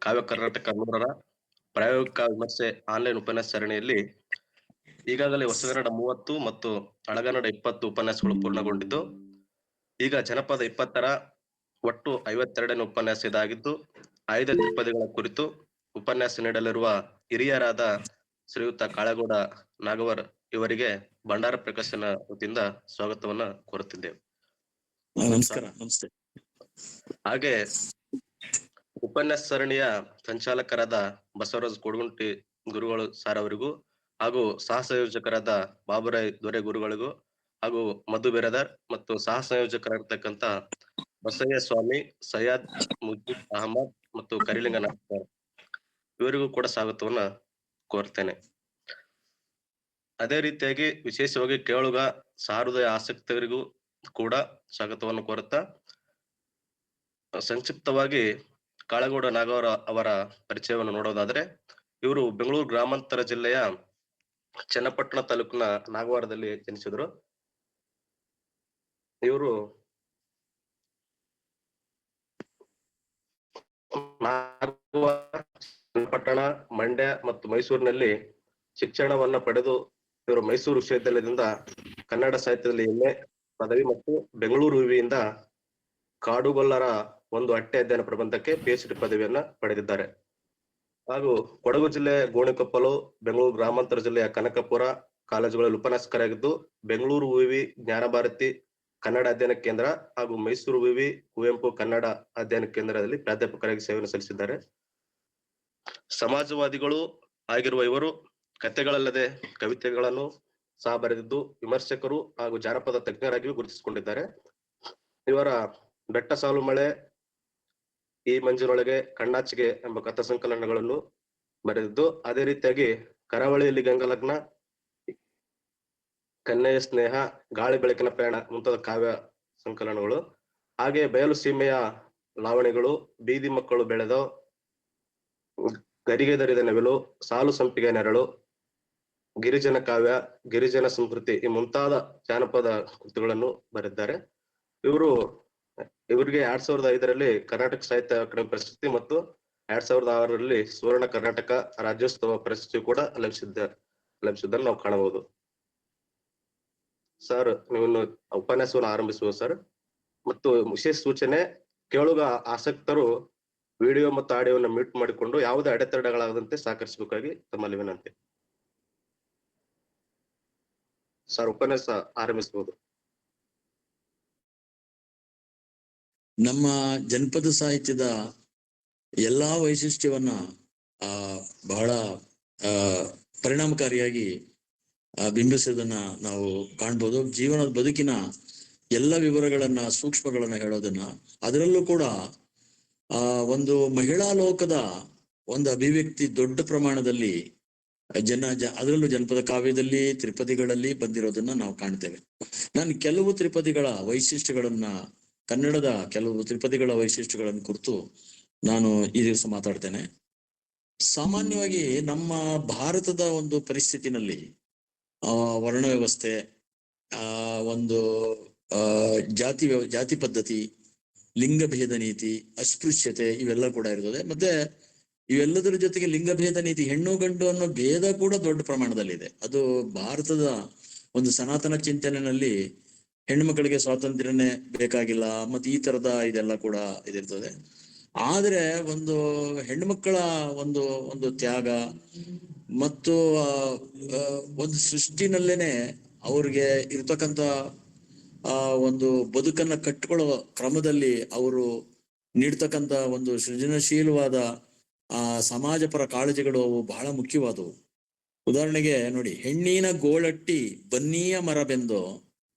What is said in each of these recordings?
ಕಾವ್ಯ ಕರ್ನಾಟಕ 100ರ ಪ್ರಾಯೋಗಿಕ ವಿಮರ್ಶೆ ಆನ್ಲೈನ್ ಉಪನ್ಯಾಸ ಸರಣಿಯಲ್ಲಿ ಈಗಾಗಲೇ ಹೊಸಗನ್ನಡ 30 ಮತ್ತು ಹಳಗನ್ನಡ 20 ಉಪನ್ಯಾಸಗಳು ಪೂರ್ಣಗೊಂಡಿದ್ದು, ಈಗ ಜನಪದ 20ರ ಒಟ್ಟು 52ನೇ ಉಪನ್ಯಾಸ ಇದಾಗಿದ್ದು, ಆಯ್ದ ತ್ರಿಪದಿಗಳ ಕುರಿತು ಉಪನ್ಯಾಸ ನೀಡಲಿರುವ ಹಿರಿಯರಾದ ಶ್ರೀಯುತ ಕಾಳಗೌಡ ನಾಗವರ್ ಇವರಿಗೆ ಭಂಡಾರ ಪ್ರಕಾಶನ ವತಿಯಿಂದ ಸ್ವಾಗತವನ್ನ ಕೋರುತ್ತಿದ್ದೇವೆ. ನಮಸ್ಕಾರ. ನಮಸ್ತೆ. ಹಾಗೆ ಉಪನ್ಯಾಸ ಸರಣಿಯ ಸಂಚಾಲಕರಾದ ಬಸವರಾಜ್ ಕೊಡಗುಂಟಿ ಗುರುಗಳು ಸಾರ್ ಅವರಿಗೂ ಹಾಗೂ ಸಹ ಸಂಯೋಜಕರಾದ ಬಾಬುರಾಯ್ ದೊರೆ ಗುರುಗಳಿಗೂ ಹಾಗೂ ಮಧು ಬಿರದರ್ ಮತ್ತು ಸಹ ಸಂಯೋಜಕರಾಗಿರ್ತಕ್ಕಂಥ ಬಸಯ್ಯ ಸ್ವಾಮಿ, ಸಯ್ಯದ್ ಮುಜೀಬ್ ಅಹಮದ್ ಮತ್ತು ಕರಿಲಿಂಗನಾಥ್ ಇವರಿಗೂ ಕೂಡ ಸ್ವಾಗತವನ್ನ ಕೋರ್ತೇನೆ. ಅದೇ ರೀತಿಯಾಗಿ ವಿಶೇಷವಾಗಿ ಕೇಳುಗ ಸಹೃದಯ ಆಸಕ್ತರಿಗೂ ಕೂಡ ಸ್ವಾಗತವನ್ನು ಕೋರುತ್ತಾ, ಸಂಕ್ಷಿಪ್ತವಾಗಿ ಕಾಳಗೌಡ ನಾಗವರ ಅವರ ಪರಿಚಯವನ್ನು ನೋಡೋದಾದ್ರೆ, ಇವರು ಬೆಂಗಳೂರು ಗ್ರಾಮಾಂತರ ಜಿಲ್ಲೆಯ ಚನ್ನಪಟ್ಟಣ ತಾಲೂಕಿನ ನಾಗವಾರದಲ್ಲಿ ಜನಿಸಿದರು. ಇವರು ಚನ್ನಪಟ್ಟಣ, ಮಂಡ್ಯ ಮತ್ತು ಮೈಸೂರಿನಲ್ಲಿ ಶಿಕ್ಷಣವನ್ನ ಪಡೆದು ಇವರು ಮೈಸೂರು ವಿಶ್ವವಿದ್ಯಾಲಯದಿಂದ ಕನ್ನಡ ಸಾಹಿತ್ಯದಲ್ಲಿ MA ಪದವಿ ಮತ್ತು ಬೆಂಗಳೂರು ವಿವಿಯಿಂದ ಕಾಡುಗೊಲ್ಲರ ಒಂದು ಅಟ್ಟೆ ಅಧ್ಯಯನ ಪ್ರಬಂಧಕ್ಕೆ PhD ಪದವಿಯನ್ನ ಪಡೆದಿದ್ದಾರೆ. ಹಾಗೂ ಕೊಡಗು ಜಿಲ್ಲೆ ಗೋಣಿಕೊಪ್ಪಲು, ಬೆಂಗಳೂರು ಗ್ರಾಮಾಂತರ ಜಿಲ್ಲೆಯ ಕನಕಪುರ ಕಾಲೇಜುಗಳಲ್ಲಿ ಉಪನ್ಯಾಸಕರಾಗಿದ್ದು, ಬೆಂಗಳೂರು ವಿವಿ ಜ್ಞಾನಭಾರತಿ ಕನ್ನಡ ಅಧ್ಯಯನ ಕೇಂದ್ರ ಹಾಗೂ ಮೈಸೂರು ವಿವಿ ಕುವೆಂಪು ಕನ್ನಡ ಅಧ್ಯಯನ ಕೇಂದ್ರದಲ್ಲಿ ಪ್ರಾಧ್ಯಾಪಕರಾಗಿ ಸೇವೆಯನ್ನು ಸಲ್ಲಿಸಿದ್ದಾರೆ. ಸಮಾಜವಾದಿಗಳು ಆಗಿರುವ ಇವರು ಕಥೆಗಳಲ್ಲದೆ ಕವಿತೆಗಳನ್ನು ಸಹ ಬರೆದಿದ್ದು, ವಿಮರ್ಶಕರು ಹಾಗೂ ಜಾನಪದ ತಜ್ಞರಾಗಿಯೂ ಗುರುತಿಸಿಕೊಂಡಿದ್ದಾರೆ. ಇವರ ಬೆಟ್ಟ ಸಾಲು ಮಳೆ, ಈ ಮಂಜಿನೊಳಗೆ, ಕಣ್ಣಾಚಿಗೆ ಎಂಬ ಕಥಾ ಸಂಕಲನಗಳನ್ನು ಬರೆದಿದ್ದು, ಅದೇ ರೀತಿಯಾಗಿ ಕರಾವಳಿಯಲ್ಲಿ ಗಂಗಲಗ್ನ, ಕನ್ನೆಯ ಸ್ನೇಹ, ಗಾಳಿ ಬೆಳಕಿನ ಪ್ರಯಾಣ ಮುಂತಾದ ಕಾವ್ಯ ಸಂಕಲನಗಳು, ಹಾಗೆ ಬಯಲು ಸೀಮೆಯ ಲಾವಣಿಗಳು, ಬೀದಿ ಮಕ್ಕಳು ಬೆಳೆದೋ, ಗರಿಗೆ ದರಿದ ನೆರಳು, ಸಾಲು ಸಂಪಿಗೆ ನೆರಳು, ಗಿರಿಜನ ಕಾವ್ಯ, ಗಿರಿಜನ ಸಂಸ್ಕೃತಿ ಈ ಮುಂತಾದ ಜಾನಪದ ಕೃತಿಗಳನ್ನು ಬರೆದಿದ್ದಾರೆ. ಇವರಿಗೆ 2005ರಲ್ಲಿ ಕರ್ನಾಟಕ ಸಾಹಿತ್ಯ ಅಕಾಡೆಮಿ ಪ್ರಶಸ್ತಿ ಮತ್ತು 2006ರಲ್ಲಿ ಸುವರ್ಣ ಕರ್ನಾಟಕ ರಾಜ್ಯೋತ್ಸವ ಪ್ರಶಸ್ತಿ ಕೂಡ ಲಭಿಸಿದ್ದನ್ನು ನಾವು ಕಾಣಬಹುದು. ಸರ್, ನೀವು ಉಪನ್ಯಾಸವನ್ನು ಆರಂಭಿಸುವ ಸರ್. ಮತ್ತು ವಿಶೇಷ ಸೂಚನೆ, ಕೇಳುಗ ಆಸಕ್ತರು ವಿಡಿಯೋ ಮತ್ತು ಆಡಿಯೋವನ್ನು ಮ್ಯೂಟ್ ಮಾಡಿಕೊಂಡು ಯಾವುದೇ ಅಡೆತಡೆಗಳಾಗದಂತೆ ಸಹಕರಿಸಬೇಕಾಗಿ ತಮ್ಮಲ್ಲಿ ವಿನಂತಿ. ಸರ್, ಉಪನ್ಯಾಸ ಆರಂಭಿಸಬಹುದು. ನಮ್ಮ ಜನಪದ ಸಾಹಿತ್ಯದ ಎಲ್ಲಾ ವೈಶಿಷ್ಟ್ಯವನ್ನ ಬಹಳ ಪರಿಣಾಮಕಾರಿಯಾಗಿ ಬಿಂಬಿಸೋದನ್ನ ನಾವು ಕಾಣ್ಬೋದು. ಜೀವನದ ಬದುಕಿನ ಎಲ್ಲ ವಿವರಗಳನ್ನ, ಸೂಕ್ಷ್ಮಗಳನ್ನ ಹೇಳೋದನ್ನ, ಅದರಲ್ಲೂ ಕೂಡ ಒಂದು ಮಹಿಳಾ ಲೋಕದ ಒಂದು ಅಭಿವ್ಯಕ್ತಿ ದೊಡ್ಡ ಪ್ರಮಾಣದಲ್ಲಿ ಅದರಲ್ಲೂ ಜನಪದ ಕಾವ್ಯದಲ್ಲಿ, ತ್ರಿಪದಿಗಳಲ್ಲಿ ಬಂದಿರೋದನ್ನ ನಾವು ಕಾಣ್ತೇವೆ. ನಾನು ಕೆಲವು ತ್ರಿಪದಿಗಳ ವೈಶಿಷ್ಟ್ಯಗಳನ್ನ, ಕನ್ನಡದ ಕೆಲವು ತ್ರಿಪದಿಗಳ ವೈಶಿಷ್ಟ್ಯಗಳನ್ನು ಕುರಿತು ನಾನು ಈ ದಿವಸ ಮಾತಾಡ್ತೇನೆ. ಸಾಮಾನ್ಯವಾಗಿ ನಮ್ಮ ಭಾರತದ ಒಂದು ಪರಿಸ್ಥಿತಿನಲ್ಲಿ ವರ್ಣ ವ್ಯವಸ್ಥೆ, ಒಂದು ಜಾತಿ ಪದ್ಧತಿ, ಲಿಂಗಭೇದ ನೀತಿ, ಅಸ್ಪೃಶ್ಯತೆ ಇವೆಲ್ಲ ಕೂಡ ಇರ್ತದೆ. ಮತ್ತೆ ಇವೆಲ್ಲದರ ಜೊತೆಗೆ ಲಿಂಗಭೇದ ನೀತಿ, ಹೆಣ್ಣು ಗಂಡು ಅನ್ನೋ ಭೇದ ಕೂಡ ದೊಡ್ಡ ಪ್ರಮಾಣದಲ್ಲಿದೆ. ಅದು ಭಾರತದ ಒಂದು ಸನಾತನ ಚಿಂತನೆಯಲ್ಲಿ ಹೆಣ್ಮಕ್ಳಿಗೆ ಸ್ವಾತಂತ್ರ್ಯನೇ ಬೇಕಾಗಿಲ್ಲ, ಮತ್ತೆ ಈ ತರದ ಇದೆಲ್ಲ ಕೂಡ ಇದಿರ್ತದೆ. ಆದ್ರೆ ಒಂದು ಹೆಣ್ಮಕ್ಕಳ ಒಂದು ತ್ಯಾಗ ಮತ್ತು ಒಂದು ಸೃಷ್ಟಿನಲ್ಲೇನೆ ಅವ್ರಿಗೆ ಇರ್ತಕ್ಕಂಥ ಒಂದು ಬದುಕನ್ನ ಕಟ್ಕೊಳ್ಳೋ ಕ್ರಮದಲ್ಲಿ ಅವರು ನೀಡ್ತಕ್ಕಂಥ ಒಂದು ಸೃಜನಶೀಲವಾದ ಸಮಾಜಪರ ಕಾಳಜಿಗಳು ಅವು ಬಹಳ ಮುಖ್ಯವಾದವು. ಉದಾಹರಣೆಗೆ ನೋಡಿ, ಹೆಣ್ಣಿನ ಗೋಳಟ್ಟಿ ಬನ್ನಿಯ ಮರಬೆಂದೋ,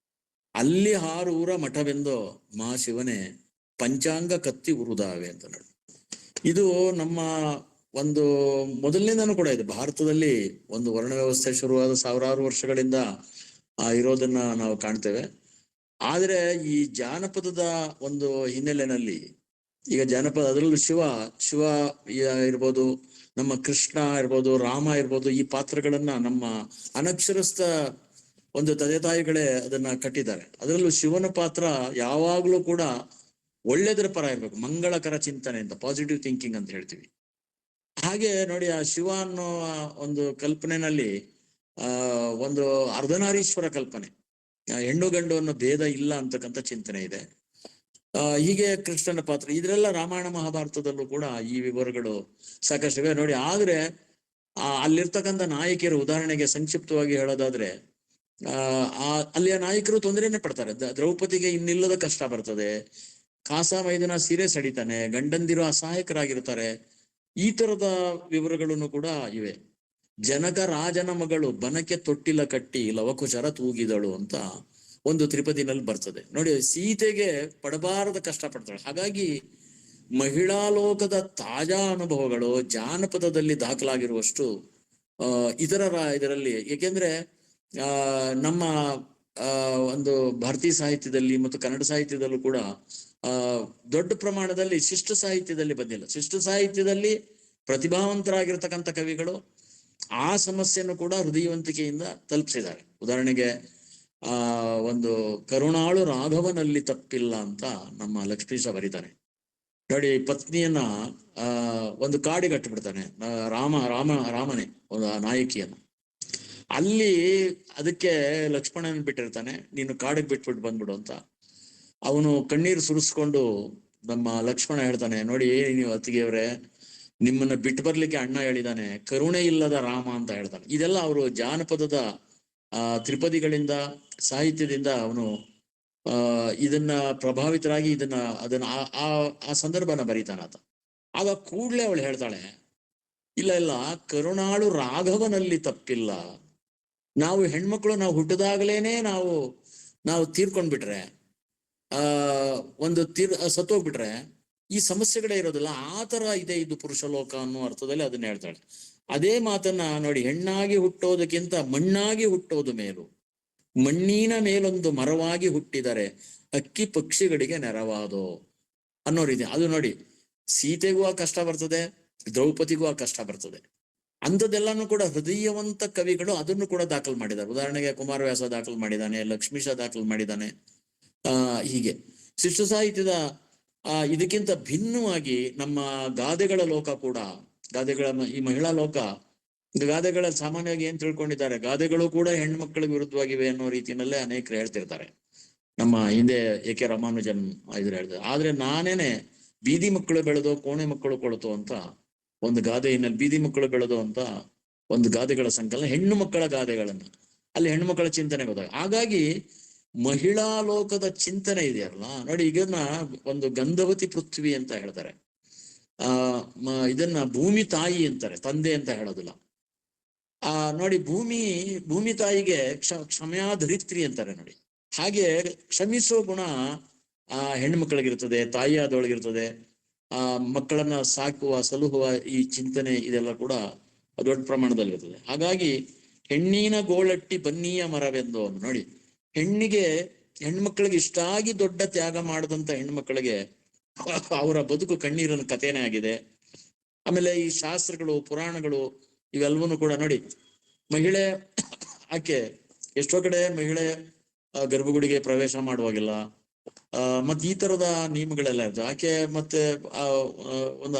ಅಲ್ಲಿ ಹಾರೂರ ಮಠವೆಂದೋ, ಮಾ ಶಿವನೇ ಪಂಚಾಂಗ ಕತ್ತಿ ಉರುದಾವೆ ಅಂತ ನೋಡಿ. ಇದು ನಮ್ಮ ಒಂದು ಮೊದಲನೇದಾನು ಕೂಡ ಇದೆ. ಭಾರತದಲ್ಲಿ ಒಂದು ವರ್ಣ ವ್ಯವಸ್ಥೆ ಶುರುವಾದ ಸಾವಿರಾರು ವರ್ಷಗಳಿಂದ ಇರೋದನ್ನ ನಾವು ಕಾಣ್ತೇವೆ. ಆದ್ರೆ ಈ ಜಾನಪದದ ಒಂದು ಹಿನ್ನೆಲೆಯಲ್ಲಿ, ಈಗ ಜಾನಪದ ಅದರಲ್ಲೂ ಶಿವ ಇರ್ಬೋದು, ನಮ್ಮ ಕೃಷ್ಣ ಇರ್ಬೋದು, ರಾಮ ಇರ್ಬೋದು, ಈ ಪಾತ್ರಗಳನ್ನ ನಮ್ಮ ಅನಕ್ಷರಸ್ಥ ಒಂದು ತಂದೆ ತಾಯಿಗಳೇ ಅದನ್ನ ಕಟ್ಟಿದ್ದಾರೆ. ಅದರಲ್ಲೂ ಶಿವನ ಪಾತ್ರ ಯಾವಾಗ್ಲೂ ಕೂಡ ಒಳ್ಳೆದರ ಪರ ಇರ್ಬೇಕು, ಮಂಗಳಕರ ಚಿಂತನೆ ಅಂತ, ಪಾಸಿಟಿವ್ ಥಿಂಕಿಂಗ್ ಅಂತ ಹೇಳ್ತೀವಿ. ಹಾಗೆ ನೋಡಿ, ಆ ಶಿವ ಅನ್ನೋ ಒಂದು ಕಲ್ಪನೆಯಲ್ಲಿ ಒಂದು ಅರ್ಧನಾರೀಶ್ವರ ಕಲ್ಪನೆ, ಹೆಣ್ಣು ಗಂಡು ಅನ್ನೋ ಭೇದ ಇಲ್ಲ ಅಂತಕ್ಕಂಥ ಚಿಂತನೆ ಇದೆ. ಹೀಗೆ ಕೃಷ್ಣನ ಪಾತ್ರ, ಇದರೆಲ್ಲ ರಾಮಾಯಣ ಮಹಾಭಾರತದಲ್ಲೂ ಕೂಡ ಈ ವಿವರಗಳು ಸಾಕಷ್ಟಿವೆ ನೋಡಿ. ಆದ್ರೆ ಅಲ್ಲಿರ್ತಕ್ಕಂಥ ನಾಯಕಿಯರು, ಉದಾಹರಣೆಗೆ ಸಂಕ್ಷಿಪ್ತವಾಗಿ ಹೇಳೋದಾದ್ರೆ, ಅಲ್ಲಿಯ ನಾಯಕರು ತೊಂದರೆನೆ ಪಡ್ತಾರೆ. ದ್ರೌಪದಿಗೆ ಇನ್ನಿಲ್ಲದ ಕಷ್ಟ ಬರ್ತದೆ, ಕಾಸ ಮೈದನ ಸೀರೆ ಸಡಿತಾನೆ, ಗಂಡಂದಿರು ಅಸಹಾಯಕರಾಗಿರ್ತಾರೆ. ಈ ತರದ ವಿವರಗಳನ್ನು ಕೂಡ ಇವೆ. ಜನಕ ರಾಜನ ಮಗಳು ಬನಕ್ಕೆ ತೊಟ್ಟಿಲ ಕಟ್ಟಿ ಲವಕುಶರ ತೂಗಿದಳು ಅಂತ ಒಂದು ತ್ರಿಪದಿನಲ್ಲಿ ಬರ್ತದೆ ನೋಡಿ. ಸೀತೆಗೆ ಪಡಬಾರದ ಕಷ್ಟ ಪಡ್ತಾಳೆ. ಹಾಗಾಗಿ ಮಹಿಳಾ ಲೋಕದ ತಾಜಾ ಅನುಭವಗಳು ಜಾನಪದದಲ್ಲಿ ದಾಖಲಾಗಿರುವಷ್ಟು ಇದರಲ್ಲಿ, ಏಕೆಂದ್ರೆ ನಮ್ಮ ಒಂದು ಭಾರತೀಯ ಸಾಹಿತ್ಯದಲ್ಲಿ ಮತ್ತು ಕನ್ನಡ ಸಾಹಿತ್ಯದಲ್ಲೂ ಕೂಡ ದೊಡ್ಡ ಪ್ರಮಾಣದಲ್ಲಿ ಶಿಷ್ಟ ಸಾಹಿತ್ಯದಲ್ಲಿ ಬಂದಿಲ್ಲ. ಶಿಷ್ಟ ಸಾಹಿತ್ಯದಲ್ಲಿ ಪ್ರತಿಭಾವಂತರಾಗಿರ್ತಕ್ಕಂಥ ಕವಿಗಳು ಆ ಸಮಸ್ಯೆಯನ್ನು ಕೂಡ ಹೃದಯವಂತಿಕೆಯಿಂದ ತಲುಪಿಸಿದ್ದಾರೆ. ಉದಾಹರಣೆಗೆ ಒಂದು ಕರುಣಾಳು ರಾಘವನಲ್ಲಿ ತಪ್ಪಿಲ್ಲ ಅಂತ ನಮ್ಮ ಲಕ್ಷ್ಮೀಶ ಬರೀತಾನೆ ನೋಡಿ. ಪತ್ನಿಯನ್ನ ಒಂದು ಕಾಡಿಗೆ ಕಟ್ಟಿಬಿಡ್ತಾನೆ ರಾಮನೇ ಒಂದು ನಾಯಕಿಯನ್ನ. ಅಲ್ಲಿ ಅದಕ್ಕೆ ಲಕ್ಷ್ಮಣನ ಬಿಟ್ಟಿರ್ತಾನೆ, ನೀನು ಕಾಡಿಗೆ ಬಿಟ್ಬಿಟ್ಟು ಬಂದ್ಬಿಡು ಅಂತ. ಅವನು ಕಣ್ಣೀರು ಸುರಿಸ್ಕೊಂಡು ನಮ್ಮ ಲಕ್ಷ್ಮಣ ಹೇಳ್ತಾನೆ, ನೋಡಿ ನೀವು ಅತ್ತಿಗೆಯವ್ರೆ, ನಿಮ್ಮನ್ನ ಬಿಟ್ಟು ಬರ್ಲಿಕ್ಕೆ ಅಣ್ಣ ಹೇಳಿದಾನೆ, ಕರುಣೆ ಇಲ್ಲದ ರಾಮ ಅಂತ ಹೇಳ್ತಾನೆ. ಇದೆಲ್ಲ ಅವರು ಜಾನಪದದ ತ್ರಿಪದಿಗಳಿಂದ, ಸಾಹಿತ್ಯದಿಂದ ಅವನು ಇದನ್ನ ಪ್ರಭಾವಿತರಾಗಿ ಅದನ್ನ ಆ ಸಂದರ್ಭನ ಬರೀತಾನಾತ. ಆಗ ಕೂಡ್ಲೆ ಅವಳು ಹೇಳ್ತಾಳೆ, ಇಲ್ಲ ಇಲ್ಲ, ಕರುಣಾಳು ರಾಘವನಲ್ಲಿ ತಪ್ಪಿಲ್ಲ. ನಾವು ಹೆಣ್ಮಕ್ಳು ನಾವು ಹುಟ್ಟಿದಾಗಲೇನೆ ನಾವು ತೀರ್ಕೊಂಡ್ಬಿಟ್ರೆ, ಒಂದು ಸತ್ತೋಗ್ಬಿಟ್ರೆ ಈ ಸಮಸ್ಯೆಗಳೇ ಇರೋದಿಲ್ಲ. ಆ ತರ ಇದೆ ಇದು ಪುರುಷ ಲೋಕ ಅನ್ನೋ ಅರ್ಥದಲ್ಲಿ ಅದನ್ನ ಹೇಳ್ತಾಳೆ. ಅದೇ ಮಾತನ್ನ ನೋಡಿ, ಹೆಣ್ಣಾಗಿ ಹುಟ್ಟೋದಕ್ಕಿಂತ ಮಣ್ಣಾಗಿ ಹುಟ್ಟೋದು ಮೇಲು, ಮಣ್ಣಿನ ಮೇಲೊಂದು ಮರವಾಗಿ ಹುಟ್ಟಿದರೆ ಅಕ್ಕಿ ಪಕ್ಷಿಗಳಿಗೆ ನೆರವಾದೋ ಅನ್ನೋ ರೀತಿ. ಅದು ನೋಡಿ, ಸೀತೆಗೂ ಆ ಕಷ್ಟ ಬರ್ತದೆ, ದ್ರೌಪದಿಗೂ ಆ ಕಷ್ಟ ಬರ್ತದೆ. ಅಂಥದ್ದೆಲ್ಲಾನು ಕೂಡ ಹೃದಯವಂತ ಕವಿಗಳು ಅದನ್ನು ಕೂಡ ದಾಖಲು ಮಾಡಿದ್ದಾರೆ. ಉದಾಹರಣೆಗೆ ಕುಮಾರವ್ಯಾಸ ದಾಖಲು ಮಾಡಿದ್ದಾನೆ, ಲಕ್ಷ್ಮೀಶ ದಾಖಲು ಮಾಡಿದ್ದಾನೆ. ಹೀಗೆ ಶಿಷ್ಟ ಸಾಹಿತ್ಯದ ಇದಕ್ಕಿಂತ ಭಿನ್ನವಾಗಿ ನಮ್ಮ ಗಾದೆಗಳ ಲೋಕ ಕೂಡ, ಈ ಮಹಿಳಾ ಲೋಕ, ಗಾದೆಗಳ ಸಾಮಾನ್ಯವಾಗಿ ಏನ್ ತಿಳ್ಕೊಂಡಿದ್ದಾರೆ, ಗಾದೆಗಳು ಕೂಡ ಹೆಣ್ಮಕ್ಳಿಗೆ ವಿರುದ್ಧವಾಗಿವೆ ಅನ್ನೋ ರೀತಿಯಲ್ಲೇ ಅನೇಕರು ಹೇಳ್ತಿರ್ತಾರೆ. ನಮ್ಮ ಹಿಂದೆ ಎ.ಕೆ. ರಾಮಾನುಜನ್ ಇದ್ರು ಹೇಳ್ತಾರೆ. ಆದ್ರೆ ನಾನೇನೆ ಬೀದಿ ಮಕ್ಕಳು ಬೆಳೆದೋ ಕೋಣೆ ಮಕ್ಕಳು ಕೊಳತು ಅಂತ ಒಂದು ಗಾದೆಯಲ್ಲಿ, ಬೀದಿ ಮಕ್ಕಳು ಬೆಳೆದೋ ಅಂತ ಒಂದು ಗಾದೆಗಳ ಸಂಕಲನ, ಹೆಣ್ಣು ಮಕ್ಕಳ ಗಾದೆಗಳನ್ನ, ಅಲ್ಲಿ ಹೆಣ್ಣು ಮಕ್ಕಳ ಚಿಂತನೆ ಗೊತ್ತಾಗ. ಹಾಗಾಗಿ ಮಹಿಳಾ ಲೋಕದ ಚಿಂತನೆ ಇದೆಯಲ್ಲ ನೋಡಿ, ಇದನ್ನ ಒಂದು ಗಂಧವತಿ ಪೃಥ್ವಿ ಅಂತ ಹೇಳ್ತಾರೆ. ಇದನ್ನ ಭೂಮಿ ತಾಯಿ ಅಂತಾರೆ, ತಂದೆ ಅಂತ ಹೇಳೋದಿಲ್ಲ. ನೋಡಿ, ಭೂಮಿ ತಾಯಿಗೆ ಕ್ಷಮ್ಯಾಧರಿತ್ರಿ ಅಂತಾರೆ ನೋಡಿ. ಹಾಗೆ ಕ್ಷಮಿಸೋ ಗುಣ ಹೆಣ್ಮಕ್ಳಿಗಿರ್ತದೆ, ತಾಯಿಯಾದೊಳಗಿರ್ತದೆ. ಮಕ್ಕಳನ್ನ ಸಾಕುವ, ಸಲುಹುವ ಈ ಚಿಂತನೆ ಇದೆಲ್ಲ ಕೂಡ ದೊಡ್ಡ ಪ್ರಮಾಣದಲ್ಲಿ ಇರ್ತದೆ. ಹಾಗಾಗಿ ಹೆಣ್ಣಿನ ಗೋಳಟ್ಟಿ ಬನ್ನಿಯ ಮರವೆಂದು ನೋಡಿ, ಹೆಣ್ಮಕ್ಳಿಗೆ ಇಷ್ಟಾಗಿ ದೊಡ್ಡ ತ್ಯಾಗ ಮಾಡದಂತ ಹೆಣ್ಮಕ್ಳಿಗೆ ಅವರ ಬದುಕು ಕಣ್ಣೀರಿನ ಕಥೆನೇ ಆಗಿದೆ. ಆಮೇಲೆ ಈ ಶಾಸ್ತ್ರಗಳು, ಪುರಾಣಗಳು ಇವೆಲ್ಲವನ್ನೂ ಕೂಡ ನೋಡಿ, ಮಹಿಳೆ ಆಕೆ ಎಷ್ಟೋ ಕಡೆ ಮಹಿಳೆ ಗರ್ಭಗುಡಿಗೆ ಪ್ರವೇಶ ಮಾಡುವಾಗಿಲ್ಲ, ಮತ್ತೆ ಈ ತರದ ನಿಯಮಗಳೆಲ್ಲ ಇರ್ತವೆ. ಆಕೆ ಮತ್ತೆ ಒಂದು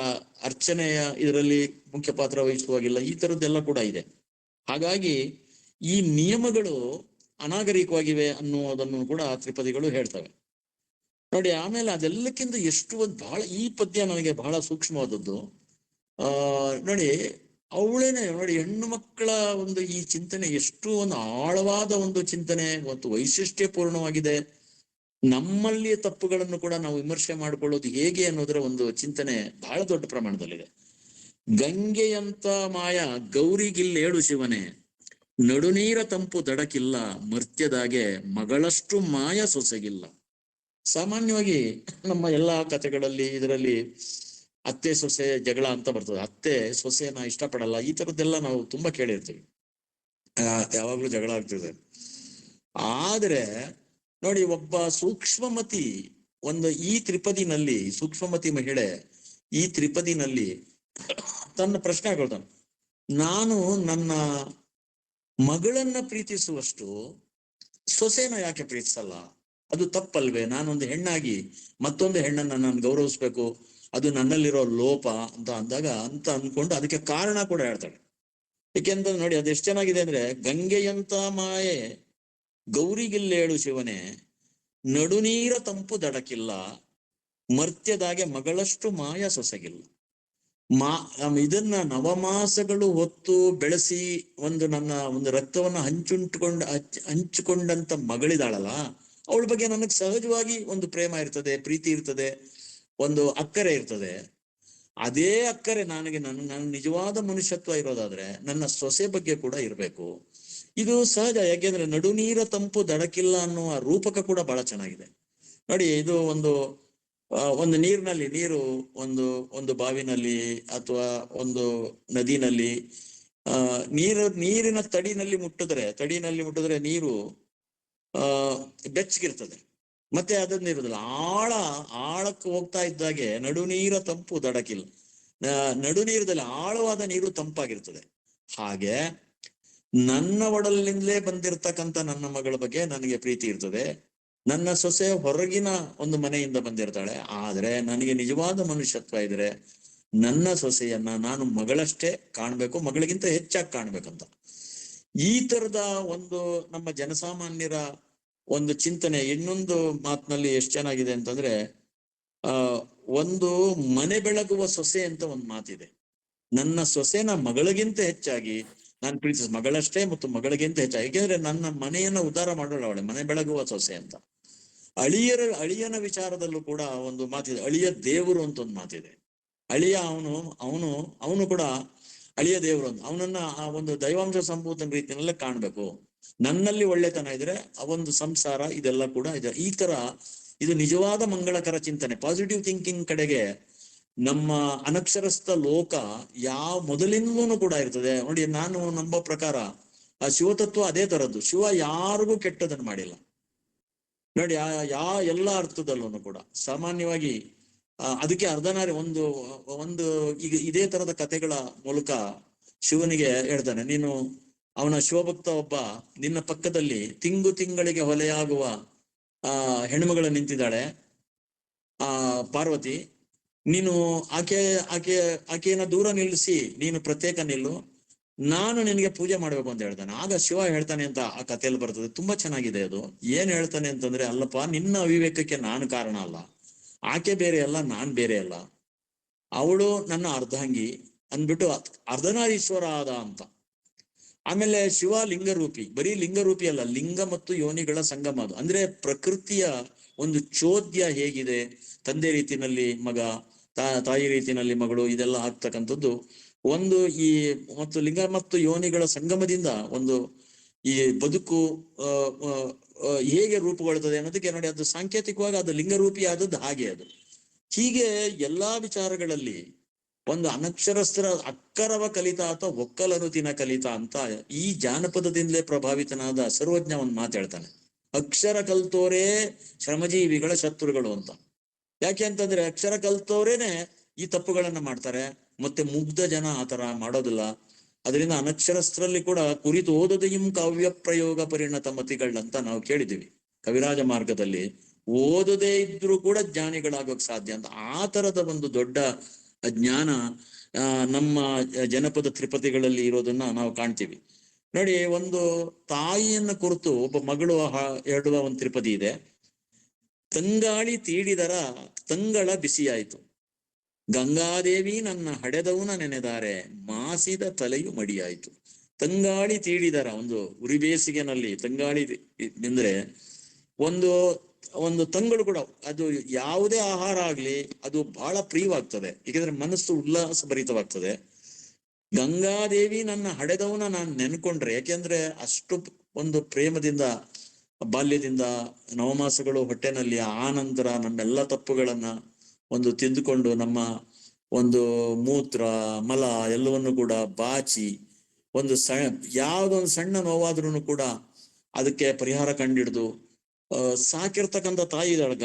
ಅರ್ಚನೆಯ ಇದರಲ್ಲಿ ಮುಖ್ಯ ಪಾತ್ರ ವಹಿಸುವಾಗಿಲ್ಲ, ಈ ತರದ್ದೆಲ್ಲ ಕೂಡ ಇದೆ. ಹಾಗಾಗಿ ಈ ನಿಯಮಗಳು ಅನಾಗರಿಕವಾಗಿವೆ ಅನ್ನುವುದನ್ನು ಕೂಡ ತ್ರಿಪದಿಗಳು ಹೇಳ್ತವೆ ನೋಡಿ. ಆಮೇಲೆ ಅದೆಲ್ಲಕ್ಕಿಂತ ಎಷ್ಟು ಒಂದು ಬಹಳ, ಈ ಪದ್ಯ ನನಗೆ ಬಹಳ ಸೂಕ್ಷ್ಮವಾದದ್ದು. ನೋಡಿ, ಅವಳೇನೆ ನೋಡಿ, ಹೆಣ್ಣು ಮಕ್ಕಳ ಒಂದು ಈ ಚಿಂತನೆ ಎಷ್ಟು ಒಂದು ಆಳವಾದ ಒಂದು ಚಿಂತನೆ ಮತ್ತು ವೈಶಿಷ್ಟ್ಯಪೂರ್ಣವಾಗಿದೆ. ನಮ್ಮಲ್ಲಿಯ ತಪ್ಪುಗಳನ್ನು ಕೂಡ ನಾವು ವಿಮರ್ಶೆ ಮಾಡಿಕೊಳ್ಳೋದು ಹೇಗೆ ಅನ್ನೋದರ ಒಂದು ಚಿಂತನೆ ಬಹಳ ದೊಡ್ಡ ಪ್ರಮಾಣದಲ್ಲಿದೆ. ಗಂಗೆಯಂತ ಮಾಯ ಗೌರಿಗಿಲ್ಲೇಳು ಶಿವನೇ, ನಡುನೀರ ತಂಪು ದಡಕಿಲ್ಲ, ಮರ್ತ್ಯದಾಗೆ ಮಗಳಷ್ಟು ಮಾಯ ಸೊಸೆಗಿಲ್ಲ. ಸಾಮಾನ್ಯವಾಗಿ ನಮ್ಮ ಎಲ್ಲಾ ಕಥೆಗಳಲ್ಲಿ ಇದರಲ್ಲಿ ಅತ್ತೆ ಸೊಸೆ ಜಗಳ ಅಂತ ಬರ್ತದೆ. ಅತ್ತೆ ಸೊಸೆನ ಇಷ್ಟಪಡಲ್ಲ, ಈ ತರದ್ದೆಲ್ಲ ನಾವು ತುಂಬಾ ಕೇಳಿರ್ತೀವಿ, ಯಾವಾಗ್ಲೂ ಜಗಳ ಆಗ್ತಿದೆ. ಆದ್ರೆ ನೋಡಿ, ಒಬ್ಬ ಸೂಕ್ಷ್ಮಮತಿ ಈ ತ್ರಿಪದಿನಲ್ಲಿ, ಸೂಕ್ಷ್ಮಮತಿ ಮಹಿಳೆ ಈ ತ್ರಿಪದಿನಲ್ಲಿ ತನ್ನ ಪ್ರಶ್ನೆ ಹಾಕೊಳ್ತಾನೆ, ನಾನು ನನ್ನ ಮಗಳನ್ನ ಪ್ರೀತಿಸುವಷ್ಟು ಸೊಸೆನ ಯಾಕೆ ಪ್ರೀತಿಸಲ್ಲ ಅದು ತಪ್ಪಲ್ವೇ? ನಾನೊಂದು ಹೆಣ್ಣಾಗಿ ಮತ್ತೊಂದು ಹೆಣ್ಣನ್ನ ನಾನು ಗೌರವಿಸ್ಬೇಕು, ಅದು ನನ್ನಲ್ಲಿರೋ ಲೋಪ ಅಂತ ಅನ್ಕೊಂಡು ಅದಕ್ಕೆ ಕಾರಣ ಕೂಡ ಹೇಳ್ತಾಳೆ. ಏಕೆಂತಂದ್ರೆ ನೋಡಿ, ಅದೆಷ್ಟು ಚೆನ್ನಾಗಿದೆ ಅಂದ್ರೆ, ಗಂಗೆಯಂತ ಮಾಯೆ ಗೌರಿಗಿಲ್ಲೇಳು ಶಿವನೇ, ನಡುನೀರ ತಂಪು ದಡಕಿಲ್ಲ, ಮರ್ತ್ಯದಾಗೆ ಮಗಳಷ್ಟು ಮಾಯ ಸೊಸಗಿಲ್ಲ. ಇದನ್ನ ನವಮಾಸಗಳು ಹೊತ್ತು ಬೆಳೆಸಿ ನನ್ನ ಒಂದು ರಕ್ತವನ್ನ ಹಂಚಿಕೊಂಡಂತ ಮಗಳಿದಾಳಲ್ಲ, ಅವಳ ಬಗ್ಗೆ ನನಗೆ ಸಹಜವಾಗಿ ಒಂದು ಪ್ರೇಮ ಇರ್ತದೆ, ಪ್ರೀತಿ ಇರ್ತದೆ, ಒಂದು ಅಕ್ಕರೆ ಇರ್ತದೆ. ಅದೇ ಅಕ್ಕರೆ ನನ್ನ ನಿಜವಾದ ಮನುಷ್ಯತ್ವ ಇರೋದಾದ್ರೆ ನನ್ನ ಸೊಸೆ ಬಗ್ಗೆ ಕೂಡ ಇರಬೇಕು. ಇದು ಸಹಜ. ಯಾಕೆಂದ್ರೆ ನಡುನೀರ ತಂಪು ದಡಕಿಲ್ಲ ಅನ್ನುವ ರೂಪಕ ಕೂಡ ಬಹಳ ಚೆನ್ನಾಗಿದೆ ನೋಡಿ. ಇದು ಒಂದು ನೀರು ಒಂದು ಬಾವಿನಲ್ಲಿ ಅಥವಾ ಒಂದು ನದಿನಲ್ಲಿ ನೀರಿನ ತಡಿನಲ್ಲಿ ಮುಟ್ಟಿದ್ರೆ ನೀರು ಬೆಚ್ಚಗಿರ್ತದೆ, ಮತ್ತೆ ಅದನ್ನ ಇರುದಿಲ್ಲ. ಆಳಕ್ಕೆ ಹೋಗ್ತಾ ಇದ್ದಾಗೆ ನಡುನೀರ ತಂಪು ದಡಕಿಲ್ಲ, ನಡುನೀರದಲ್ಲಿ ಆಳವಾದ ನೀರು ತಂಪಾಗಿರ್ತದೆ. ಹಾಗೆ ನನ್ನ ಒಡಲಿನಿಂದಲೇ ಬಂದಿರತಕ್ಕಂತ ನನ್ನ ಮಗಳ ಬಗ್ಗೆ ನನಗೆ ಪ್ರೀತಿ ಇರ್ತದೆ. ನನ್ನ ಸೊಸೆ ಹೊರಗಿನ ಒಂದು ಮನೆಯಿಂದ ಬಂದಿರ್ತಾಳೆ, ಆದ್ರೆ ನನಗೆ ನಿಜವಾದ ಮನುಷ್ಯತ್ವ ಇದ್ರೆ ನನ್ನ ಸೊಸೆಯನ್ನ ನಾನು ಮಗಳಷ್ಟೇ ಕಾಣ್ಬೇಕು, ಮಗಳಿಗಿಂತ ಹೆಚ್ಚಾಗಿ ಕಾಣ್ಬೇಕಂತ. ಈ ತರದ ಒಂದು ನಮ್ಮ ಜನಸಾಮಾನ್ಯರ ಒಂದು ಚಿಂತನೆ ಇನ್ನೊಂದು ಮಾತಿನಲ್ಲಿ ಎಷ್ಟು ಚೆನ್ನಾಗಿದೆ ಅಂತಂದ್ರೆ, ಒಂದು ಮನೆ ಬೆಳಗುವ ಸೊಸೆ ಅಂತ ಒಂದು ಮಾತಿದೆ. ನನ್ನ ಸೊಸೆನ ಮಗಳಿಗಿಂತ ಹೆಚ್ಚಾಗಿ ನಾನು ಮಗಳಷ್ಟೇ ಮತ್ತು ಮಗಳಿಗಿಂತ ಹೆಚ್ಚಾಗಿ, ಏಕೆಂದ್ರೆ ನನ್ನ ಮನೆಯನ್ನ ಉದ್ಧಾರ ಮಾಡೋಳು ಅವಳೆ, ಮನೆ ಬೆಳಗುವ ಸೊಸೆ ಅಂತ. ಅಳಿಯನ ವಿಚಾರದಲ್ಲೂ ಕೂಡ ಒಂದು ಮಾತಿದೆ, ಅಳಿಯ ದೇವರು ಅಂತ ಒಂದು ಮಾತಿದೆ. ಅಳಿಯ ಅವನು ಕೂಡ ಅಳಿಯ ದೇವರು ಅಂತ, ಅವನನ್ನ ಆ ಒಂದು ದೈವಾಂಶ ಸಂಭೂತನ ರೀತಿಯಲ್ಲೇ ಕಾಣ್ಬೇಕು. ನನ್ನಲ್ಲಿ ಒಳ್ಳೆತನ ಇದ್ರೆ ಆ ಒಂದು ಸಂಸಾರ ಇದೆಲ್ಲ ಕೂಡ ಇದೆ. ಈ ತರ ಇದು ನಿಜವಾದ ಮಂಗಳಕರ ಚಿಂತನೆ, ಪಾಸಿಟಿವ್ ಥಿಂಕಿಂಗ್ ಕಡೆಗೆ ನಮ್ಮ ಅನಕ್ಷರಸ್ಥ ಲೋಕ ಮೊದಲಿಂದಲೂ ಕೂಡ ಇರ್ತದೆ ನೋಡಿ. ನಾನು ನಂಬೋ ಪ್ರಕಾರ ಆ ಶಿವತತ್ವ ಅದೇ ತರದ್ದು. ಶಿವ ಯಾರಿಗೂ ಕೆಟ್ಟದನ್ನು ಮಾಡಿಲ್ಲ ನೋಡಿ, ಎಲ್ಲ ಅರ್ಥದಲ್ಲೂ ಕೂಡ. ಸಾಮಾನ್ಯವಾಗಿ ಅದಕ್ಕೆ ಅರ್ಧನಾರಿ ಒಂದು ಈಗ ಇದೇ ತರದ ಕಥೆಗಳ ಮೂಲಕ ಶಿವನಿಗೆ ಹೇಳ್ತಾನೆ, ನೀನು ಅವನ ಶಿವಭಕ್ತ ಒಬ್ಬ ನಿನ್ನ ಪಕ್ಕದಲ್ಲಿ ತಿಂಗಳಿಗೆ ಹೊಲೆಯಾಗುವ ಹೆಣ್ಮಗಳು ನಿಂತಿದ್ದಾಳೆ, ಪಾರ್ವತಿ, ನೀನು ಆಕೆಯನ್ನ ದೂರ ನಿಲ್ಲಿಸಿ ನೀನು ಪ್ರತ್ಯೇಕ ನಿಲ್ಲು, ನಾನು ನಿನಗೆ ಪೂಜೆ ಮಾಡ್ಬೇಕು ಅಂತ ಹೇಳ್ತಾನೆ. ಆಗ ಶಿವ ಹೇಳ್ತಾನೆ ಅಂತ ಆ ಕಥೆಯಲ್ಲಿ ಬರ್ತದೆ, ತುಂಬಾ ಚೆನ್ನಾಗಿದೆ ಅದು. ಏನ್ ಹೇಳ್ತಾನೆ ಅಂತಂದ್ರೆ, ಅಲ್ಲಪ್ಪ, ನಿನ್ನ ಅವಿವೇಕಕ್ಕೆ ನಾನು ಕಾರಣ ಅಲ್ಲ, ಆಕೆ ಬೇರೆ ಅಲ್ಲ, ನಾನ್ ಬೇರೆ ಅಲ್ಲ, ಅವಳು ನನ್ನ ಅರ್ಧಾಂಗಿ ಅಂದ್ಬಿಟ್ಟು ಅರ್ಧನಾರೀಶ್ವರ ಆದ ಅಂತ. ಆಮೇಲೆ ಶಿವ ಲಿಂಗರೂಪಿ, ಬರೀ ಲಿಂಗರೂಪಿ ಅಲ್ಲ, ಲಿಂಗ ಮತ್ತು ಯೋನಿಗಳ ಸಂಗಮ ಅದು. ಅಂದ್ರೆ ಪ್ರಕೃತಿಯ ಒಂದು ಚೋದ್ಯ ಹೇಗಿದೆ, ತಂದೆ ರೀತಿನಲ್ಲಿ ಮಗ, ತಾಯಿ ರೀತಿನಲ್ಲಿ ಮಗಳು, ಇದೆಲ್ಲ ಆಗ್ತಕ್ಕಂಥದ್ದು ಒಂದು ಈ ಮತ್ತು ಲಿಂಗ ಮತ್ತು ಯೋನಿಗಳ ಸಂಗಮದಿಂದ ಒಂದು ಈ ಬದುಕು ಹೇಗೆ ರೂಪುಗೊಳ್ಳುತ್ತದೆ ಅನ್ನೋದಕ್ಕೆ ನೋಡಿ, ಅದು ಸಾಂಕೇತಿಕವಾಗಿ ಅದು ಲಿಂಗರೂಪಿ ಆದದ್ದು ಹಾಗೆ. ಅದು ಹೀಗೆ ಎಲ್ಲಾ ವಿಚಾರಗಳಲ್ಲಿ ಒಂದು ಅನಕ್ಷರಸ್ಥರ ಅಕ್ಕರವ ಕಲಿತ ಅಥವಾ ಒಕ್ಕಲನುತಿನ ಕಲಿತ ಅಂತ ಈ ಜಾನಪದದಿಂದಲೇ ಪ್ರಭಾವಿತನಾದ ಸರ್ವಜ್ಞ ಒಂದು ಮಾತಾಡ್ತಾನೆ, ಅಕ್ಷರ ಕಲ್ತೋರೇ ಶ್ರಮಜೀವಿಗಳ ಶತ್ರುಗಳು ಅಂತ. ಯಾಕೆ ಅಂತಂದ್ರೆ ಅಕ್ಷರ ಕಲ್ತೋರೇನೆ ಈ ತಪ್ಪುಗಳನ್ನ ಮಾಡ್ತಾರೆ, ಮತ್ತೆ ಮುಗ್ಧ ಜನ ಆತರ ಮಾಡೋದಿಲ್ಲ. ಅದರಿಂದ ಅನಕ್ಷರಸ್ಥರಲ್ಲಿ ಕೂಡ ಕುರಿತು ಓದದೆಯಂ ಕಾವ್ಯ ಪ್ರಯೋಗ ಪರಿಣತ ಮತಿಗಳಂತ ನಾವು ಕೇಳಿದ್ದೀವಿ ಕವಿರಾಜ ಮಾರ್ಗದಲ್ಲಿ. ಓದದೇ ಇದ್ರೂ ಕೂಡ ಜ್ಞಾನಿಗಳಾಗೋಕ್ ಸಾಧ್ಯ ಅಂತ. ಆ ತರದ ಒಂದು ದೊಡ್ಡ ಜ್ಞಾನ ನಮ್ಮ ಜನಪದ ತ್ರಿಪದಿಗಳಲ್ಲಿ ಇರೋದನ್ನ ನಾವು ಕಾಣ್ತೀವಿ ನೋಡಿ. ಒಂದು ತಾಯಿಯನ್ನ ಕುರಿತು ಒಬ್ಬ ಮಗಳು ಹೇಳುವ ಒಂದು ತ್ರಿಪದಿ ಇದೆ. ತಂಗಾಳಿ ತೀಡಿದರ ತಂಗಳ ಬಿಸಿಯಾಯಿತು, ಗಂಗಾದೇವಿ ನನ್ನ ಹಡೆದವನ ನೆನೆದಾರೆ, ಮಾಸಿದ ತಲೆಯು ಮಡಿಯಾಯಿತು. ತಂಗಾಳಿ ತೀಡಿದರ, ಒಂದು ಉರಿ ಬೇಸಿಗೆನಲ್ಲಿ ತಂಗಾಳಿ ಅಂದ್ರೆ ಒಂದು ತಂಗಳು ಕೂಡ, ಅದು ಯಾವುದೇ ಆಹಾರ ಆಗ್ಲಿ ಅದು ಬಹಳ ಪ್ರಿಯವಾಗ್ತದೆ, ಏಕೆಂದ್ರೆ ಮನಸ್ಸು ಉಲ್ಲಾಸ ಭರಿತವಾಗ್ತದೆ. ಗಂಗಾದೇವಿ ನನ್ನ ಹಡೆದವನ ನಾನು ನೆನ್ಕೊಂಡ್ರೆ, ಯಾಕೆಂದ್ರೆ ಅಷ್ಟು ಒಂದು ಪ್ರೇಮದಿಂದ ಬಾಲ್ಯದಿಂದ ನವಮಾಸಗಳು ಹೊಟ್ಟೆನಲ್ಲಿ, ಆ ನಂತರ ನಮ್ಮೆಲ್ಲ ತಪ್ಪುಗಳನ್ನ ಒಂದು ತಿದ್ದುಕೊಂಡು ನಮ್ಮ ಒಂದು ಮೂತ್ರ ಮಲ ಎಲ್ಲವನ್ನು ಕೂಡ ಬಾಚಿ ಒಂದು ಯಾವ್ದೊಂದು ಸಣ್ಣ ನೋವಾದ್ರೂ ಕೂಡ ಅದಕ್ಕೆ ಪರಿಹಾರ ಕಂಡಿಡ್ದು ಸಾಕಿರ್ತಕ್ಕಂಥ ತಾಯಿ ಇದ್ದಾಳೆ.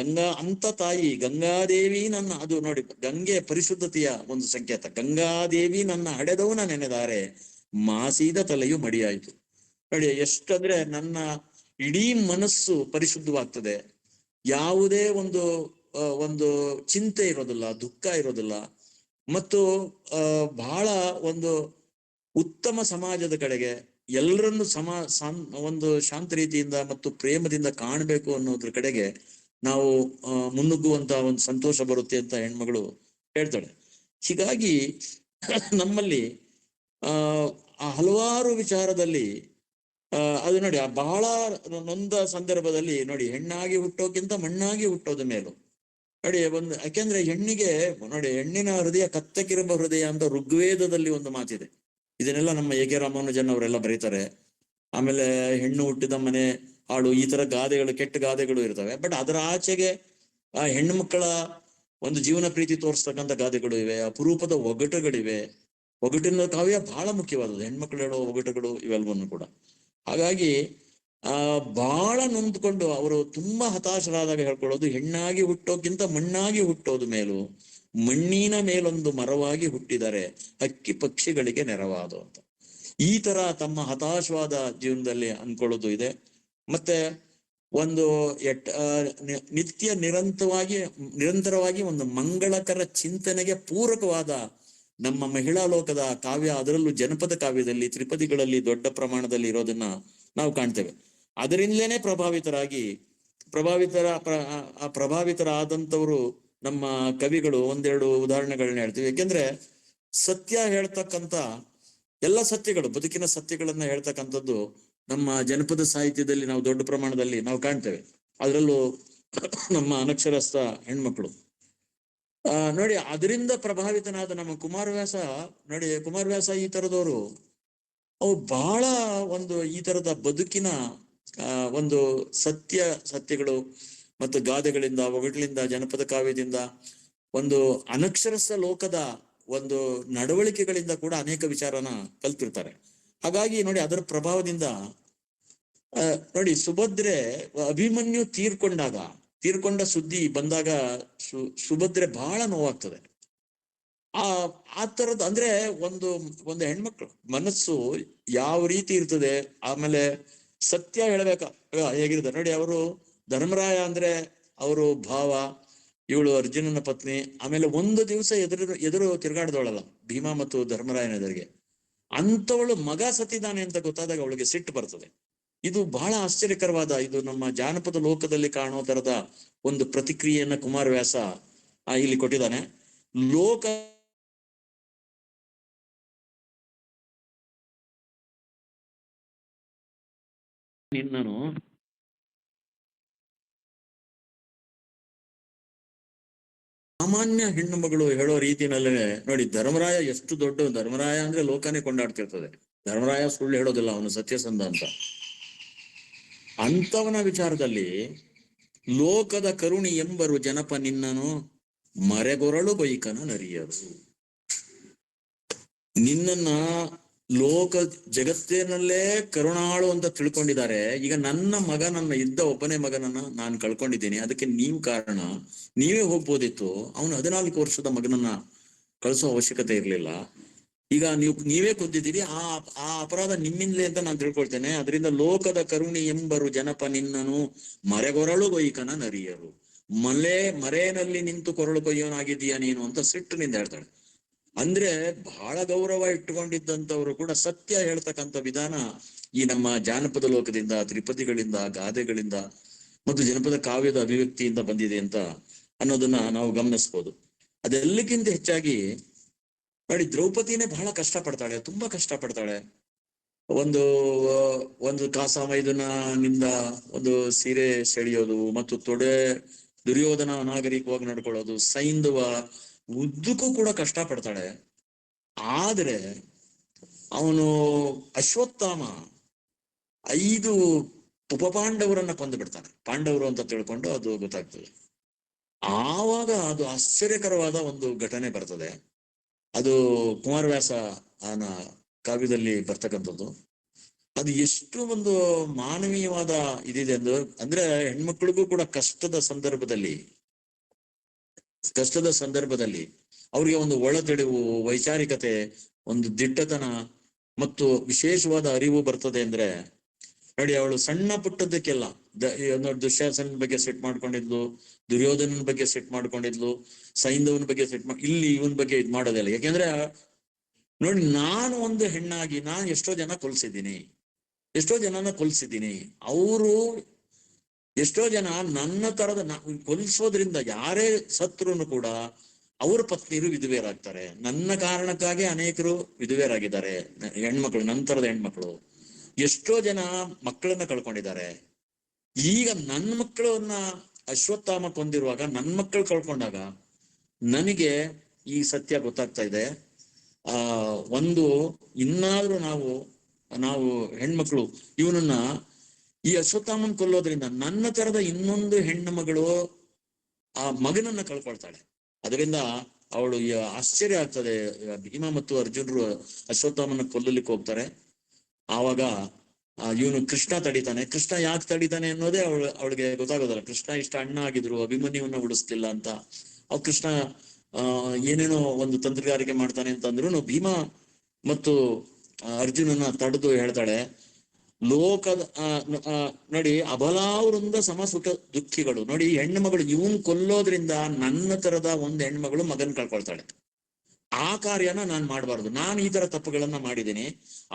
ತಾಯಿ ಗಂಗಾದೇವಿ ನನ್ನ, ಅದು ನೋಡಿ ಗಂಗೆ ಪರಿಶುದ್ಧತೆಯ ಒಂದು ಸಂಕೇತ. ಗಂಗಾದೇವಿ ನನ್ನ ಹಡೆದವನ ನೆನೆದಾರೆ, ಮಾಸಿದ ತಲೆಯು ಮಡಿಯಾಯಿತು. ನೋಡಿ ಎಷ್ಟಂದ್ರೆ ನನ್ನ ಇಡೀ ಮನಸ್ಸು ಪರಿಶುದ್ಧವಾಗ್ತದೆ, ಯಾವುದೇ ಒಂದು ಚಿಂತೆ ಇರೋದಿಲ್ಲ, ದುಃಖ ಇರೋದಿಲ್ಲ, ಮತ್ತು ಬಹಳ ಒಂದು ಉತ್ತಮ ಸಮಾಜದ ಕಡೆಗೆ ಎಲ್ಲರನ್ನು ಒಂದು ಶಾಂತ ರೀತಿಯಿಂದ ಮತ್ತು ಪ್ರೇಮದಿಂದ ಕಾಣಬೇಕು ಅನ್ನೋದ್ರ ಕಡೆಗೆ ನಾವು ಮುನ್ನುಗ್ಗುವಂತ ಒಂದು ಸಂತೋಷ ಬರುತ್ತೆ ಅಂತ ಹೆಣ್ಮಗಳು ಹೇಳ್ತಾಳೆ. ಹೀಗಾಗಿ ನಮ್ಮಲ್ಲಿ ಹಲವಾರು ವಿಚಾರದಲ್ಲಿ ಅದು ನೋಡಿ, ಬಹಳ ನೊಂದ ಸಂದರ್ಭದಲ್ಲಿ ನೋಡಿ, ಹೆಣ್ಣಾಗಿ ಹುಟ್ಟೋಕ್ಕಿಂತ ಮಣ್ಣಾಗಿ ಹುಟ್ಟೋದ ಮೇಲು ನೋಡಿ ಯಾಕೆಂದ್ರೆ ಹೆಣ್ಣಿಗೆ ನೋಡಿ, ಹೆಣ್ಣಿನ ಹೃದಯ ಕತ್ತಕ್ಕಿರುವ ಹೃದಯ ಅಂತ ಋಗ್ವೇದದಲ್ಲಿ ಒಂದು ಮಾತಿದೆ. ಇದನ್ನೆಲ್ಲ ನಮ್ಮ ಎ.ಕೆ. ರಾಮಾನುಜನ್ ಅವರೆಲ್ಲ ಬರೀತಾರೆ. ಆಮೇಲೆ ಹೆಣ್ಣು ಹುಟ್ಟಿದ ಮನೆ ಹಾಳು, ಈ ತರ ಗಾದೆಗಳು, ಕೆಟ್ಟ ಗಾದೆಗಳು ಇರ್ತವೆ. ಬಟ್ ಅದರ ಆಚೆಗೆ ಆ ಹೆಣ್ಣು ಮಕ್ಕಳ ಒಂದು ಜೀವನ ಪ್ರೀತಿ ತೋರಿಸ್ತಕ್ಕಂಥ ಗಾದೆಗಳು ಇವೆ, ಅಪರೂಪದ ಒಗಟುಗಳಿವೆ. ಒಗಟಿನ ಕಾವ್ಯ ಬಹಳ ಮುಖ್ಯವಾದದ್ದು, ಹೆಣ್ಮಕ್ಳು ಹೇಳೋ ಒಗಟುಗಳು ಇವೆಲ್ಲವನ್ನು ಕೂಡ. ಹಾಗಾಗಿ ಬಹಳ ನೊಂದ್ಕೊಂಡು ಅವರು ತುಂಬಾ ಹತಾಶರಾದಾಗ ಹೇಳ್ಕೊಳ್ಳೋದು, ಹೆಣ್ಣಾಗಿ ಹುಟ್ಟೋಕ್ಕಿಂತ ಮಣ್ಣಾಗಿ ಹುಟ್ಟೋದು ಮೇಲು, ಮಣ್ಣಿನ ಮೇಲೊಂದು ಮರವಾಗಿ ಹುಟ್ಟಿದರೆ ಹಕ್ಕಿ ಪಕ್ಷಿಗಳಿಗೆ ನೆರವಾದು ಅಂತ. ಈ ತರ ತಮ್ಮ ಹತಾಶವಾದ ಜೀವನದಲ್ಲಿ ಅನ್ಕೊಳ್ಳೋದು ಇದೆ. ಮತ್ತೆ ಒಂದು ನಿರಂತರವಾಗಿ ಒಂದು ಮಂಗಳಕರ ಚಿಂತನೆಗೆ ಪೂರಕವಾದ ನಮ್ಮ ಮಹಿಳಾ ಲೋಕದ ಕಾವ್ಯ, ಅದರಲ್ಲೂ ಜನಪದ ಕಾವ್ಯದಲ್ಲಿ ತ್ರಿಪದಿಗಳಲ್ಲಿ ದೊಡ್ಡ ಪ್ರಮಾಣದಲ್ಲಿ ಇರೋದನ್ನ ನಾವು ಕಾಣ್ತೇವೆ. ಅದರಿಂದಲೇನೆ ಪ್ರಭಾವಿತರಾದಂಥವರು ನಮ್ಮ ಕವಿಗಳು. ಒಂದೆರಡು ಉದಾಹರಣೆಗಳನ್ನ ಹೇಳ್ತೀವಿ. ಯಾಕೆಂದ್ರೆ ಸತ್ಯ ಹೇಳ್ತಕ್ಕಂಥ ಎಲ್ಲ ಸತ್ಯಗಳು, ಬದುಕಿನ ಸತ್ಯಗಳನ್ನ ಹೇಳ್ತಕ್ಕಂಥದ್ದು ನಮ್ಮ ಜನಪದ ಸಾಹಿತ್ಯದಲ್ಲಿ ನಾವು ದೊಡ್ಡ ಪ್ರಮಾಣದಲ್ಲಿ ನಾವು ಕಾಣ್ತೇವೆ. ಅದರಲ್ಲೂ ನಮ್ಮ ಅನಕ್ಷರಸ್ಥ ಹೆಣ್ಮಕ್ಳು ನೋಡಿ, ಅದರಿಂದ ಪ್ರಭಾವಿತನಾದ ನಮ್ಮ ಕುಮಾರವ್ಯಾಸ ನೋಡಿ, ಕುಮಾರವ್ಯಾಸ ಈ ತರದವರು ಅವು ಬಹಳ ಈ ತರದ ಬದುಕಿನ ಒಂದು ಸತ್ಯಗಳು ಮತ್ತು ಗಾದೆಗಳಿಂದ, ಒಗಟ್ಲಿಂದ, ಜನಪದ ಕಾವ್ಯದಿಂದ, ಒಂದು ಅನಕ್ಷರಸ್ಥ ಲೋಕದ ಒಂದು ನಡವಳಿಕೆಗಳಿಂದ ಕೂಡ ಅನೇಕ ವಿಚಾರನ ಕಲ್ತಿರ್ತಾರೆ. ಹಾಗಾಗಿ ನೋಡಿ, ಅದರ ಪ್ರಭಾವದಿಂದ ನೋಡಿ, ಸುಭದ್ರೆ ಅಭಿಮನ್ಯು ತೀರ್ಕೊಂಡ ಸುದ್ದಿ ಬಂದಾಗ ಸುಭದ್ರೆ ಬಹಳ ನೋವಾಗ್ತದೆ. ಆ ತರದ್ ಅಂದ್ರೆ ಒಂದು ಹೆಣ್ಮಕ್ಳು ಮನಸ್ಸು ಯಾವ ರೀತಿ ಇರ್ತದೆ. ಆಮೇಲೆ ಸತ್ಯ ಹೇಗಿರ್ತದೆ ನೋಡಿ, ಅವರು ಧರ್ಮರಾಯ ಅಂದ್ರೆ ಅವರು ಭಾವ, ಇವಳು ಅರ್ಜುನನ ಪತ್ನಿ. ಆಮೇಲೆ ಒಂದು ದಿವಸ ಎದುರು ತಿರುಗಾಡ್ದವಳಲ್ಲ ಭೀಮಾ ಮತ್ತು ಧರ್ಮರಾಯನ ಎದುರಿಗೆ. ಅಂತವಳು ಮಗ ಸತ್ತಿದ್ದಾನೆ ಅಂತ ಗೊತ್ತಾದಾಗ ಅವಳಿಗೆ ಸಿಟ್ಟು ಬರ್ತದೆ. ಇದು ಬಹಳ ಆಶ್ಚರ್ಯಕರವಾದ, ಇದು ನಮ್ಮ ಜಾನಪದ ಲೋಕದಲ್ಲಿ ಕಾಣೋ ತರದ ಒಂದು ಪ್ರತಿಕ್ರಿಯೆಯನ್ನ ಕುಮಾರವ್ಯಾಸ ಇಲ್ಲಿ ಕೊಟ್ಟಿದ್ದಾನೆ. ಲೋಕ ನಿನ್ನನು ಸಾಮಾನ್ಯ ಹೆಣ್ಣು ಮಗಳು ಹೇಳೋ ರೀತಿನಲ್ಲೇ ನೋಡಿ, ಧರ್ಮರಾಯ ಎಷ್ಟು ಧರ್ಮರಾಯ ಅಂದ್ರೆ ಲೋಕನೇ ಕೊಂಡಾಡ್ತಿರ್ತದೆ. ಧರ್ಮರಾಯ ಸುಳ್ಳು ಹೇಳೋದಿಲ್ಲ, ಅವನು ಸತ್ಯಸಂಧ ಅಂತ. ಅಂತವನ ವಿಚಾರದಲ್ಲಿ ಲೋಕದ ಕರುಣಿ ಎಂಬರು ಜನಪ ನಿನ್ನನು ಮರೆಗೊರಳು ಬೈಕನ ನರಿಯರು. ನಿನ್ನನ್ನ ಜಗತ್ತಿನಲ್ಲೇ ಕರುಣಾಳು ಅಂತ ತಿಳ್ಕೊಂಡಿದ್ದಾರೆ. ಈಗ ನನ್ನ ಇದ್ದ ಒಬ್ಬನೇ ಮಗನನ್ನ ನಾನು ಕಳ್ಕೊಂಡಿದ್ದೀನಿ, ಅದಕ್ಕೆ ನೀವು ಕಾರಣ. ನೀವೇ ಹೋಗ್ಬೋದಿತ್ತು. ಅವನು 14 ವರ್ಷದ ಮಗನನ್ನ ಕಳಿಸೋ ಅವಶ್ಯಕತೆ ಇರ್ಲಿಲ್ಲ. ಈಗ ನೀವೇ ಕೊಂದಿದ್ದೀರಿ, ಆ ಅಪರಾಧ ನಿಮ್ಮಿಂದಲೇ ಅಂತ ನಾನು ತಿಳ್ಕೊಳ್ತೇನೆ. ಅದರಿಂದ ಲೋಕದ ಕರುಣಿ ಎಂಬರು ಜನಪ ನಿನ್ನನು ಮರೆಗೊರಳು ಕೊಯ್ಕನ ನರಿಯರು. ಮರೆಯಲ್ಲಿ ನಿಂತು ಕೊರಳು ಕೊಯ್ಯೋನಾಗಿದ್ದೀಯ ನೀನು ಅಂತ ಸಿಟ್ಟಿನಿಂದ ಹೇಳ್ತಾಳೆ. ಅಂದ್ರೆ ಬಹಳ ಗೌರವ ಇಟ್ಟುಕೊಂಡಿದ್ದಂಥವ್ರು ಕೂಡ ಸತ್ಯ ಹೇಳ್ತಕ್ಕಂಥ ವಿಧಾನ ಈ ನಮ್ಮ ಜಾನಪದ ಲೋಕದಿಂದ, ತ್ರಿಪದಿಗಳಿಂದ, ಗಾದೆಗಳಿಂದ ಮತ್ತು ಜನಪದ ಕಾವ್ಯದ ಅಭಿವ್ಯಕ್ತಿಯಿಂದ ಬಂದಿದೆ ಅಂತ ಅನ್ನೋದನ್ನ ನಾವು ಗಮನಿಸ್ಬೋದು. ಅದೆಲ್ಲಕ್ಕಿಂತ ಹೆಚ್ಚಾಗಿ ನೋಡಿ, ದ್ರೌಪದಿನೇ ಬಹಳ ಕಷ್ಟ ಪಡ್ತಾಳೆ, ತುಂಬಾ ಕಷ್ಟ ಪಡ್ತಾಳೆ. ಒಂದು ಕಾಸ ಮೈದುನನಿಂದ ಒಂದು ಸೀರೆ ಸೆಳೆಯೋದು, ಮತ್ತು ದುರ್ಯೋಧನ ಅನಾಗರಿಕವಾಗಿ ನಡ್ಕೊಳ್ಳೋದು, ಸೈಂಧವ ಉದ್ದಕ್ಕೂ ಕೂಡ ಕಷ್ಟ ಪಡ್ತಾಳೆ. ಆದ್ರೆ ಅವನು ಅಶ್ವತ್ಥಾಮ 5 ಉಪಪಾಂಡವರನ್ನ ಕೊಂದು ಬಿಡ್ತಾನೆ. ಪಾಂಡವರು ಅಂತ ತಿಳ್ಕೊಂಡು ಅದು ಗೊತ್ತಾಗ್ತದೆ. ಆವಾಗ ಅದು ಆಶ್ಚರ್ಯಕರವಾದ ಒಂದು ಘಟನೆ ಬರ್ತದೆ. ಅದು ಕುಮಾರವ್ಯಾಸ ಕಾವ್ಯದಲ್ಲಿ ಬರ್ತಕ್ಕಂಥದ್ದು. ಅದು ಎಷ್ಟು ಒಂದು ಮಾನವೀಯವಾದ ಇದಿದೆ ಅಂದ್ರೆ ಹೆಣ್ಮಕ್ಳಿಗೂ ಕೂಡ ಕಷ್ಟದ ಸಂದರ್ಭದಲ್ಲಿ ಅವ್ರಿಗೆ ಒಂದು ಒಳತಡಿವು, ವೈಚಾರಿಕತೆ, ಒಂದು ದಿಟ್ಟತನ ಮತ್ತು ವಿಶೇಷವಾದ ಅರಿವು ಬರ್ತದೆ. ಅಂದ್ರೆ ನೋಡಿ, ಅವಳು ಸಣ್ಣ ಪುಟ್ಟದಕ್ಕೆಲ್ಲ ನೋಡಿ, ದುಶ್ಯಾಸನ ಬಗ್ಗೆ ಸೆಟ್ ಮಾಡ್ಕೊಂಡಿದ್ಲು, ದುರ್ಯೋಧನನ ಬಗ್ಗೆ ಸೆಟ್ ಮಾಡ್ಕೊಂಡಿದ್ಲು, ಸೈಂಧವನ ಬಗ್ಗೆ ಸೆಟ್ ಇಲ್ಲಿ ಇವನ್ ಬಗ್ಗೆ ಇದ್ ಮಾಡೋದಿಲ್ಲ. ಯಾಕೆಂದ್ರೆ ನೋಡಿ, ನಾನು ಒಂದು ಹೆಣ್ಣಾಗಿ ನಾನು ಎಷ್ಟೋ ಜನ ಕೊಲ್ಸಿದ್ದೀನಿ, ಎಷ್ಟೋ ಜನನ ಕೊಲ್ಸಿದ್ದೀನಿ. ಅವರು ಎಷ್ಟೋ ಜನ ನನ್ನ ತರದ ಕೊಲ್ಸೋದ್ರಿಂದ ಯಾರೇ ಸತ್ರುನು ಕೂಡ ಅವ್ರ ಪತ್ನಿರು ವಿಧವೆಯರಾಗ್ತಾರೆ. ನನ್ನ ಕಾರಣಕ್ಕಾಗಿ ಅನೇಕರು ವಿಧವೆಯರಾಗಿದ್ದಾರೆ, ಹೆಣ್ಮಕ್ಳು, ನಂತರದ ಹೆಣ್ಮಕ್ಳು. ಎಷ್ಟೋ ಜನ ಮಕ್ಕಳನ್ನ ಕಳ್ಕೊಂಡಿದ್ದಾರೆ. ಈಗ ನನ್ನ ಮಕ್ಕಳನ್ನ ಅಶ್ವತ್ಥಾಮ ಕೊಂದಿರುವಾಗ ನನ್ನ ಮಕ್ಕಳು ಕಳ್ಕೊಂಡಾಗ ನನಗೆ ಈ ಸತ್ಯ ಗೊತ್ತಾಗ್ತಾ ಇದೆ. ಒಂದು ಇನ್ನಾದ್ರೂ ನಾವು ಹೆಣ್ಮಕ್ಳು ಇವನನ್ನ ಈ ಅಶ್ವತ್ಥಾಮನ್ ಕೊಲ್ಲೋದ್ರಿಂದ ನನ್ನ ತರದ ಇನ್ನೊಂದು ಹೆಣ್ಣು ಮಗಳು ಆ ಮಗನನ್ನ ಕಳ್ಕೊಳ್ತಾಳೆ. ಅದರಿಂದ ಅವಳು ಆಶ್ಚರ್ಯ ಆಗ್ತದೆ. ಭೀಮ ಮತ್ತು ಅರ್ಜುನರು ಅಶ್ವತ್ಥಾಮನ ಕೊಲ್ಲಲಿಕ್ಕೆ ಹೋಗ್ತಾರೆ. ಆವಾಗ ಇವನು ಕೃಷ್ಣ ತಡಿತಾನೆ. ಕೃಷ್ಣ ಯಾಕೆ ತಡಿತಾನೆ ಅನ್ನೋದೇ ಅವಳಿಗೆ ಗೊತ್ತಾಗೋದಲ್ಲ. ಕೃಷ್ಣ ಇಷ್ಟ ಅಣ್ಣ ಆಗಿದ್ರು, ಅಭಿಮನ್ಯುವನ್ನ ಉಳಿಸ್ತಿಲ್ಲ ಅಂತ. ಕೃಷ್ಣ ಏನೇನೋ ಒಂದು ತಂತ್ರಗಾರಿಕೆ ಮಾಡ್ತಾನೆ ಅಂತಂದ್ರು ಭೀಮ ಮತ್ತು ಅರ್ಜುನನ ತಡೆದು ಹೇಳ್ತಾಳೆ, ಲೋಕದ ನೋಡಿ, ಅಬಲಾವೃಂದ ಸಮ ಸುಖ ದುಃಖಿಗಳು. ನೋಡಿ, ಹೆಣ್ಣು ಮಗಳು ಇವನ್ ಕೊಲ್ಲೋದ್ರಿಂದ ನನ್ನ ತರದ ಒಂದ್ ಹೆಣ್ಮಗಳು ಮಗನ್ ಕಳ್ಕೊಳ್ತಾಳೆ. ಆ ಕಾರ್ಯನ ನಾನ್ ಮಾಡಬಾರ್ದು. ನಾನು ಈ ತರ ತಪ್ಪುಗಳನ್ನ ಮಾಡಿದ್ದೀನಿ.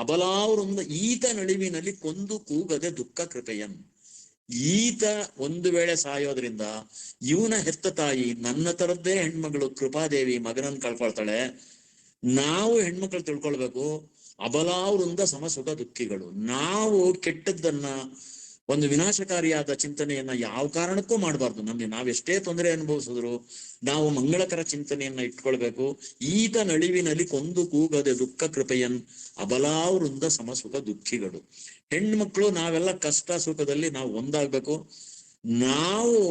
ಅಬಲಾವೃಂದ ಈತ ನಳಿವಿನಲ್ಲಿ ಕೊಂದು ಕೂಗದೆ ದುಃಖ ಕೃಪೆಯನ್. ಈತ ಒಂದು ವೇಳೆ ಸಾಯೋದ್ರಿಂದ ಇವನ ಹೆತ್ತ ತಾಯಿ, ನನ್ನ ತರದ್ದೇ ಹೆಣ್ಮಗಳು ಕೃಪಾದೇವಿ ಮಗನನ್ನ ಕಳ್ಕೊಳ್ತಾಳೆ. ನಾವು ಹೆಣ್ಮಕ್ಳು ತಿಳ್ಕೊಳ್ಬೇಕು, ಅಬಲಾವೃಂದ ಸಮಸುಖ ದುಃಖಿಗಳು. ನಾವು ಕೆಟ್ಟದ್ದನ್ನ, ಒಂದು ವಿನಾಶಕಾರಿಯಾದ ಚಿಂತನೆಯನ್ನ ಯಾವ ಕಾರಣಕ್ಕೂ ಮಾಡಬಾರ್ದು. ನಮ್ಗೆ ನಾವೆಷ್ಟೇ ತೊಂದರೆ ಅನುಭವಿಸಿದ್ರು ನಾವು ಮಂಗಳಕರ ಚಿಂತನೆಯನ್ನ ಇಟ್ಕೊಳ್ಬೇಕು. ಈತ ನಳಿವಿನಲ್ಲಿ ಕೊಂದು ಕೂಗದೆ ದುಃಖ ಕೃಪೆಯನ್ ಅಬಲಾವೃಂದ ಸಮಸುಖ ದುಃಖಿಗಳು. ಹೆಣ್ಮಕ್ಳು ನಾವೆಲ್ಲ ಕಷ್ಟ ಸುಖದಲ್ಲಿ ನಾವು ಒಂದಾಗ್ಬೇಕು. ನಾವು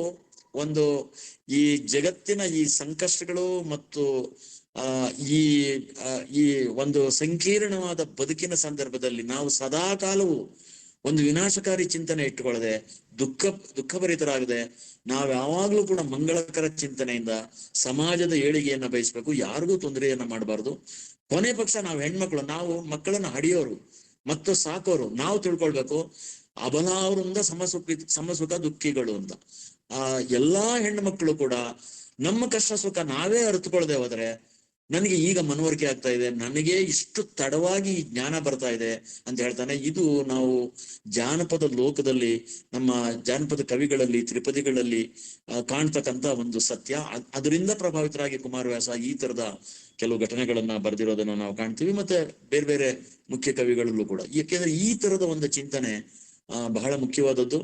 ಒಂದು ಈ ಜಗತ್ತಿನ ಈ ಸಂಕಷ್ಟಗಳು ಮತ್ತು ಈ ಒಂದು ಸಂಕೀರ್ಣವಾದ ಬದುಕಿನ ಸಂದರ್ಭದಲ್ಲಿ ನಾವು ಸದಾ ಕಾಲವು ಒಂದು ವಿನಾಶಕಾರಿ ಚಿಂತನೆ ಇಟ್ಟುಕೊಳ್ಳದೆ ದುಃಖಭರಿತರಾಗದೆ ನಾವು ಯಾವಾಗ್ಲೂ ಕೂಡ ಮಂಗಳಕರ ಚಿಂತನೆಯಿಂದ ಸಮಾಜದ ಏಳಿಗೆಯನ್ನ ಬಯಸ್ಬೇಕು. ಯಾರಿಗೂ ತೊಂದರೆಯನ್ನ ಮಾಡಬಾರ್ದು. ಕೊನೆ ಪಕ್ಷ ನಾವು ಹೆಣ್ಮಕ್ಳು, ನಾವು ಮಕ್ಕಳನ್ನ ಹಡಿಯೋರು ಮತ್ತು ಸಾಕೋರು, ನಾವು ತಿಳ್ಕೊಳ್ಬೇಕು ಅಬಲಾವೃಂದ ಸಮಸುಖ ದುಃಖಿಗಳು ಅಂತ. ಎಲ್ಲಾ ಹೆಣ್ಣು ಮಕ್ಕಳು ಕೂಡ ನಮ್ಮ ಕಷ್ಟ ಸುಖ ನಾವೇ ಅರಿತುಕೊಳ್ಳದೆ ಹೋದ್ರೆ, ನನಗೆ ಈಗ ಮನವರಿಕೆ ಆಗ್ತಾ ಇದೆ, ನನಗೆ ಇಷ್ಟು ತಡವಾಗಿ ಜ್ಞಾನ ಬರ್ತಾ ಇದೆ ಅಂತ ಹೇಳ್ತಾನೆ. ಇದು ನಾವು ಜಾನಪದ ಲೋಕದಲ್ಲಿ, ನಮ್ಮ ಜಾನಪದ ಕವಿಗಳಲ್ಲಿ, ತ್ರಿಪದಿಗಳಲ್ಲಿ ಕಾಣ್ತಕ್ಕಂತ ಒಂದು ಸತ್ಯ. ಅದರಿಂದ ಪ್ರಭಾವಿತರಾಗಿ ಕುಮಾರವ್ಯಾಸ ಈ ತರದ ಕೆಲವು ಘಟನೆಗಳನ್ನ ಬರೆದಿರೋದನ್ನ ನಾವು ಕಾಣ್ತೀವಿ. ಮತ್ತೆ ಬೇರೆ ಬೇರೆ ಮುಖ್ಯ ಕವಿಗಳಲ್ಲೂ ಕೂಡ. ಯಾಕೆಂದ್ರೆ ಈ ತರದ ಒಂದು ಚಿಂತನೆ ಬಹಳ ಮುಖ್ಯವಾದದ್ದು.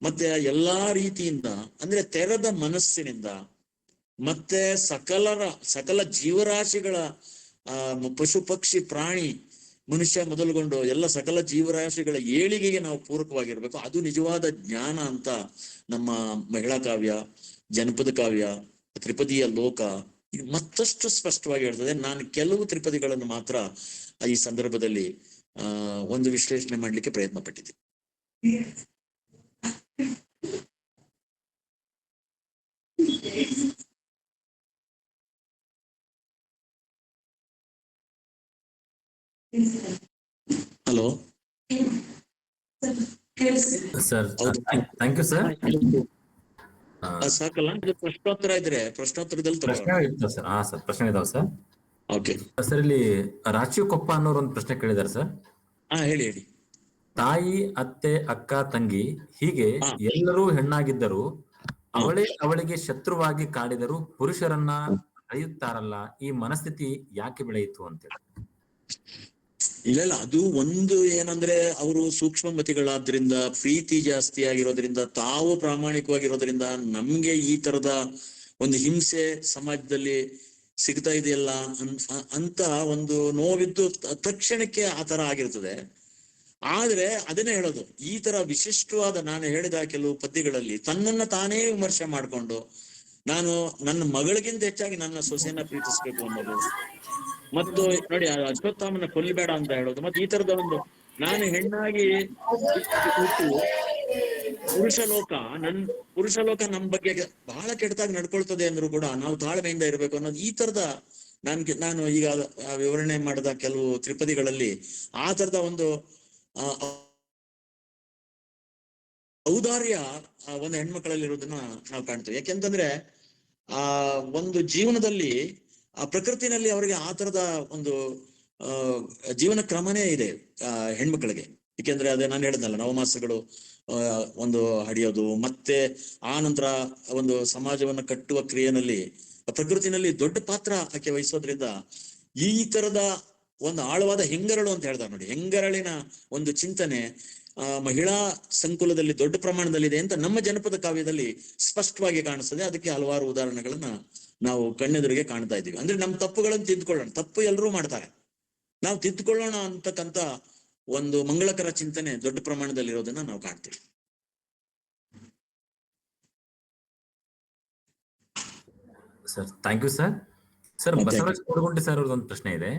ಮತ್ತೆ ಎಲ್ಲಾ ರೀತಿಯಿಂದ, ಅಂದ್ರೆ ತೆರೆದ ಮನಸ್ಸಿನಿಂದ ಮತ್ತೆ ಸಕಲ ಜೀವರಾಶಿಗಳ ಪಶು ಪಕ್ಷಿ ಪ್ರಾಣಿ ಮನುಷ್ಯ ಮೊದಲುಗೊಂಡು ಎಲ್ಲ ಸಕಲ ಜೀವರಾಶಿಗಳ ಏಳಿಗೆಗೆ ನಾವು ಪೂರಕವಾಗಿರ್ಬೇಕು. ಅದು ನಿಜವಾದ ಜ್ಞಾನ ಅಂತ ನಮ್ಮ ಮಹಿಳಾ ಕಾವ್ಯ, ಜನಪದ ಕಾವ್ಯ, ತ್ರಿಪದಿಯ ಲೋಕ ಇದು ಮತ್ತಷ್ಟು ಸ್ಪಷ್ಟವಾಗಿ ಹೇಳ್ತದೆ. ನಾನು ಕೆಲವು ತ್ರಿಪದಿಗಳನ್ನು ಮಾತ್ರ ಈ ಸಂದರ್ಭದಲ್ಲಿ ಒಂದು ವಿಶ್ಲೇಷಣೆ ಮಾಡ್ಲಿಕ್ಕೆ ಪ್ರಯತ್ನ ಪಟ್ಟಿದ್ದೆ. Hello sir, thank you sir. ಸಾಕಲ್ಲ, ಪ್ರಶ್ನೋತ್ತರ ಇದ್ರೆ ಪ್ರಶ್ನೋತ್ತರದಲ್ಲಿ ಪ್ರಶ್ನೆ ಇರ್ತದೆ ಸರ್. ಸರ್, ಪ್ರಶ್ನೆ ಇದಾವೆ ಸರ್. ಓಕೆ ಸರ್, ಇಲ್ಲಿ ರಾಚಿ ಕೊಪ್ಪ ಅನ್ನೋರು ಒಂದು ಪ್ರಶ್ನೆ ಕೇಳಿದಾರೆ ಸರ್. ಹೇಳಿ. ತಾಯಿ, ಅತ್ತೆ, ಅಕ್ಕ, ತಂಗಿ ಹೀಗೆ ಎಲ್ಲರೂ ಹೆಣ್ಣಾಗಿದ್ದರು, ಅವಳಿಗೆ ಶತ್ರುವಾಗಿ ಕಾಡಿದರು, ಪುರುಷರನ್ನ ಅಳೆಯುತ್ತಾರಲ್ಲ, ಈ ಮನಸ್ಥಿತಿ ಯಾಕೆ ಬೆಳೆಯಿತು ಅಂತೇಳಿ. ಇಲ್ಲ, ಅದು ಒಂದು ಏನಂದ್ರೆ ಅವರು ಸೂಕ್ಷ್ಮಮತಿಗಳಾದ್ರಿಂದ, ಪ್ರೀತಿ ಜಾಸ್ತಿ ಆಗಿರೋದ್ರಿಂದ, ತಾವು ಪ್ರಾಮಾಣಿಕವಾಗಿರೋದ್ರಿಂದ ನಮ್ಗೆ ಈ ತರದ ಒಂದು ಹಿಂಸೆ ಸಮಾಜದಲ್ಲಿ ಸಿಗ್ತಾ ಇದೆಯಲ್ಲ ಅಂತ ಒಂದು ನೋವಿದ್ದು ತಕ್ಷಣಕ್ಕೆ ಆ ತರ ಆಗಿರ್ತದೆ. ಆದ್ರೆ ಅದನ್ನೇ ಹೇಳೋದು, ಈ ತರ ವಿಶಿಷ್ಟವಾದ ನಾನು ಹೇಳಿದ ಕೆಲವು ಪದ್ಯಗಳಲ್ಲಿ ತನ್ನನ್ನ ತಾನೇ ವಿಮರ್ಶೆ ಮಾಡ್ಕೊಂಡು, ನಾನು ನನ್ನ ಮಗಳಿಗಿಂತ ಹೆಚ್ಚಾಗಿ ನನ್ನ ಸೊಸೆಯನ್ನ ಪ್ರೀತಿಸ್ಬೇಕು ಅನ್ನೋದು, ಮತ್ತು ನೋಡಿ ಅಶ್ವತ್ಥಾಮನ ಕೊಲ್ಲಬೇಡ ಅಂತ ಹೇಳೋದು, ಮತ್ತೆ ಈ ತರದ ಒಂದು ನಾನು ಹೆಣ್ಣಾಗಿ ಪುರುಷ ಲೋಕ ನಮ್ ಬಗ್ಗೆ ಬಹಳ ಕೆಟ್ಟದಾಗಿ ನಡ್ಕೊಳ್ತದೆ ಅಂದ್ರೂ ಕೂಡ ನಾವು ತಾಳ್ಮೆಯಿಂದ ಇರ್ಬೇಕು ಅನ್ನೋದು, ಈ ತರದ ನಾನು ಈಗ ವಿವರಣೆ ಮಾಡಿದ ಕೆಲವು ತ್ರಿಪದಿಗಳಲ್ಲಿ ಆ ತರದ ಒಂದು ಔದಾರ್ಯ ಒಂದು ಹೆಣ್ಮಕ್ಳಲ್ಲಿ ಇರೋದನ್ನ ನಾವು ಕಾಣ್ತೇವೆ. ಯಾಕೆಂತಂದ್ರೆ ಆ ಒಂದು ಜೀವನದಲ್ಲಿ ಆ ಪ್ರಕೃತಿನಲ್ಲಿ ಅವರಿಗೆ ಆ ತರದ ಒಂದು ಜೀವನ ಕ್ರಮನೇ ಇದೆ ಹೆಣ್ಮಕ್ಳಿಗೆ. ಏಕೆಂದ್ರೆ ಅದೇ ನಾನು ಹೇಳಿದ್ನಲ್ಲ, ನವಮಾಸಗಳು ಒಂದು ಹಡಿಯೋದು, ಮತ್ತೆ ಆ ನಂತರ ಒಂದು ಸಮಾಜವನ್ನ ಕಟ್ಟುವ ಕ್ರಿಯೆನಲ್ಲಿ ಪ್ರಕೃತಿನಲ್ಲಿ ದೊಡ್ಡ ಪಾತ್ರ ಆಕೆ ವಹಿಸೋದ್ರಿಂದ ಈ ತರದ ಒಂದು ಆಳವಾದ ಹೆಂಗರಳು ಅಂತ ಹೇಳ್ತಾರೆ ನೋಡಿ, ಹೆಂಗರಳಿನ ಒಂದು ಚಿಂತನೆ ಮಹಿಳಾ ಸಂಕುಲದಲ್ಲಿ ದೊಡ್ಡ ಪ್ರಮಾಣದಲ್ಲಿದೆ ಅಂತ ನಮ್ಮ ಜನಪದ ಕಾವ್ಯದಲ್ಲಿ ಸ್ಪಷ್ಟವಾಗಿ ಕಾಣಿಸ್ತದೆ. ಅದಕ್ಕೆ ಹಲವಾರು ಉದಾಹರಣೆಗಳನ್ನ ನಾವು ಕಣ್ಣೆದುರಿಗೆ ಕಾಣ್ತಾ ಇದ್ದೀವಿ. ಅಂದ್ರೆ ನಮ್ಮ ತಪ್ಪುಗಳನ್ನು ತಿದ್ದುಕೊಳ್ಳೋಣ, ತಪ್ಪು ಎಲ್ಲರೂ ಮಾಡ್ತಾರೆ, ನಾವು ತಿದ್ದುಕೊಳ್ಳೋಣ ಅಂತಕ್ಕಂಥ ಒಂದು ಮಂಗಳಕರ ಚಿಂತನೆ ದೊಡ್ಡ ಪ್ರಮಾಣದಲ್ಲಿ ಇರೋದನ್ನ ನಾವು ಕಾಣ್ತೀವಿ. Sir thank you sir. Sir Basavaraj Kodagunte sir ಅವ್ರದ್ದು ಒಂದು ಪ್ರಶ್ನೆ ಇದೆ.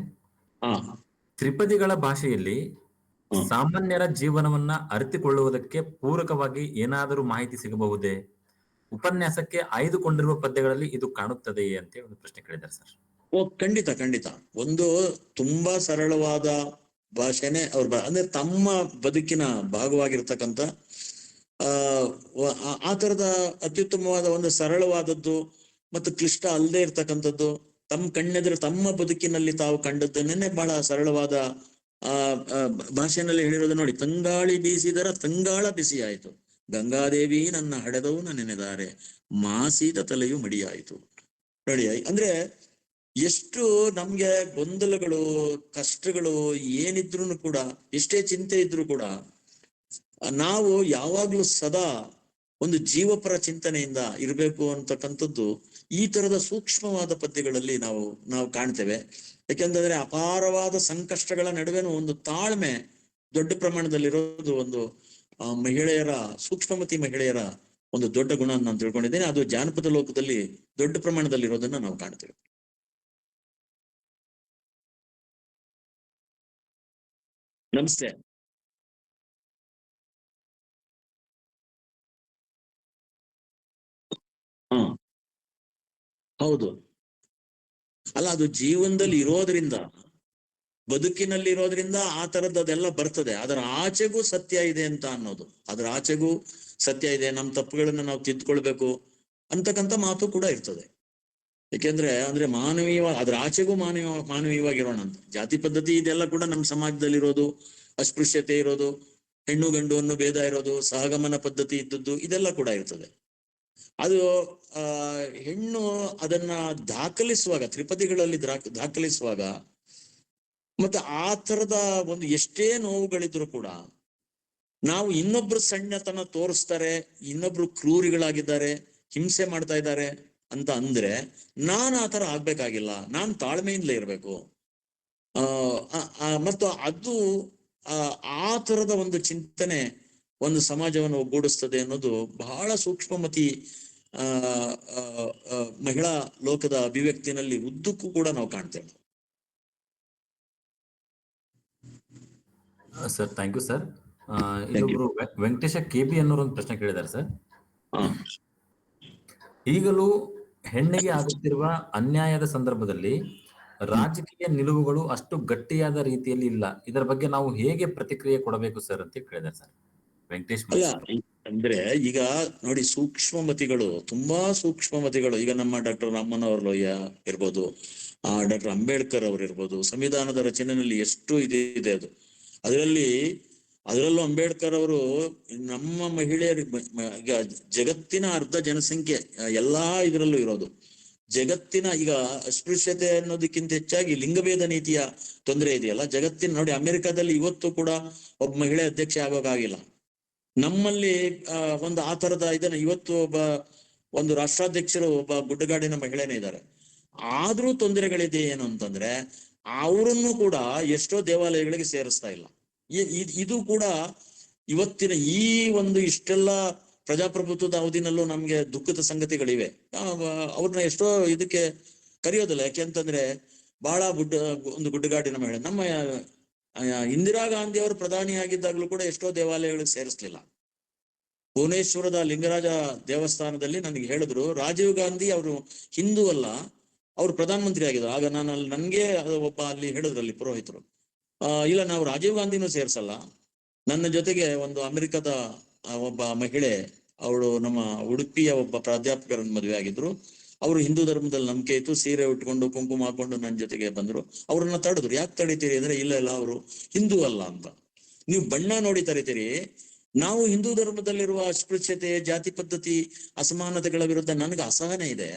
ತ್ರಿಪದಿಗಳ ಭಾಷೆಯಲ್ಲಿ ಸಾಮಾನ್ಯರ ಜೀವನವನ್ನ ಅರಿತುಕೊಳ್ಳುವುದಕ್ಕೆ ಪೂರಕವಾಗಿ ಏನಾದರೂ ಮಾಹಿತಿ ಸಿಗಬಹುದೇ? ಉಪನ್ಯಾಸಕ್ಕೆ ಆಯ್ದುಕೊಂಡಿರುವ ಪದ್ಯಗಳಲ್ಲಿ ಇದು ಕಾಣುತ್ತದೆಯೇ ಅಂತ ಒಂದು ಪ್ರಶ್ನೆ ಕೇಳಿದ್ದಾರೆ ಸರ್. ಖಂಡಿತ ಖಂಡಿತ. ಒಂದು ತುಂಬಾ ಸರಳವಾದ ಭಾಷೆನೆ ಅವ್ರ ಅಂದ್ರೆ ತಮ್ಮ ಬದುಕಿನ ಭಾಗವಾಗಿರ್ತಕ್ಕಂಥ ಆ ತರದ ಅತ್ಯುತ್ತಮವಾದ ಒಂದು ಸರಳವಾದದ್ದು ಮತ್ತು ಕ್ಲಿಷ್ಟ ಅಲ್ಲದೆ ಇರ್ತಕ್ಕಂಥದ್ದು, ತಮ್ಮ ಕಣ್ಣೆದುರು ತಮ್ಮ ಬದುಕಿನಲ್ಲಿ ತಾವು ಕಂಡದ್ದನ್ನೇ ಬಹಳ ಸರಳವಾದ ಭಾಷೆನಲ್ಲಿ ಹೇಳಿರೋದು ನೋಡಿ. ತಂಗಾಳಿ ಬೀಸಿದರ ತಂಗಾಳ ಬಿಸಿ ಆಯ್ತು, ಗಂಗಾದೇವಿ ನನ್ನ ಹಡೆದವು ನೆನೆದಾರೆ, ಮಾಸಿದ ತಲೆಯು ಮಡಿಯಾಯಿತು. ನೋಡಿ, ಅಂದ್ರೆ ಎಷ್ಟು ನಮ್ಗೆ ಗೊಂದಲಗಳು, ಕಷ್ಟಗಳು ಏನಿದ್ರು ಕೂಡ, ಎಷ್ಟೇ ಚಿಂತೆ ಇದ್ರು ಕೂಡ ನಾವು ಯಾವಾಗ್ಲೂ ಸದಾ ಒಂದು ಜೀವಪರ ಚಿಂತನೆಯಿಂದ ಇರಬೇಕು ಅಂತಕ್ಕಂಥದ್ದು ಈ ತರದ ಸೂಕ್ಷ್ಮವಾದ ಪದ್ಯಗಳಲ್ಲಿ ನಾವು ಕಾಣ್ತೇವೆ. ಯಾಕೆಂತಂದ್ರೆ ಅಪಾರವಾದ ಸಂಕಷ್ಟಗಳ ನಡುವೆನೂ ಒಂದು ತಾಳ್ಮೆ ದೊಡ್ಡ ಪ್ರಮಾಣದಲ್ಲಿರೋದು ಒಂದು ಮಹಿಳೆಯರ, ಸೂಕ್ಷ್ಮಮತಿ ಮಹಿಳೆಯರ ಒಂದು ದೊಡ್ಡ ಗುಣ ಅಂತ ನಾನು ತಿಳ್ಕೊಂಡಿದ್ದೇನೆ. ಅದು ಜಾನಪದ ಲೋಕದಲ್ಲಿ ದೊಡ್ಡ ಪ್ರಮಾಣದಲ್ಲಿ ಇರೋದನ್ನ ನಾವು ಕಾಣ್ತೇವೆ. ನಮಸ್ತೆ. ಹೌದು, ಅಲ್ಲ ಅದು ಜೀವನದಲ್ಲಿ ಇರೋದ್ರಿಂದ, ಬದುಕಿನಲ್ಲಿ ಇರೋದ್ರಿಂದ ಆ ತರದ್ದೆಲ್ಲ ಬರ್ತದೆ. ಅದರ ಆಚೆಗೂ ಸತ್ಯ ಇದೆ ಅಂತ ಅನ್ನೋದು, ಅದರ ಆಚೆಗೂ ಸತ್ಯ ಇದೆ, ನಮ್ಮ ತಪ್ಪುಗಳನ್ನ ನಾವು ತಿದ್ದುಕೊಳ್ಬೇಕು ಅಂತಕ್ಕಂಥ ಮಾತು ಕೂಡ ಇರ್ತದೆ. ಯಾಕೆಂದ್ರೆ ಅಂದ್ರೆ ಅದ್ರ ಆಚೆಗೂ ಮಾನವೀಯವಾಗಿರೋಣ ಅಂತ. ಜಾತಿ ಪದ್ಧತಿ ಇದೆಲ್ಲ ಕೂಡ ನಮ್ಮ ಸಮಾಜದಲ್ಲಿ ಇರೋದು, ಅಸ್ಪೃಶ್ಯತೆ ಇರೋದು, ಹೆಣ್ಣು ಗಂಡು ಅನ್ನೋ ಭೇದ ಇರೋದು, ಸಹಗಮನ ಪದ್ಧತಿ ಇದ್ದದ್ದು, ಇದೆಲ್ಲ ಕೂಡ ಇರ್ತದೆ. ಅದು ಹೆಣ್ಣು ಅದನ್ನ ದಾಖಲಿಸುವಾಗ, ತ್ರಿಪದಿಗಳಲ್ಲಿ ದಾಖಲಿಸುವಾಗ, ಮತ್ತೆ ಆ ತರದ ಒಂದು ಎಷ್ಟೇ ನೋವುಗಳಿದ್ರು ಕೂಡ ನಾವು ಇನ್ನೊಬ್ರು ಸಣ್ಣತನ ತೋರಿಸ್ತಾರೆ, ಇನ್ನೊಬ್ರು ಕ್ರೂರಿಗಳಾಗಿದ್ದಾರೆ, ಹಿಂಸೆ ಮಾಡ್ತಾ ಇದ್ದಾರೆ ಅಂತ ಅಂದ್ರೆ ನಾನು ಆ ತರ ಆಗ್ಬೇಕಾಗಿಲ್ಲ, ನಾನ್ ತಾಳ್ಮೆಯಿಂದಲೇ ಇರ್ಬೇಕು. ಮತ್ತು ಅದು ಆ ತರದ ಒಂದು ಚಿಂತನೆ ಒಂದು ಸಮಾಜವನ್ನು ಒಗ್ಗೂಡಿಸ್ತದೆ ಅನ್ನೋದು ಬಹಳ ಸೂಕ್ಷ್ಮಮತಿ ಮಹಿಳಾ ಲೋಕದ ಅಭಿವ್ಯಕ್ತಿನಲ್ಲಿ ಉದ್ದಕ್ಕೂ ಕೂಡ ನಾವು ಕಾಣ್ತೇವೆ. Sir thank you sir. ಇನ್ನೊಬ್ರು ವೆಂಕಟೇಶ ಕೆಬಿ ಅನ್ನೋರು ಒಂದು ಪ್ರಶ್ನೆ ಕೇಳಿದ್ದಾರೆ ಸರ್. ಈಗಲೂ ಹೆಣ್ಣಿಗೆ ಆಗುತ್ತಿರುವ ಅನ್ಯಾಯದ ಸಂದರ್ಭದಲ್ಲಿ ರಾಜಕೀಯ ನಿಲುವುಗಳು ಅಷ್ಟು ಗಟ್ಟಿಯಾದ ರೀತಿಯಲ್ಲಿ ಇಲ್ಲ, ಇದರ ಬಗ್ಗೆ ನಾವು ಹೇಗೆ ಪ್ರತಿಕ್ರಿಯೆ ಕೊಡಬೇಕು ಸರ್ ಅಂತ ಕೇಳಿದ್ದಾರೆ ಸರ್ ವೆಂಕಟೇಶ್. ಅಂದ್ರೆ ಈಗ ನೋಡಿ, ಸೂಕ್ಷ್ಮಮತಿಗಳು, ತುಂಬಾ ಸೂಕ್ಷ್ಮಮತಿಗಳು, ಈಗ ನಮ್ಮ ಡಾಕ್ಟರ್ ರಾಮನ್ ಅವ್ರ ಲೋಯ್ಯ ಇರ್ಬೋದು, ಡಾಕ್ಟರ್ ಅಂಬೇಡ್ಕರ್ ಅವ್ರು ಇರ್ಬೋದು, ಸಂವಿಧಾನದ ರಚನೆಯಲ್ಲಿ ಎಷ್ಟು ಇದೆ ಅದು. ಅದರಲ್ಲೂ ಅಂಬೇಡ್ಕರ್ ಅವರು ನಮ್ಮ ಮಹಿಳೆಯರಿಗೆ, ಈಗ ಜಗತ್ತಿನ ಅರ್ಧ ಜನಸಂಖ್ಯೆ ಎಲ್ಲಾ ಇದರಲ್ಲೂ ಇರೋದು, ಜಗತ್ತಿನ ಈಗ ಅಸ್ಪೃಶ್ಯತೆ ಅನ್ನೋದಕ್ಕಿಂತ ಹೆಚ್ಚಾಗಿ ಲಿಂಗಭೇದ ನೀತಿಯ ತೊಂದರೆ ಇದೆಯಲ್ಲ ಜಗತ್ತಿನ. ನೋಡಿ, ಅಮೆರಿಕಾದಲ್ಲಿ ಇವತ್ತು ಕೂಡ ಒಬ್ಬ ಮಹಿಳೆ ಅಧ್ಯಕ್ಷೆ ಆಗೋಕ್ಕಾಗಿಲ್ಲ. ನಮ್ಮಲ್ಲಿ ಒಂದು ಆ ತರದ ಇದನ್ನ ಇವತ್ತು ಒಂದು ರಾಷ್ಟ್ರಾಧ್ಯಕ್ಷರು ಒಬ್ಬ ಗುಡ್ಡಗಾಡಿನ ಮಹಿಳೆನೇ ಇದ್ದಾರೆ. ಆದ್ರೂ ತೊಂದರೆಗಳಿದೆ ಏನು ಅಂತಂದ್ರೆ ಅವರನ್ನು ಕೂಡ ಎಷ್ಟೋ ದೇವಾಲಯಗಳಿಗೆ ಸೇರಿಸ್ತಾ ಇಲ್ಲ. ಇದು ಕೂಡ ಇವತ್ತಿನ ಈ ಒಂದು ಇಷ್ಟೆಲ್ಲ ಪ್ರಜಾಪ್ರಭುತ್ವದ ಅವಧಿನಲ್ಲೂ ನಮ್ಗೆ ದುಃಖದ ಸಂಗತಿಗಳಿವೆ. ಅವ್ರನ್ನ ಎಷ್ಟೋ ಇದಕ್ಕೆ ಕರೆಯೋದಿಲ್ಲ. ಯಾಕೆಂತಂದ್ರೆ ಬಹಳ ಒಂದು ಗುಡ್ಡಗಾಡಿನ ಮಹಿಳೆ. ನಮ್ಮ ಇಂದಿರಾ ಗಾಂಧಿ ಅವರು ಪ್ರಧಾನಿಯಾಗಿದ್ದಾಗಲೂ ಕೂಡ ಎಷ್ಟೋ ದೇವಾಲಯಗಳಿಗೆ ಸೇರಿಸ್ಲಿಲ್ಲ. ಭುವನೇಶ್ವರದ ಲಿಂಗರಾಜ ದೇವಸ್ಥಾನದಲ್ಲಿ ನನಗೆ ಹೇಳಿದ್ರು, ರಾಜೀವ್ ಗಾಂಧಿ ಅವರು ಹಿಂದೂ ಅಲ್ಲ, ಅವ್ರು ಪ್ರಧಾನಮಂತ್ರಿ ಆಗಿದ್ರು. ಆಗ ನನ್ಗೆ ಒಬ್ಬ ಅಲ್ಲಿ ಹೇಳಿದ್ರಲ್ಲಿ ಪುರೋಹಿತರು, ಇಲ್ಲ ನಾವು ರಾಜೀವ್ ಗಾಂಧಿನೂ ಸೇರ್ಸಲ್ಲ, ನನ್ನ ಜೊತೆಗೆ ಒಂದು ಅಮೆರಿಕದ ಒಬ್ಬ ಮಹಿಳೆ, ಅವಳು ನಮ್ಮ ಉಡುಪಿಯ ಒಬ್ಬ ಪ್ರಾಧ್ಯಾಪಕರನ್ನು ಮದುವೆ ಆಗಿದ್ರು. ಅವರು ಹಿಂದೂ ಧರ್ಮದಲ್ಲಿ ನಂಬಿಕೆ ಇತ್ತು, ಸೀರೆ ಉಟ್ಕೊಂಡು ಕುಂಕುಮ ಹಾಕೊಂಡು ನನ್ನ ಜೊತೆಗೆ ಬಂದ್ರು. ಅವ್ರನ್ನ ತಡೆದ್ರು. ಯಾಕೆ ತಡೀತೀರಿ ಅಂದ್ರೆ, ಇಲ್ಲ ಇಲ್ಲ ಅವರು ಹಿಂದೂ ಅಲ್ಲ ಅಂತ. ನೀವು ಬಣ್ಣ ನೋಡಿ ತರಿತೀರಿ. ನಾವು ಹಿಂದೂ ಧರ್ಮದಲ್ಲಿರುವ ಅಸ್ಪೃಶ್ಯತೆ, ಜಾತಿ ಪದ್ಧತಿ, ಅಸಮಾನತೆಗಳ ವಿರುದ್ಧ ನನಗೆ ಅಸಹನೆ ಇದೆ,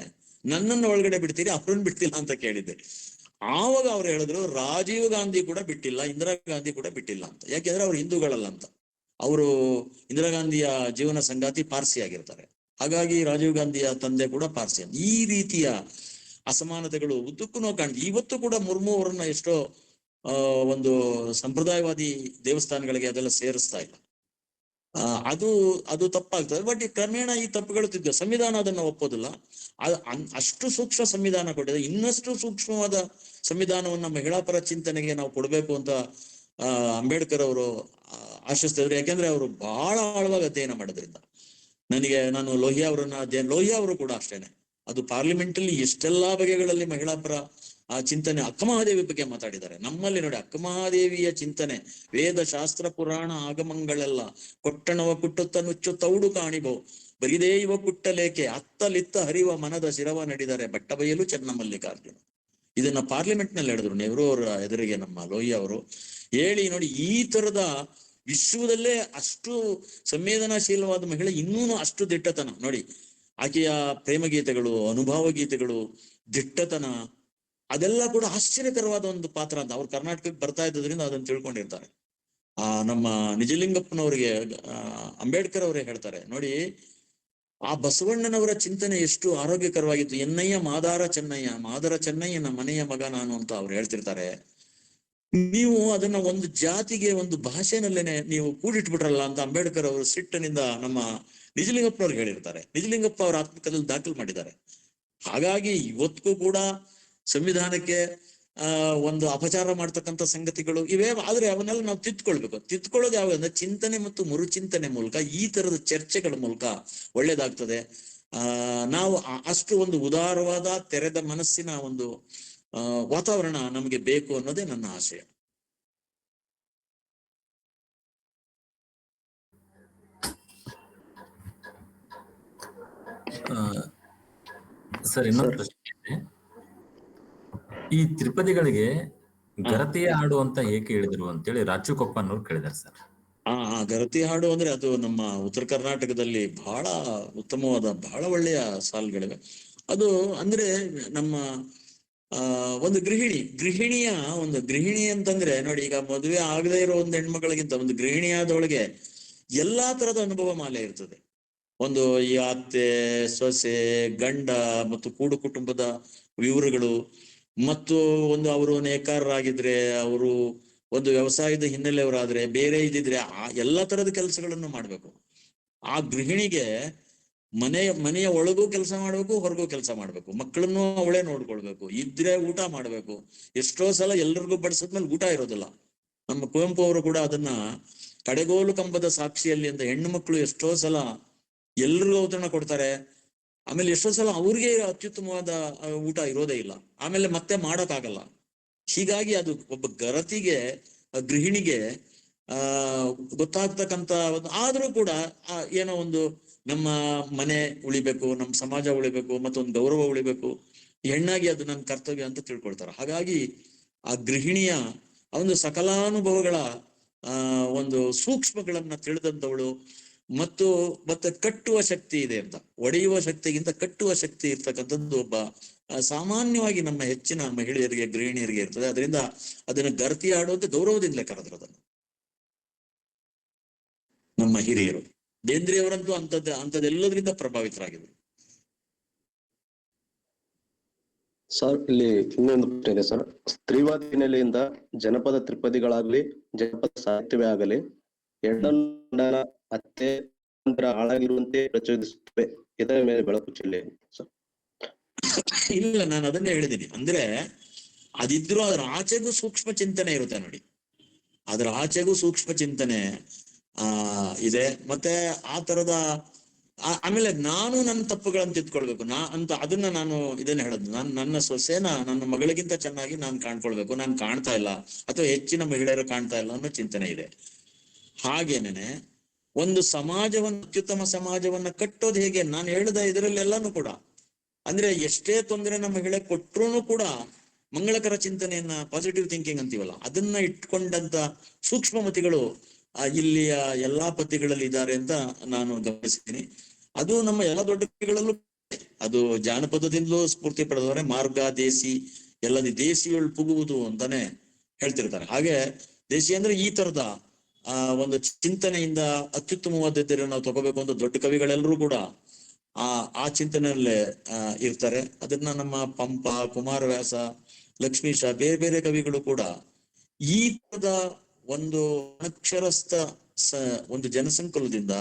ನನ್ನನ್ನು ಒಳಗಡೆ ಬಿಡ್ತೀರಿ, ಅವ್ರನ್ನ ಬಿಡ್ತಿಲ್ಲ ಅಂತ ಕೇಳಿದ್ದೆ. ಆವಾಗ ಅವ್ರು ಹೇಳಿದ್ರು, ರಾಜೀವ್ ಗಾಂಧಿ ಕೂಡ ಬಿಟ್ಟಿಲ್ಲ, ಇಂದಿರಾ ಗಾಂಧಿ ಕೂಡ ಬಿಟ್ಟಿಲ್ಲ ಅಂತ. ಯಾಕೆಂದ್ರೆ ಅವ್ರು ಹಿಂದೂಗಳಲ್ಲ ಅಂತ. ಅವರು ಇಂದಿರಾ ಗಾಂಧಿಯ ಜೀವನ ಸಂಗಾತಿ ಪಾರ್ಸಿ ಆಗಿರ್ತಾರೆ. ಹಾಗಾಗಿ ರಾಜೀವ್ ಗಾಂಧಿಯ ತಂದೆ ಕೂಡ ಪಾರ್ಸಿ. ಈ ರೀತಿಯ ಅಸಮಾನತೆಗಳು ಉದ್ದಕ್ಕೂ ನಾವು ಕಾಣ್ತೀವಿ. ಇವತ್ತು ಕೂಡ ಮುರ್ಮು ಅವರನ್ನ ಎಷ್ಟೋ ಒಂದು ಸಂಪ್ರದಾಯವಾದಿ ದೇವಸ್ಥಾನಗಳಿಗೆ ಅದೆಲ್ಲ ಸೇರಿಸ್ತಾ ಇಲ್ಲ. ಅದು ಅದು ತಪ್ಪಾಗ್ತದೆ. ಬಟ್ ಕ್ರಮೇಣ ಈ ತಪ್ಪುಗಳು ತಿದ್ದ. ಸಂವಿಧಾನ ಅದನ್ನ ಒಪ್ಪೋದಿಲ್ಲ. ಅಷ್ಟು ಸೂಕ್ಷ್ಮ ಸಂವಿಧಾನ ಕೊಟ್ಟಿದೆ. ಇನ್ನಷ್ಟು ಸೂಕ್ಷ್ಮವಾದ ಸಂವಿಧಾನವನ್ನ ಮಹಿಳಾ ಪರ ಚಿಂತನೆಗೆ ನಾವು ಕೊಡ್ಬೇಕು ಅಂತ ಅಂಬೇಡ್ಕರ್ ಅವರು ಆಶಿಸ್ತಿದ್ರು. ಯಾಕೆಂದ್ರೆ ಅವರು ಬಹಳ ಆಳವಾಗಿ ಅಧ್ಯಯನ ಮಾಡೋದ್ರಿಂದ. ನಾನು ಲೋಹಿಯಾ ಅವರನ್ನ ಲೋಹಿಯಾ ಅವರು ಕೂಡ ಅಷ್ಟೇನೆ. ಅದು ಪಾರ್ಲಿಮೆಂಟ್ ಅಲ್ಲಿ ಎಷ್ಟೆಲ್ಲಾ ಬಗೆಗಳಲ್ಲಿ ಮಹಿಳಾ ಪರ ಚಿಂತನೆ, ಅಕ್ಕಮಹಾದೇವಿ ಬಗ್ಗೆ ಮಾತಾಡಿದ್ದಾರೆ. ನಮ್ಮಲ್ಲಿ ನೋಡಿ, ಅಕ್ಕಮಹಾದೇವಿಯ ಚಿಂತನೆ, ವೇದ ಶಾಸ್ತ್ರ ಪುರಾಣ ಆಗಮಗಳೆಲ್ಲ ಕೊಟ್ಟಣವ ಕುಟ್ಟುತ್ತ ನುಚ್ಚು ತೌಡು ಕಾಣಿಬೋ ಬರಿದೇ ಇವ ಕುಟ್ಟಲೇಕೆ ಅತ್ತಲಿತ್ತ ಹರಿವ ಮನದ ಶಿರವ ನಡೆದರೆ ಬಟ್ಟ ಬಯಲು ಚೆನ್ನಮಲ್ಲಿಕಾರ್ಜುನ. ಇದನ್ನ ಪಾರ್ಲಿಮೆಂಟ್ ನಲ್ಲಿ ಹೇಳಿದ್ರು ನೆಹರು ಅವರ ಎದುರಿಗೆ ನಮ್ಮ ಲೋಹಿಯಾ ಅವರು. ಹೇಳಿ ನೋಡಿ, ಈ ತರದ ವಿಶ್ವದಲ್ಲೇ ಅಷ್ಟು ಸಂವೇದನಾಶೀಲವಾದ ಮಹಿಳೆ ಇನ್ನೂ ಅಷ್ಟು ದಿಟ್ಟತನ ನೋಡಿ. ಆಕೆಯ ಪ್ರೇಮ ಗೀತೆಗಳು, ಅನುಭವ ಗೀತೆಗಳು, ದಿಟ್ಟತನ, ಅದೆಲ್ಲ ಕೂಡ ಆಶ್ಚರ್ಯಕರವಾದ ಒಂದು ಪಾತ್ರ ಅಂತ. ಅವ್ರು ಕರ್ನಾಟಕಕ್ಕೆ ಬರ್ತಾ ಇದ್ದದ್ರಿಂದ ಅದನ್ನು ತಿಳ್ಕೊಂಡಿರ್ತಾರೆ. ನಮ್ಮ ನಿಜಲಿಂಗಪ್ಪನವರಿಗೆ ಅಂಬೇಡ್ಕರ್ ಅವರೇ ಹೇಳ್ತಾರೆ ನೋಡಿ, ಆ ಬಸವಣ್ಣನವರ ಚಿಂತನೆ ಎಷ್ಟು ಆರೋಗ್ಯಕರವಾಗಿತ್ತು. ಎನ್ನಯ್ಯ ಮಾದಾರ ಚೆನ್ನಯ್ಯ, ಮಾದರ ಚೆನ್ನಯ್ಯನ ಮನೆಯ ಮಗ ನಾನು ಅಂತ ಅವ್ರು ಹೇಳ್ತಿರ್ತಾರೆ. ನೀವು ಅದನ್ನ ಒಂದು ಜಾತಿಗೆ, ಒಂದು ಭಾಷೆನಲ್ಲೇನೆ ನೀವು ಕೂಡಿಟ್ಬಿಟ್ರಲ್ಲ ಅಂತ ಅಂಬೇಡ್ಕರ್ ಅವರು ಸಿಟ್ಟಿನಿಂದ ನಮ್ಮ ನಿಜಲಿಂಗಪ್ಪನವ್ರಿಗೆ ಹೇಳಿರ್ತಾರೆ. ನಿಜಲಿಂಗಪ್ಪ ಅವರ ಆತ್ಮಕಥೆಯಲ್ಲಿ ದಾಖಲು ಮಾಡಿದ್ದಾರೆ. ಹಾಗಾಗಿ ಇವತ್ತಿಗೂ ಕೂಡ ಸಂವಿಧಾನಕ್ಕೆ ಒಂದು ಅಪಚಾರ ಮಾಡ್ತಕ್ಕಂಥ ಸಂಗತಿಗಳು ಇವೆ. ಆದ್ರೆ ಅವನ್ನೆಲ್ಲ ನಾವು ತಿದ್ಕೊಳ್ಬೇಕು. ತಿದ್ಕೊಳ್ಳೋದು ಯಾವಾಗ, ಚಿಂತನೆ ಮತ್ತು ಮರುಚಿಂತನೆ ಮೂಲಕ, ಈ ತರದ ಚರ್ಚೆಗಳ ಮೂಲಕ ಒಳ್ಳೇದಾಗ್ತದೆ. ನಾವು ಅಷ್ಟು ಒಂದು ಉದಾರವಾದ ತೆರೆದ ಮನಸ್ಸಿನ ಒಂದು ವಾತಾವರಣ ನಮಗೆ ಬೇಕು ಅನ್ನೋದೇ ನನ್ನ ಆಶಯ. ಸರ್, ಇನ್ನೊಂದು ಪ್ರಶ್ನೆ ಇದೆ. ಈ ತ್ರಿಪದಿಗಳಿಗೆ ಗರತಿಯ ಹಾಡು ಅಂತ ಏಕೆ ಹೇಳಿದ್ರು ಅಂತೇಳಿ ರಾಜು ಕೊಪ್ಪನ್ನವ್ರು ಕೇಳಿದಾರೆ ಸರ್. ಗರತಿ ಹಾಡು ಅಂದ್ರೆ ಅದು ನಮ್ಮ ಉತ್ತರ ಕರ್ನಾಟಕದಲ್ಲಿ ಬಹಳ ಉತ್ತಮವಾದ, ಬಹಳ ಒಳ್ಳೆಯ ಸಾಲುಗಳಿವೆ. ಅದು ಅಂದ್ರೆ ನಮ್ಮ ಒಂದು ಗೃಹಿಣಿ ಅಂತಂದ್ರೆ ನೋಡಿ, ಈಗ ಮದುವೆ ಆಗದೆ ಇರೋ ಒಂದು ಹೆಣ್ಮಕ್ಳಿಗಿಂತ ಒಂದು ಗೃಹಿಣಿಯಾದವಳಿಗೆ ಎಲ್ಲಾ ತರದ ಅನುಭವ ಮಾಲೆ ಇರ್ತದೆ. ಒಂದು ಈ ಅತ್ತೆ, ಸೊಸೆ, ಗಂಡ ಮತ್ತು ಕೂಡು ಕುಟುಂಬದ ವಿವರಗಳು, ಮತ್ತು ಒಂದು ಅವರು ನೇಕಾರರಾಗಿದ್ರೆ, ಅವರು ಒಂದು ವ್ಯವಸಾಯದ ಹಿನ್ನೆಲೆಯವರಾದ್ರೆ, ಬೇರೆ ಇದ್ದಿದ್ರೆ ಎಲ್ಲಾ ತರದ ಕೆಲಸಗಳನ್ನು ಮಾಡ್ಬೇಕು. ಆ ಗೃಹಿಣಿಗೆ ಮನೆಯ ಒಳಗೂ ಕೆಲಸ ಮಾಡ್ಬೇಕು, ಹೊರಗೂ ಕೆಲಸ ಮಾಡ್ಬೇಕು, ಮಕ್ಕಳನ್ನು ಅವಳೇ ನೋಡ್ಕೊಳ್ಬೇಕು, ಇದ್ರೆ ಊಟ ಮಾಡ್ಬೇಕು. ಎಷ್ಟೋ ಸಲ ಎಲ್ರಿಗೂ ಬಡಿಸಿದ್ಮೇಲೆ ಊಟ ಇರೋದಿಲ್ಲ. ನಮ್ಮ ಕುವೆಂಪು ಅವರು ಕೂಡ ಅದನ್ನ ಕಡೆಗೋಲು ಕಂಬದ ಸಾಕ್ಷಿಯಲ್ಲಿ ಅಂತ, ಹೆಣ್ಣು ಮಕ್ಕಳು ಎಷ್ಟೋ ಸಲ ಎಲ್ರಿಗೂ ಔತಣ ಕೊಡ್ತಾರೆ, ಆಮೇಲೆ ಎಷ್ಟೋ ಸಲ ಅವ್ರಿಗೆ ಅತ್ಯುತ್ತಮವಾದ ಊಟ ಇರೋದೇ ಇಲ್ಲ, ಆಮೇಲೆ ಮತ್ತೆ ಮಾಡಕ್ಕಾಗಲ್ಲ. ಹೀಗಾಗಿ ಅದು ಒಬ್ಬ ಗೃಹಿಣಿಗೆ ಗೊತ್ತಾಗ್ತಕ್ಕಂಥ ಒಂದು, ಆದ್ರೂ ಕೂಡ ಏನೋ ಒಂದು ನಮ್ಮ ಮನೆ ಉಳಿಬೇಕು, ನಮ್ಮ ಸಮಾಜ ಉಳಿಬೇಕು, ಮತ್ತೊಂದು ಗೌರವ ಉಳಿಬೇಕು, ಹೆಣ್ಣಾಗಿ ಅದು ನನ್ನ ಕರ್ತವ್ಯ ಅಂತ ತಿಳ್ಕೊಳ್ತಾರೆ. ಹಾಗಾಗಿ ಆ ಗೃಹಿಣಿಯ ಒಂದು ಸಕಲಾನುಭವಗಳ ಒಂದು ಸೂಕ್ಷ್ಮಗಳನ್ನ ತಿಳಿದಂಥವಳು, ಮತ್ತೆ ಕಟ್ಟುವ ಶಕ್ತಿ ಇದೆ ಅಂತ, ಒಡೆಯುವ ಶಕ್ತಿಗಿಂತ ಕಟ್ಟುವ ಶಕ್ತಿ ಇರ್ತಕ್ಕಂಥದ್ದು ಒಬ್ಬ ಸಾಮಾನ್ಯವಾಗಿ ನಮ್ಮ ಹೆಚ್ಚಿನ ಮಹಿಳೆಯರಿಗೆ, ಗೃಹಿಣಿಯರಿಗೆ ಇರ್ತದೆ. ಅದರಿಂದ ಅದನ್ನ ಗರತಿ ಆಡುವಂತ ಗೌರವದಿಂದಲೇ ಕರೆದ್ರು ಅದನ್ನು ನಮ್ಮ ಹಿರಿಯರು. ಬೇಂದ್ರೆಯವರಂತೂ ಅಂಥದ್ದೆಲ್ಲದರಿಂದ ಪ್ರಭಾವಿತರಾಗಿದ್ರು. ಸರ್, ಇಲ್ಲಿ ಇನ್ನೊಂದು ಪ್ರಶ್ನೆ ಇದೆ ಸರ್. ಸ್ತ್ರೀವಾದಿ ಹಿನ್ನೆಲೆಯಿಂದ ಜನಪದ ತ್ರಿಪದಿಗಳಾಗ್ಲಿ, ಜನಪದ ಸಾಹಿತ್ಯವೇ ಆಗಲಿ, ಹೆಣ್ಣನ್ನ ಅತ್ತೆ ಹಾಳಾಗಿರುವಂತೆ ಪ್ರಚೋದಿಸುತ್ತವೆ. ಇದರ ಮೇಲೆ ಬೆಳಕು ಚೆಲ್ಲಿ ಸರ್. ಇಲ್ಲ, ನಾನು ಅದನ್ನೇ ಹೇಳಿದ್ದೀನಿ. ಅಂದ್ರೆ ಅದಿದ್ರು ಅದ್ರ ಆಚೆಗೂ ಸೂಕ್ಷ್ಮ ಚಿಂತನೆ ಇರುತ್ತೆ ನೋಡಿ, ಅದ್ರ ಆಚೆಗೂ ಸೂಕ್ಷ್ಮ ಚಿಂತನೆ ಇದೆ. ಮತ್ತೆ ಆ ತರದ ಆಮೇಲೆ ನಾನು ನನ್ನ ತಪ್ಪುಗಳನ್ನು ತಿದ್ಕೊಳ್ಬೇಕು ಅದನ್ನ ನಾನು ಇದನ್ನ ಹೇಳೋದು, ನನ್ನ ಸೊಸೆನ ನನ್ನ ಮಗಳಿಗಿಂತ ಚೆನ್ನಾಗಿ ನಾನು ಕಾಣ್ಕೊಳ್ಬೇಕು, ನಾನು ಕಾಣ್ತಾ ಇಲ್ಲ ಅಥವಾ ಹೆಚ್ಚಿನ ಮಹಿಳೆಯರು ಕಾಣ್ತಾ ಇಲ್ಲ ಅನ್ನೋ ಚಿಂತನೆ ಇದೆ. ಹಾಗೇನೆ ಒಂದು ಸಮಾಜವನ್ನು, ಅತ್ಯುತ್ತಮ ಸಮಾಜವನ್ನ ಕಟ್ಟೋದು ಹೇಗೆ ನಾನು ಹೇಳಿದ ಇದರಲ್ಲೆಲ್ಲಾನು ಕೂಡ, ಅಂದ್ರೆ ಎಷ್ಟೇ ತೊಂದರೆ ನಮ್ಮ ಮಹಿಳೆ ಕೊಟ್ರು ಕೂಡ ಮಂಗಳಕರ ಚಿಂತನೆಯನ್ನ, ಪಾಸಿಟಿವ್ ಥಿಂಕಿಂಗ್ ಅಂತೀವಲ್ಲ, ಅದನ್ನ ಇಟ್ಕೊಂಡಂತ ಸೂಕ್ಷ್ಮಮತಿಗಳು ಇಲ್ಲಿಯ ಎಲ್ಲಾ ಪದ್ಯಗಳಲ್ಲಿ ಇದ್ದಾರೆ ಅಂತ ನಾನು ಗಮನಿಸ್ತೀನಿ. ಅದು ನಮ್ಮ ಎಲ್ಲ ದೊಡ್ಡ ಕವಿಗಳಲ್ಲೂ, ಅದು ಜಾನಪದದಿಂದಲೂ ಸ್ಫೂರ್ತಿ ಪಡೆದವರೆ. ಮಾರ್ಗ ದೇಸಿ ಎಲ್ಲದಿ ದೇಸಿಯೊಳ್ ಪುಗುವುದು ಅಂತಾನೆ ಹೇಳ್ತಿರ್ತಾರೆ. ಹಾಗೆ ದೇಸಿ ಅಂದ್ರೆ ಈ ತರದ ಒಂದು ಚಿಂತನೆಯಿಂದ ಅತ್ಯುತ್ತಮವಾದದ್ದನ್ನು ನಾವು ತಗೋಬೇಕು ಅಂತ ದೊಡ್ಡ ಕವಿಗಳೆಲ್ಲರೂ ಕೂಡ ಆ ಚಿಂತನೆಯಲ್ಲೇ ಇರ್ತಾರೆ. ಅದನ್ನ ನಮ್ಮ ಪಂಪ, ಕುಮಾರವ್ಯಾಸ, ಲಕ್ಷ್ಮೀಶ, ಬೇರೆ ಬೇರೆ ಕವಿಗಳು ಕೂಡ ಈ ತರದ ಒಂದು ಅನಕ್ಷರಸ್ಥ ಒಂದು ಜನಸಂಕುಲದಿಂದ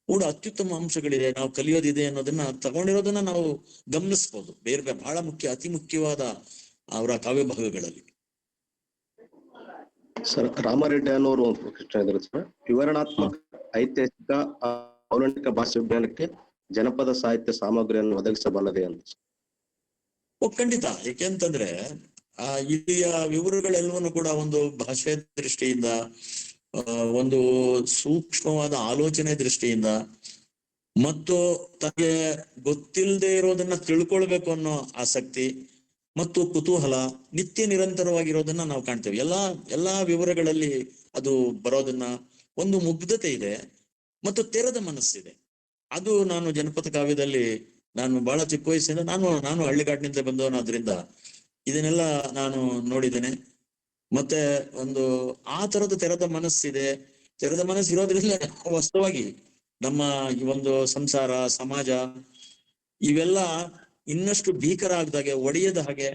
ಕೂಡ ಅತ್ಯುತ್ತಮ ಅಂಶಗಳಿದೆ, ನಾವು ಕಲಿಯೋದಿದೆ ಅನ್ನೋದನ್ನ ತಗೊಂಡಿರೋದನ್ನ ನಾವು ಗಮನಿಸ್ಬೋದು. ಬೇರೆ ಬೇರೆ ಬಹಳ ಮುಖ್ಯ, ಅತಿ ಮುಖ್ಯವಾದ ಅವರ ಕಾವ್ಯ ಭಾಗಗಳಲ್ಲಿ. ಸರ್, ರಾಮರೆಡ್ಡಿ ಅನ್ನೋರು ಪ್ರಶ್ನೆ ಇದ್ದಾರೆ ಸರ್. ವಿವರಣಾತ್ಮಕ ಐತಿಹಾಸಿಕ ಪೌರಾಣಿಕ ಭಾಷೆ ವಿಜ್ಞಾನಕ್ಕೆ ಜನಪದ ಸಾಹಿತ್ಯ ಸಾಮಗ್ರಿಯನ್ನು ಒದಗಿಸಬಲ್ಲದೆ ಅಂತ. ಖಂಡಿತ. ಏಕೆಂತಂದ್ರೆ ಇಲ್ಲಿಯ ವಿವರಗಳೆಲ್ಲವನ್ನೂ ಕೂಡ ಒಂದು ಭಾಷೆ ದೃಷ್ಟಿಯಿಂದ, ಒಂದು ಸೂಕ್ಷ್ಮವಾದ ಆಲೋಚನೆ ದೃಷ್ಟಿಯಿಂದ, ಮತ್ತು ತನಗೆ ಗೊತ್ತಿಲ್ಲದೆ ಇರೋದನ್ನ ತಿಳ್ಕೊಳ್ಬೇಕು ಅನ್ನೋ ಆಸಕ್ತಿ ಮತ್ತು ಕುತೂಹಲ ನಿತ್ಯ ನಿರಂತರವಾಗಿರೋದನ್ನ ನಾವು ಕಾಣ್ತೇವೆ. ಎಲ್ಲಾ ವಿವರಗಳಲ್ಲಿ ಅದು ಬರೋದನ್ನ, ಒಂದು ಮುಗ್ಧತೆ ಇದೆ ಮತ್ತು ತೆರೆದ ಮನಸ್ಸಿದೆ. ಅದು ನಾನು ಜನಪದ ಕಾವ್ಯದಲ್ಲಿ, ನಾನು ಬಹಳ ಚಿಕ್ಕ ವಯಸ್ಸಿಂದ, ನಾನು ಹಳ್ಳಿಗಾಡಿನಿಂದ ಬಂದವನಾದ್ರಿಂದ ಇದನ್ನೆಲ್ಲ ನಾನು ನೋಡಿದ್ದೇನೆ. ಮತ್ತೆ ಒಂದು ಆ ತರದ ತೆರೆದ ಮನಸ್ಸಿದೆ. ತೆರೆದ ಮನಸ್ಸಿರೋದ್ರಿಂದ ವಾಸ್ತವವಾಗಿ ನಮ್ಮ ಈ ಒಂದು ಸಂಸಾರ, ಸಮಾಜ ಇವೆಲ್ಲ ಇನ್ನಷ್ಟು ಭೀಕರ ಆಗದಾಗೆ, ಒಡೆಯದ ಹಾಗೆ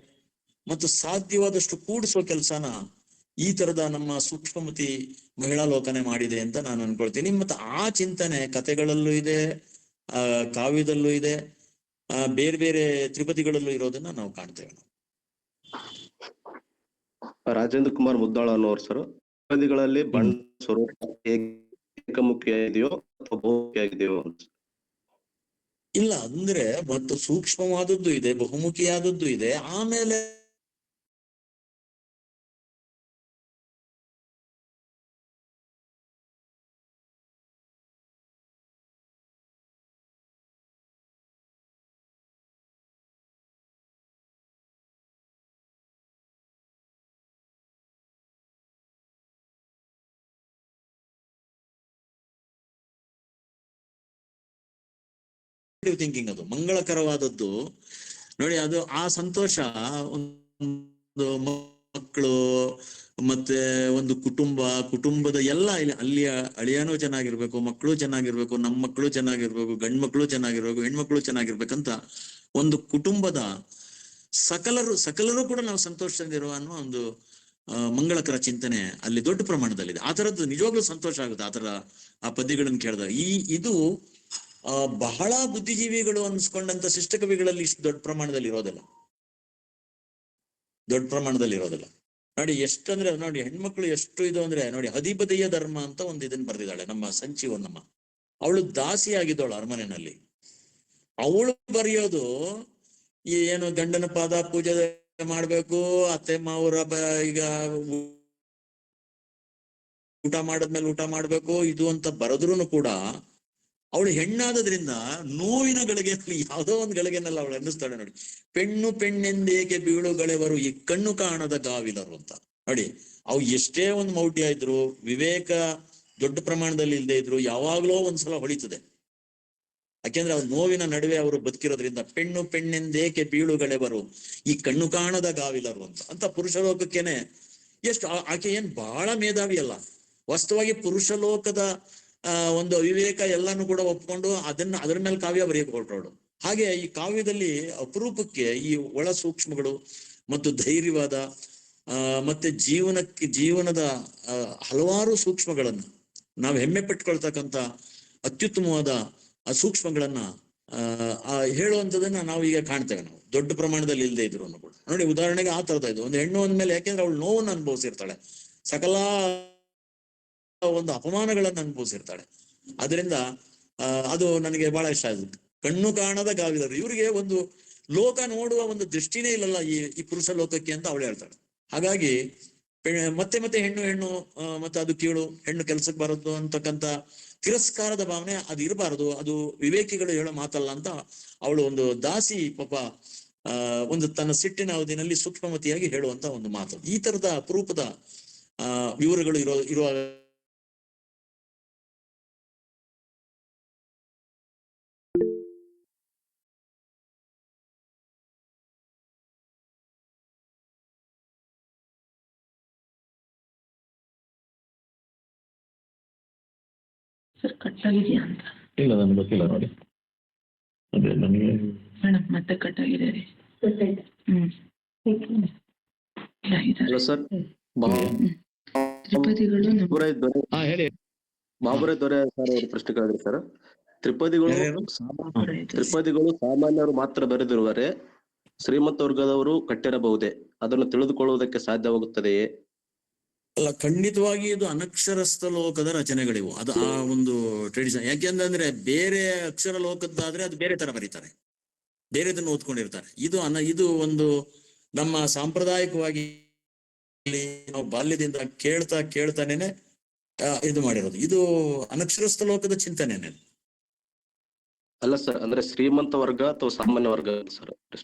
ಮತ್ತು ಸಾಧ್ಯವಾದಷ್ಟು ಕೂಡಿಸೋ ಕೆಲಸನ ಈ ತರದ ನಮ್ಮ ಸೂಕ್ಷ್ಮಮತಿ ಮಹಿಳಾ ಲೋಕನೆ ಮಾಡಿದೆ ಅಂತ ನಾನು ಅನ್ಕೊಳ್ತೀನಿ. ಮತ್ತೆ ಆ ಚಿಂತನೆ ಕಥೆಗಳಲ್ಲೂ ಇದೆ, ಕಾವ್ಯದಲ್ಲೂ ಇದೆ, ಬೇರೆ ಬೇರೆ ತ್ರಿಪದಿಗಳಲ್ಲೂ ಇರೋದನ್ನ ನಾವು ಕಾಣ್ತೇವೆ. ರಾಜೇಂದ್ರ ಕುಮಾರ್ ಮುದ್ದಾಳ ಅನ್ನೋರು ಸರ್, ತ್ರಿಪದಿಗಳಲ್ಲಿ ಬಣ್ಣ ಸ್ವರೂಪ ಏಕಮುಖಿಯಾಗಿದೆಯೋ ಅಥವಾ ಬಹುಮುಖಿಯಾಗಿದೆಯೋ ಅಂತ. ಇಲ್ಲ, ಅಂದ್ರೆ ಮತ್ತು ಸೂಕ್ಷ್ಮವಾದದ್ದು ಇದೆ, ಬಹುಮುಖಿಯಾದದ್ದು ಇದೆ. ಆಮೇಲೆ ಥಿಂಕಿಂಗ್, ಅದು ಮಂಗಳಕರವಾದದ್ದು ನೋಡಿ. ಅದು ಆ ಸಂತೋಷ, ಒಂದು ಮಕ್ಕಳು ಮತ್ತೆ ಒಂದು ಕುಟುಂಬದ ಎಲ್ಲ, ಅಲ್ಲಿಯ ಅಳಿಯಾನೂ ಚೆನ್ನಾಗಿರ್ಬೇಕು, ಮಕ್ಕಳು ಚೆನ್ನಾಗಿರ್ಬೇಕು, ನಮ್ಮ ಮಕ್ಕಳು ಚೆನ್ನಾಗಿರ್ಬೇಕು, ಗಂಡು ಮಕ್ಕಳು ಚೆನ್ನಾಗಿರ್ಬೇಕು, ಹೆಣ್ಮಕ್ಳು ಚೆನ್ನಾಗಿರ್ಬೇಕಂತ ಒಂದು ಕುಟುಂಬದ ಸಕಲರು ಕೂಡ ನಾವು ಸಂತೋಷದಿಂದಿರುವ ಅನ್ನೋ ಒಂದು ಮಂಗಳಕರ ಚಿಂತನೆ ಅಲ್ಲಿ ದೊಡ್ಡ ಪ್ರಮಾಣದಲ್ಲಿದೆ. ಆ ತರದ್ದು ನಿಜವಾಗ್ಲೂ ಸಂತೋಷ ಆಗುತ್ತೆ ಆ ಪದ್ಯಗಳನ್ನು ಕೇಳಿದಾಗ. ಇದು ಬಹಳ ಬುದ್ಧಿಜೀವಿಗಳು ಅನ್ಸ್ಕೊಂಡಂತ ಶಿಷ್ಟಕವಿಗಳಲ್ಲಿ ಇಷ್ಟು ದೊಡ್ಡ ಪ್ರಮಾಣದಲ್ಲಿ ಇರೋದಿಲ್ಲ. ನೋಡಿ ಎಷ್ಟಂದ್ರೆ, ನೋಡಿ ಹೆಣ್ಮಕ್ಳು ಎಷ್ಟು ಇದು ಅಂದ್ರೆ, ನೋಡಿ ಅಧಿಪತಿಯ ಧರ್ಮ ಅಂತ ಒಂದು ಇದನ್ನ ಬರ್ದಿದ್ದಾಳೆ ನಮ್ಮ ಸಂಚೀವನಮ್ಮ. ಅವಳು ದಾಸಿ ಆಗಿದ್ದವಳು ಅರಮನೆಯಲ್ಲಿ. ಅವಳು ಬರೆಯೋದು ಏನು ಗಂಡನ ಪಾದ ಪೂಜೆ ಮಾಡ್ಬೇಕು, ಅತ್ತೆ ಮಾವರ ಈಗ ಊಟ ಮಾಡಿದ್ಮೇಲೆ ಊಟ ಮಾಡ್ಬೇಕು ಇದು ಅಂತ ಬರೆದ್ರೂ ಕೂಡ ಅವಳು ಹೆಣ್ಣಾದ್ರಿಂದ ನೋವಿನ ಗಳಿಗೆಯಲ್ಲಿ ಯಾವುದೋ ಒಂದು ಗಳಿಗೆನೆಲ್ಲ ಅವಳು ಅನ್ನಿಸ್ತಾಳೆ. ನೋಡಿ, ಪೆಣ್ಣೆಂದೇಕೆ ಬೀಳುಗಳೆವರು ಈ ಕಣ್ಣು ಕಾಣದ ಗಾವಿಲರು ಅಂತ. ನೋಡಿ, ಅವು ಎಷ್ಟೇ ಒಂದು ಮೌಢ್ಯ ಇದ್ರು, ವಿವೇಕ ದೊಡ್ಡ ಪ್ರಮಾಣದಲ್ಲಿ ಇಲ್ಲದೆ ಇದ್ರು, ಯಾವಾಗ್ಲೋ ಒಂದ್ಸಲ ಹೊಳಿತದೆ. ಯಾಕೆಂದ್ರೆ ಅವ್ರ ನೋವಿನ ನಡುವೆ ಅವರು ಬದುಕಿರೋದ್ರಿಂದ. ಪೆಣ್ಣೆಂದೇಕೆ ಬೀಳುಗಳೆವರು ಈ ಕಣ್ಣು ಕಾಣದ ಗಾವಿಲರು ಅಂತ ಪುರುಷ ಲೋಕಕ್ಕೇನೆ ಎಷ್ಟು ಆಕೆ ಏನ್ ಬಹಳ ಮೇಧಾವಿ ಅಲ್ಲ. ವಾಸ್ತವವಾಗಿ ಪುರುಷ ಲೋಕದ ಒಂದು ಅವಿವೇಕ ಎಲ್ಲಾನು ಕೂಡ ಒಪ್ಕೊಂಡು ಅದರ ಮೇಲೆ ಕಾವ್ಯ ಬರೆಯಕ್ಕೆ ಹೊರಟೋಳು. ಹಾಗೆ ಈ ಕಾವ್ಯದಲ್ಲಿ ಅಪರೂಪಕ್ಕೆ ಈ ಒಳ ಸೂಕ್ಷ್ಮಗಳು ಮತ್ತು ಧೈರ್ಯವಾದ ಮತ್ತೆ ಜೀವನದ ಹಲವಾರು ಸೂಕ್ಷ್ಮಗಳನ್ನ ನಾವು ಹೆಮ್ಮೆ ಪಟ್ಕೊಳ್ತಕ್ಕಂಥ ಅತ್ಯುತ್ತಮವಾದ ಆ ಸೂಕ್ಷ್ಮಗಳನ್ನ ಹೇಳುವಂಥದನ್ನ ನಾವು ಈಗ ಕಾಣ್ತೇವೆ. ನಾವು ದೊಡ್ಡ ಪ್ರಮಾಣದಲ್ಲಿ ಇಲ್ಲದೆ ಇದ್ರು ಕೂಡ ನೋಡಿ, ಉದಾಹರಣೆಗೆ ಆ ತರದ ಇದು ಒಂದು ಹೆಣ್ಣು ಅಂದ್ಮೇಲೆ, ಯಾಕೆಂದ್ರೆ ಅವಳು ನೋವನ್ನು ಅನುಭವಿಸಿರ್ತಾಳೆ, ಸಕಲ ಒಂದು ಅಪಮಾನಗಳನ್ನು ಅನುಭವಿಸಿರ್ತಾಳೆ. ಅದರಿಂದ ಅದು ನನಗೆ ಬಹಳ ಇಷ್ಟ ಆಗುತ್ತೆ. ಕಣ್ಣು ಕಾಣದ ಗಾವಿದರು, ಇವರಿಗೆ ಒಂದು ಲೋಕ ನೋಡುವ ಒಂದು ದೃಷ್ಟಿನೇ ಇಲ್ಲಲ್ಲ ಈ ಪುರುಷ ಲೋಕಕ್ಕೆ ಅಂತ ಅವಳು ಹೇಳ್ತಾಳೆ. ಹಾಗಾಗಿ ಮತ್ತೆ ಹೆಣ್ಣು ಮತ್ತೆ ಅದು ಕೀಳು, ಹೆಣ್ಣು ಕೆಲ್ಸಕ್ಕೆ ಬರೋದು ಅಂತಕ್ಕಂಥ ತಿರಸ್ಕಾರದ ಭಾವನೆ ಅದು ಇರಬಾರದು, ಅದು ವಿವೇಕಿಗಳು ಹೇಳೋ ಮಾತಲ್ಲ ಅಂತ ಅವಳು ಒಂದು ದಾಸಿ ಪಾಪ ಒಂದು ತನ್ನ ಸಿಟ್ಟಿನ ಅವಧಿನಲ್ಲಿ ಸೂಕ್ಷ್ಮಮತಿಯಾಗಿ ಹೇಳುವಂತ ಒಂದು ಮಾತು. ಈ ತರದ ಅಪರೂಪದ ವಿವರಗಳು ಇರುವಾಗ ಸರ್ ಕಟ್ಟಾಗಿದೆಯಾ ಅಂತ? ಇಲ್ಲ, ನನಗೆ ಗೊತ್ತಿಲ್ಲ ನೋಡಿ. ಅದೇ ನನಗೆ ಮೇಡಮ್ ಮತ್ತೆ ಕಟ್ಟಾಗಿದೆ ರೀ. ಹಲೋ ಸರ್, ತ್ರಿಪದಿಗಳು ಹೇಳಿ. ಬಾಬುರಾಯ್ ದೊರೆ ಸರ್ ಅವರು ಪ್ರಶ್ನೆ ಕೇಳಿದ್ರು ಸರ್. ತ್ರಿಪದಿಗಳು ಸಾಮಾನ್ಯರು ಮಾತ್ರ ಬರೆದಿರುವರೆ ಶ್ರೀಮಂತ ವರ್ಗದವರು ಕಟ್ಟಿರಬಹುದೇ? ಅದನ್ನು ತಿಳಿದುಕೊಳ್ಳುವುದಕ್ಕೆ ಸಾಧ್ಯವಾಗುತ್ತದೆಯೇ? ಅಲ್ಲ, ಖಂಡಿತವಾಗಿ ಇದು ಅನಕ್ಷರಸ್ಥ ಲೋಕದ ರಚನೆಗಳಿವು. ಅದು ಆ ಒಂದು ಟ್ರೆಡಿಷನ್. ಯಾಕೆಂದ್ರೆ ಬೇರೆ ಅಕ್ಷರ ಲೋಕದ್ದಾದ್ರೆ ಅದು ಬೇರೆ ತರ ಬರೀತಾರೆ, ಬೇರೆದನ್ನು ಓದ್ಕೊಂಡಿರ್ತಾರೆ. ಇದು ಒಂದು ನಮ್ಮ ಸಾಂಪ್ರದಾಯಿಕವಾಗಿ ನಾವು ಬಾಲ್ಯದಿಂದ ಕೇಳ್ತಾನೇನೆ ಇದು ಮಾಡಿರೋದು. ಇದು ಅನಕ್ಷರಸ್ಥ ಲೋಕದ ಚಿಂತನೆನೆ. ಅಲ್ಲ ಸರ್, ಅಂದ್ರೆ ಶ್ರೀಮಂತ ವರ್ಗ ಅಥವಾ ಸಾಮಾನ್ಯ ವರ್ಗ ಸರ್?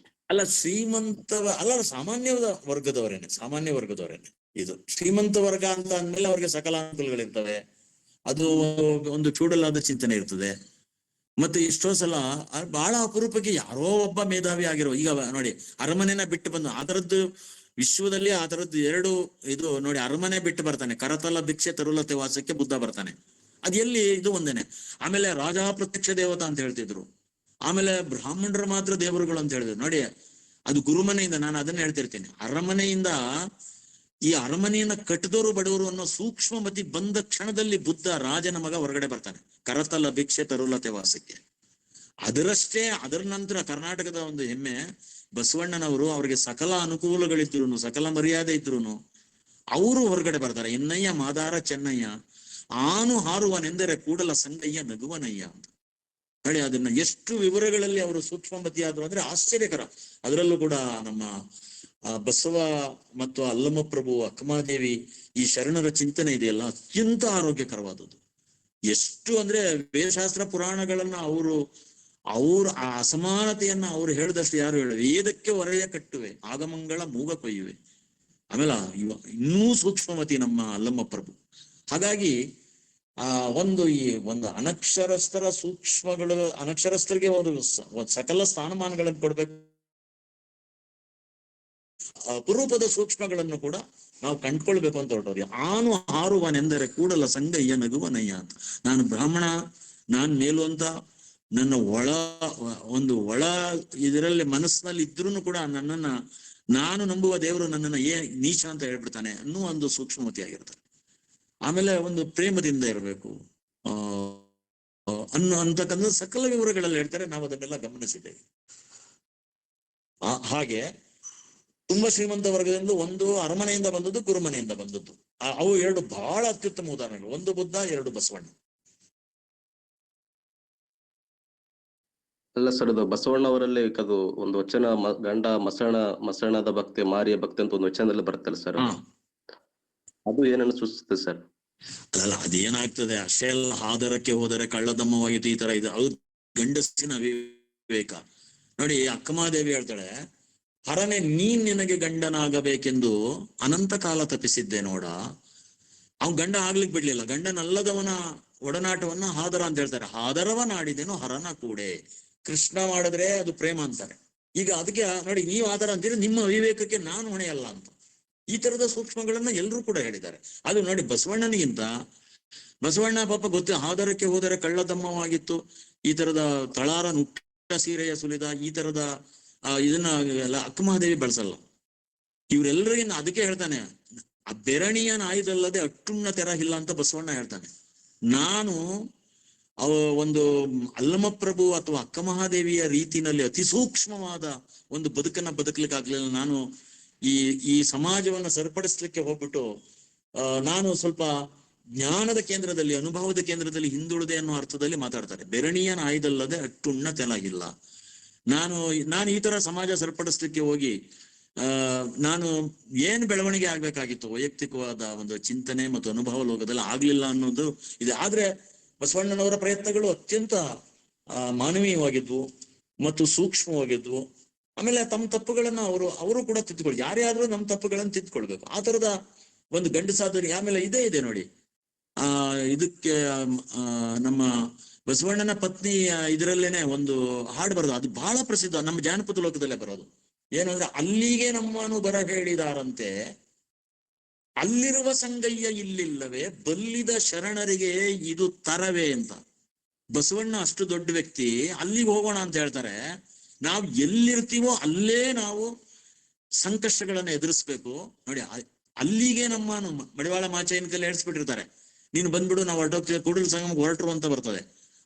ಅಲ್ಲ, ಸಾಮಾನ್ಯ ವರ್ಗದವರೇನೆ. ಇದು ಶ್ರೀಮಂತ ವರ್ಗ ಅಂತ ಅಂದ್ಮೇಲೆ ಅವ್ರಿಗೆ ಸಕಲ ಅನುಕೂಲಗಳಿರ್ತವೆ. ಅದು ಒಂದು ಫ್ಯೂಡಲ್ ಆದ ಚಿಂತನೆ ಇರ್ತದೆ. ಮತ್ತೆ ಎಷ್ಟೋ ಸಲ ಬಹಳ ಅಪರೂಪಕ್ಕೆ ಯಾರೋ ಒಬ್ಬ ಮೇಧಾವಿ ಆಗಿರೋ, ಈಗ ನೋಡಿ ಅರಮನೆನ ಬಿಟ್ಟು ಬಂದು ಆ ತರದ್ದು ವಿಶ್ವದಲ್ಲಿ ಆ ತರದ್ದು ಎರಡು ಇದು ನೋಡಿ. ಅರಮನೆ ಬಿಟ್ಟು ಬರ್ತಾನೆ, ಕರತಲ ಭಿಕ್ಷೆ ತರುಲತೆ ವಾಸಕ್ಕೆ ಬುದ್ಧ ಬರ್ತಾನೆ. ಅದ್ ಎಲ್ಲಿ? ಇದು ಒಂದೇನೆ. ಆಮೇಲೆ ರಾಜ ಪ್ರತ್ಯಕ್ಷ ದೇವತಾ ಅಂತ ಹೇಳ್ತಿದ್ರು. ಆಮೇಲೆ ಬ್ರಾಹ್ಮಣರು ಮಾತ್ರ ದೇವರುಗಳು ಅಂತ ಹೇಳಿದ್ರು ನೋಡಿ. ಅದು ಗುರುಮನೆಯಿಂದ, ನಾನು ಅದನ್ನ ಹೇಳ್ತಿರ್ತೀನಿ. ಅರಮನೆಯಿಂದ ಈ ಅರಮನೆಯನ್ನ ಕಟ್ಟಿದವರು ಬಡವರು ಅನ್ನೋ ಸೂಕ್ಷ್ಮಮತಿ ಬಂದ ಕ್ಷಣದಲ್ಲಿ ಬುದ್ಧ ರಾಜನ ಮಗ ಹೊರಗಡೆ ಬರ್ತಾನೆ, ಕರತಲ ಭಿಕ್ಷೆ ತರುಲತೆ ವಾಸಕ್ಕೆ. ಅದರ ನಂತರ ಕರ್ನಾಟಕದ ಒಂದು ಹೆಮ್ಮೆ ಬಸವಣ್ಣನವರು, ಅವ್ರಿಗೆ ಸಕಲ ಅನುಕೂಲಗಳಿದ್ರು, ಸಕಲ ಮರ್ಯಾದೆ ಇದ್ರು, ಅವರು ಹೊರಗಡೆ ಬರ್ತಾರೆ. ಎನ್ನಯ್ಯ ಮಾದಾರ ಚೆನ್ನಯ್ಯ ಆನು ಹಾರುವನೆಂದರೆ ಕೂಡಲ ಸಂಗಯ್ಯ ನಗುವನಯ್ಯ ಅಂತ ಹೇಳಿ. ಅದನ್ನ ಎಷ್ಟು ವಿವರಗಳಲ್ಲಿ ಅವರು ಸೂಕ್ಷ್ಮಮತಿ ಆದ್ರು ಅಂದ್ರೆ ಆಶ್ಚರ್ಯಕರ. ಅದರಲ್ಲೂ ಕೂಡ ನಮ್ಮ ಬಸವ ಮತ್ತು ಅಲ್ಲಮ ಪ್ರಭು, ಅಕ್ಕಮಾದೇವಿ, ಈ ಶರಣರ ಚಿಂತನೆ ಇದೆಯಲ್ಲ, ಅತ್ಯಂತ ಆರೋಗ್ಯಕರವಾದದ್ದು. ಎಷ್ಟು ಅಂದ್ರೆ ವೇದಶಾಸ್ತ್ರ ಪುರಾಣಗಳನ್ನ ಅವರು ಆ ಅಸಮಾನತೆಯನ್ನ ಅವ್ರು ಹೇಳಿದಷ್ಟು ಯಾರು ಹೇಳ. ವೇದಕ್ಕೆ ಹೊರೆಯ ಕಟ್ಟುವೆ, ಆಗಮಂಗಳ ಮೂಗ ಕೊಯ್ಯುವೆ. ಆಮೇಲೆ ಇನ್ನೂ ಸೂಕ್ಷ್ಮಮತಿ ನಮ್ಮ ಅಲ್ಲಮ್ಮ ಪ್ರಭು. ಹಾಗಾಗಿ ಈ ಒಂದು ಅನಕ್ಷರಸ್ಥರ ಸೂಕ್ಷ್ಮಗಳು, ಅನಕ್ಷರಸ್ಥರಿಗೆ ಒಂದು ಸಕಲ ಸ್ಥಾನಮಾನಗಳನ್ನು ಕೊಡ್ಬೇಕು. ಅಪರೂಪದ ಸೂಕ್ಷ್ಮಗಳನ್ನು ಕೂಡ ನಾವು ಕಂಡ್ಕೊಳ್ಬೇಕು ಅಂತ ಹೊರಟವ್ರಿ. ಆನು ಹಾರುವನೆಂದರೆ ಕೂಡಲ ಸಂಗಯ್ಯ ನಗುವನಯ್ಯ ಅಂತ. ನಾನು ಬ್ರಾಹ್ಮಣ, ನಾನ್ ಮೇಲು ಅಂತ ನನ್ನ ಒಳ ಇದರಲ್ಲಿ ಮನಸ್ಸಿನಲ್ಲಿ ಇದ್ರೂ ಕೂಡ ನಾನು ನಂಬುವ ದೇವರು ನನ್ನನ್ನ ನೀಚ ಅಂತ ಹೇಳ್ಬಿಡ್ತಾನೆ ಅನ್ನೋ ಒಂದು ಸೂಕ್ಷ್ಮಮತಿ ಆಗಿರ್ತಾರೆ. ಆಮೇಲೆ ಒಂದು ಪ್ರೇಮದಿಂದ ಇರಬೇಕು ಅಂತಕ್ಕಂಥ ಸಕಲ ವಿವರಗಳಲ್ಲಿ ಹೇಳ್ತಾರೆ. ನಾವು ಅದನ್ನೆಲ್ಲ ಗಮನಿಸಿದ್ದೇವೆ. ಹಾಗೆ ತುಂಬಾ ಶ್ರೀಮಂತ ವರ್ಗದಿಂದ ಒಂದು ಅರಮನೆಯಿಂದ ಬಂದದ್ದು, ಗುರುಮನೆಯಿಂದ ಬಂದದ್ದು. ಅವು ಎರಡು ಬಹಳ ಅತ್ಯುತ್ತಮ ಉದಾಹರಣೆಗಳು. ಒಂದು ಬುದ್ಧ, ಎರಡು ಬಸವಣ್ಣ. ಅಲ್ಲ ಸರ್, ಅದು ಬಸವಣ್ಣವರಲ್ಲಿ ಅದು ಒಂದು ವಚನ, ಗಂಡ ಮಸಣದ ಭಕ್ತಿ ಮಾರಿಯ ಭಕ್ತಿ ಅಂತ ಒಂದು ವಚನದಲ್ಲಿ ಬರುತ್ತಲ್ಲ ಸರ್, ಅದು ಏನನ್ನು ಸೂಚಿಸುತ್ತೆ ಸರ್? ಅಲ್ಲ, ಅದೇನಾಗ್ತದೆ ಅಷ್ಟೇ ಅಲ್ಲ. ಆದರಕ್ಕೆ ಹೋದರೆ ಕಳ್ಳದಮ್ಮವಾಯಿತು, ಈ ತರ ಇದೆ. ಅದು ಗಂಡಸಿನ ವಿವೇಕ ನೋಡಿ. ಅಕ್ಕಮಾದೇವಿ ಹೇಳ್ತಾಳೆ, ಹರನೆ ನೀನ್ ನಿನಗೆ ಗಂಡನಾಗಬೇಕೆಂದು ಅನಂತ ಕಾಲ ತಪ್ಪಿಸಿದ್ದೆ ನೋಡ. ಅವ್ನು ಗಂಡ ಆಗ್ಲಿಕ್ಕೆ ಬಿಡ್ಲಿಲ್ಲ. ಗಂಡನಲ್ಲದವನ ಒಡನಾಟವನ್ನ ಹಾದರ ಅಂತ ಹೇಳ್ತಾರೆ. ಹಾದರವನಾಡಿದೇನು ಹರನ ಕೂಡೆ. ಕೃಷ್ಣ ಮಾಡಿದ್ರೆ ಅದು ಪ್ರೇಮ ಅಂತಾರೆ. ಈಗ ಅದಕ್ಕೆ ನೋಡಿ, ನೀವು ಆದರ ಅಂತೀರಿ, ನಿಮ್ಮ ವಿವೇಕಕ್ಕೆ ನಾನು ಹೊಣೆಯಲ್ಲ ಅಂತ. ಈ ತರದ ಸೂಕ್ಷ್ಮಗಳನ್ನ ಎಲ್ಲರೂ ಕೂಡ ಹೇಳಿದ್ದಾರೆ. ಅದು ನೋಡಿ, ಬಸವಣ್ಣ ಪಾಪ ಗೊತ್ತು, ಆದರಕ್ಕೆ ಹೋದರೆ ಕಳ್ಳದಮ್ಮವಾಗಿತ್ತು, ಈ ತರದ ತಳಾರ ನುಟ್ಟ ಸೀರೆಯ ಸುಲಿದ, ಈ ತರದ ಇದನ್ನ ಅಕ್ಕಮಹಾದೇವಿ ಬಳಸಲ್ಲ. ಇವ್ರೆಲ್ಲರಿಗಿನ್ನ ಅದಕ್ಕೆ ಹೇಳ್ತಾನೆ, ಆ ಬೆರಣಿಯ ನಾಯಿದಲ್ಲದೆ ಅಟ್ಟುಣ್ಣ ತೆರ ಇಲ್ಲ ಅಂತ ಬಸವಣ್ಣ ಹೇಳ್ತಾನೆ. ನಾನು ಒಂದು ಅಲ್ಲಮ ಪ್ರಭು ಅಥವಾ ಅಕ್ಕಮಹಾದೇವಿಯ ರೀತಿನಲ್ಲಿ ಅತಿ ಸೂಕ್ಷ್ಮವಾದ ಒಂದು ಬದುಕನ್ನ ಬದುಕಲಿಕ್ಕೆ ಆಗ್ಲಿಲ್ಲ. ನಾನು ಈ ಸಮಾಜವನ್ನ ಸರಿಪಡಿಸ್ಲಿಕ್ಕೆ ಹೋಗ್ಬಿಟ್ಟು ನಾನು ಸ್ವಲ್ಪ ಜ್ಞಾನದ ಕೇಂದ್ರದಲ್ಲಿ, ಅನುಭವದ ಕೇಂದ್ರದಲ್ಲಿ ಹಿಂದುಳಿದೆ ಅನ್ನೋ ಅರ್ಥದಲ್ಲಿ ಮಾತಾಡ್ತಾರೆ. ಬೆರಣಿಯ ನಾಯಿದಲ್ಲದೆ ಅಟ್ಟುಣ್ಣ ತೆಲಾಗಿಲ್ಲ. ನಾನು ಈ ತರ ಸಮಾಜ ಸರಿಪಡಿಸ್ಲಿಕ್ಕೆ ಹೋಗಿ ನಾನು ಏನ್ ಬೆಳವಣಿಗೆ ಆಗ್ಬೇಕಾಗಿತ್ತು ವೈಯಕ್ತಿಕವಾದ ಒಂದು ಚಿಂತನೆ ಮತ್ತು ಅನುಭವ ಲೋಕದಲ್ಲಿ ಆಗ್ಲಿಲ್ಲ ಅನ್ನೋದು ಇದೆ. ಆದ್ರೆ ಬಸವಣ್ಣನವರ ಪ್ರಯತ್ನಗಳು ಅತ್ಯಂತ ಮಾನವೀಯವಾಗಿದ್ವು ಮತ್ತು ಸೂಕ್ಷ್ಮವಾಗಿದ್ವು. ಆಮೇಲೆ ತಮ್ಮ ತಪ್ಪುಗಳನ್ನ ಅವರು ಕೂಡ ತಿದ್ದುಕೊಳ್ಳಿ, ಯಾರೇ ಆದ್ರೂ ನಮ್ಮ ತಪ್ಪುಗಳನ್ನು ತಿದ್ದುಕೊಳ್ಬೇಕು. ಆ ತರದ ಒಂದು ಗಂಡಸಾದರಿ. ಆಮೇಲೆ ಇದೆ ನೋಡಿ, ಇದಕ್ಕೆ ನಮ್ಮ ಬಸವಣ್ಣನ ಪತ್ನಿ ಇದರಲ್ಲೇನೆ ಒಂದು ಹಾಡು ಬರೋದು, ಅದು ಬಹಳ ಪ್ರಸಿದ್ಧ, ನಮ್ಮ ಜಾನಪದ ಲೋಕದಲ್ಲೇ ಬರೋದು. ಏನಂದ್ರೆ, ಅಲ್ಲಿಗೆ ನಮ್ಮನು ಬರ ಹೇಳಿದಾರಂತೆ, ಅಲ್ಲಿರುವ ಸಂಗಯ್ಯ ಇಲ್ಲಿಲ್ಲವೇ, ಬಲ್ಲಿದ ಶರಣರಿಗೆ ಇದು ತರವೇ ಅಂತ. ಬಸವಣ್ಣ ಅಷ್ಟು ದೊಡ್ಡ ವ್ಯಕ್ತಿ, ಅಲ್ಲಿಗೆ ಹೋಗೋಣ ಅಂತ ಹೇಳ್ತಾರೆ. ನಾವು ಎಲ್ಲಿರ್ತೀವೋ ಅಲ್ಲೇ ನಾವು ಸಂಕಷ್ಟಗಳನ್ನ ಎದುರಿಸ್ಬೇಕು ನೋಡಿ. ಅಲ್ಲಿಗೆ ನಮ್ಮನು ಮಡಿವಾಳ ಮಾಚಯ್ಯನ ಕೈಲಿ ಹೇಳಿಸ್ಬಿಟ್ಟಿರ್ತಾರೆ, ನೀನು ಬಂದ್ಬಿಡು, ನಾವು ಹೊರಟೋಗ್ತೀವಿ, ಕೂಡಲ ಸಂಗಮಕ್ಕೆ ಹೊರಟರು ಅಂತ ಬರ್ತದೆ.